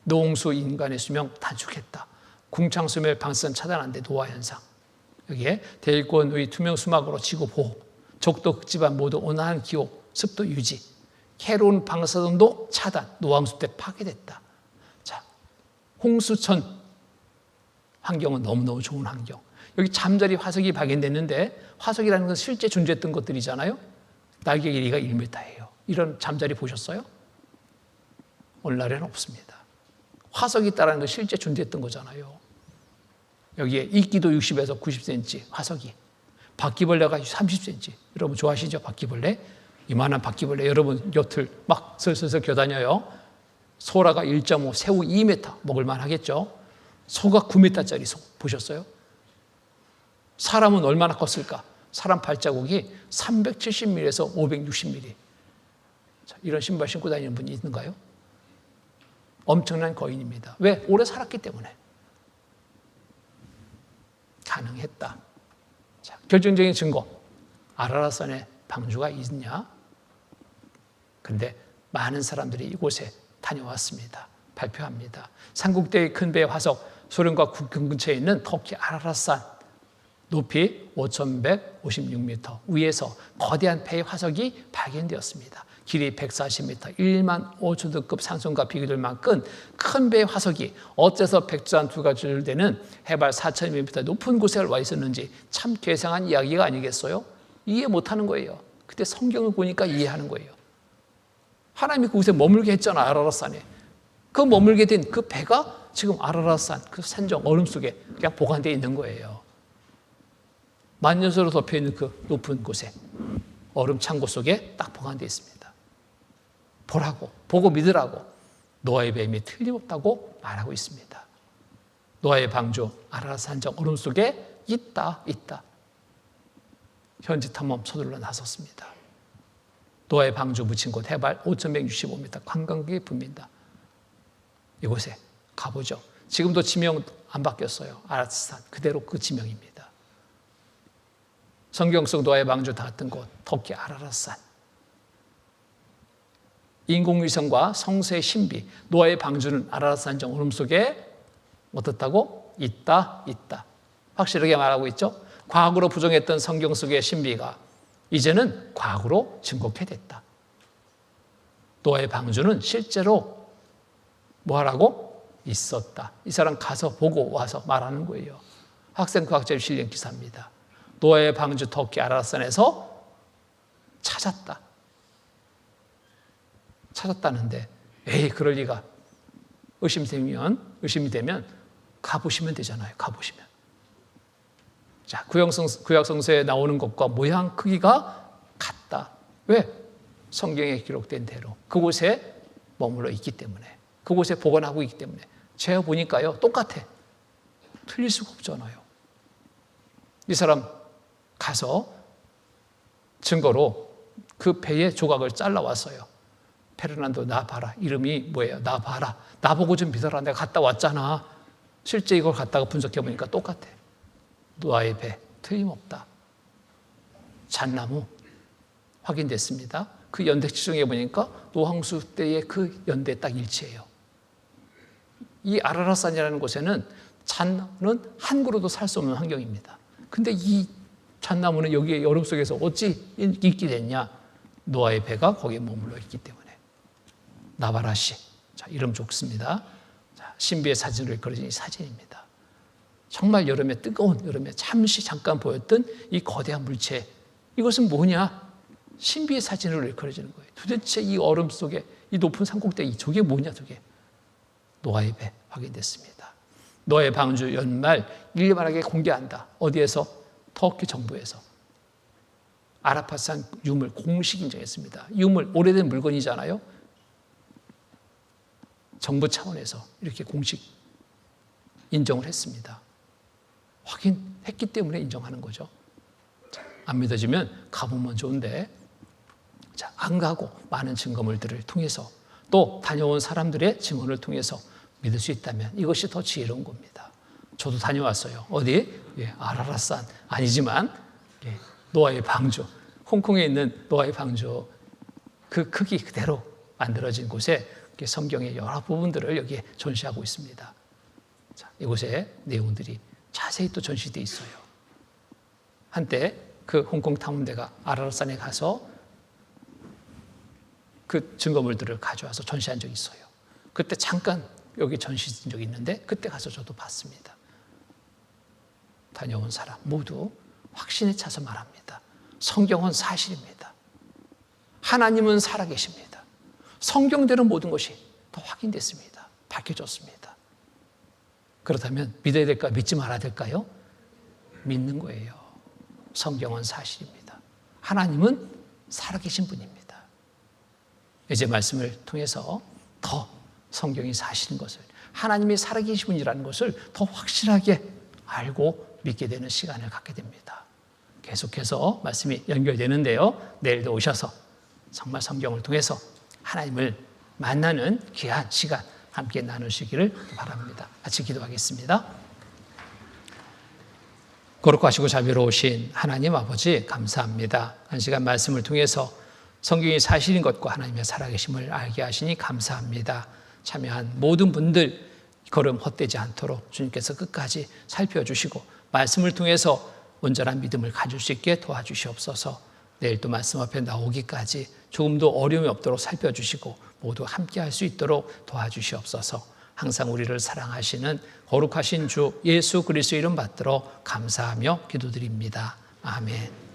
Speaker 1: 노홍수 인간의 수명 단축했다. 궁창수멸 방사선 차단한데 노화 현상. 여기에 대일권 의 투명 수막으로 지구 보호, 적도 극지반 모두 온화한 기후, 습도 유지, 해로운 방사선도 차단, 노황수 때 파괴됐다. 자, 홍수 전 환경은 너무너무 좋은 환경. 여기 잠자리 화석이 발견됐는데 화석이라는 건 실제 존재했던 것들이잖아요. 날개 길이가 1m예요. 이런 잠자리 보셨어요? 오늘날에는 없습니다. 화석이 있다는 건 실제 존재했던 거잖아요. 여기에 이끼도 60에서 90cm 화석이, 바퀴벌레가 30cm. 여러분 좋아하시죠? 바퀴벌레? 이만한 바퀴벌레 여러분 곁을 막 슬슬 겨다녀요. 소라가 1.5, 새우 2m 먹을만 하겠죠? 소가 9m짜리 소 보셨어요? 사람은 얼마나 컸을까? 사람 발자국이 370mm에서 560mm. 자, 이런 신발 신고 다니는 분이 있는가요? 엄청난 거인입니다. 왜? 오래 살았기 때문에. 가능했다. 자, 결정적인 증거. 아라라산에 방주가 있냐? 근데 많은 사람들이 이곳에 다녀왔습니다. 발표합니다. 삼국대의 큰 배의 화석, 소련과 국경 근처에 있는 터키 아라라산, 높이 5,156m 위에서 거대한 배의 화석이 발견되었습니다. 길이 140m, 1만 5초등급 산성과 비교될 만큼 큰 배의 화석이 어째서 백두산 두 가지를 되는 해발 4,200m 높은 곳에 와 있었는지 참 괴상한 이야기가 아니겠어요? 이해 못하는 거예요. 그때 성경을 보니까 이해하는 거예요. 하나님이 그곳에 머물게 했잖아, 아라라산에. 그 머물게 된 그 배가 지금 아라라산, 그 산정 얼음 속에 그냥 보관되어 있는 거예요. 만년설로 덮여있는 그 높은 곳에 얼음 창고 속에 딱 보관되어 있습니다. 보라고, 보고 믿으라고 노아의 뱀이 틀림없다고 말하고 있습니다. 노아의 방주 아라라산 산정 얼음 속에 있다. 현지 탐험 서둘러 나섰습니다. 노아의 방주 묻힌 곳 해발 5,165m 관광객이 붐빈다. 이곳에 가보죠. 지금도 지명 안 바뀌었어요. 아라라산 그대로 그 지명입니다. 성경 속 노아의 방주 닿았던 곳 터키 아라라산. 인공위성과 성서의 신비, 노아의 방주는 아라라산 정 얼음 속에 어떻다고? 있다. 확실하게 말하고 있죠. 과학으로 부정했던 성경 속의 신비가 이제는 과학으로 증거케 됐다. 노아의 방주는 실제로 뭐하라고? 있었다. 이 사람 가서 보고 와서 말하는 거예요. 학생 과학자의 실력 기사입니다. 노아의 방주 터키 아라라산에서 찾았다는데 에이 그럴 리가. 의심이 되면 가보시면 되잖아요. 가보시면. 자, 구약 성서에 나오는 것과 모양 크기가 같다. 왜? 성경에 기록된 대로 그곳에 머물러 있기 때문에, 그곳에 보관하고 있기 때문에. 제가 보니까요 똑같아. 틀릴 수가 없잖아요. 이 사람 가서 증거로 그 배의 조각을 잘라왔어요. 페르난도 나 봐라. 이름이 뭐예요? 나 봐라. 나보고 좀 믿어라. 내가 갔다 왔잖아. 실제 이걸 갖다가 분석해보니까 똑같아. 노아의 배 틀림없다. 잣나무 확인됐습니다. 그 연대 추정해 보니까 노황수 때의 그 연대 딱 일치해요. 이 아라라산이라는 곳에는 잣나무는 한 그루도 살 수 없는 환경입니다. 근데 이 잣나무는 여기에 얼음 속에서 어찌 있게 됐냐? 노아의 배가 거기에 머물러 있기 때문에. 나바라시. 자, 이름 좋습니다. 자, 신비의 사진으로 일컬어진 이 사진입니다. 정말 여름에 뜨거운 여름에 잠깐 보였던 이 거대한 물체, 이것은 뭐냐? 신비의 사진으로 일컬어지는 거예요. 도대체 이 얼음 속에 이 높은 산꼭대기, 저게 뭐냐 저게? 노아의 배 확인됐습니다. 노아의 방주 연말 일반하게 공개한다. 어디에서? 터키 정부에서. 아라파산 유물 공식 인정했습니다. 유물, 오래된 물건이잖아요. 정부 차원에서 이렇게 공식 인정을 했습니다. 확인했기 때문에 인정하는 거죠. 자, 안 믿어지면 가보면 좋은데, 자, 안 가고 많은 증거물들을 통해서 또 다녀온 사람들의 증언을 통해서 믿을 수 있다면 이것이 더 지혜로운 겁니다. 저도 다녀왔어요. 어디? 예, 아라라산 아니지만 예, 노아의 방주, 홍콩에 있는 노아의 방주 그 크기 그대로 만들어진 곳에 성경의 여러 부분들을 여기에 전시하고 있습니다. 자, 이곳에 내용들이 자세히 또 전시되어 있어요. 한때 그 홍콩 탐험대가 아라라산에 가서 그 증거물들을 가져와서 전시한 적이 있어요. 그때 잠깐 여기 전시된 적이 있는데 그때 가서 저도 봤습니다. 다녀온 사람 모두 확신에 차서 말합니다. 성경은 사실입니다. 하나님은 살아계십니다. 성경대로 모든 것이 더 확인됐습니다. 밝혀졌습니다. 그렇다면 믿어야 될까 믿지 말아야 될까요? 믿는 거예요. 성경은 사실입니다. 하나님은 살아계신 분입니다. 이제 말씀을 통해서 더 성경이 사실인 것을, 하나님이 살아계신 분이라는 것을 더 확실하게 알고 믿게 되는 시간을 갖게 됩니다. 계속해서 말씀이 연결되는데요. 내일도 오셔서 정말 성경을 통해서 하나님을 만나는 귀한 시간 함께 나누시기를 바랍니다. 같이 기도하겠습니다. 거룩하시고 자비로우신 하나님 아버지 감사합니다. 한 시간 말씀을 통해서 성경이 사실인 것과 하나님의 살아계심을 알게 하시니 감사합니다. 참여한 모든 분들 걸음 헛되지 않도록 주님께서 끝까지 살펴주시고 말씀을 통해서 온전한 믿음을 가질 수 있게 도와주시옵소서. 내일 또 말씀 앞에 나오기까지 조금도 어려움이 없도록 살펴주시고 모두 함께 할 수 있도록 도와주시옵소서. 항상 우리를 사랑하시는 거룩하신 주 예수 그리스도 이름 받들어 감사하며 기도드립니다. 아멘.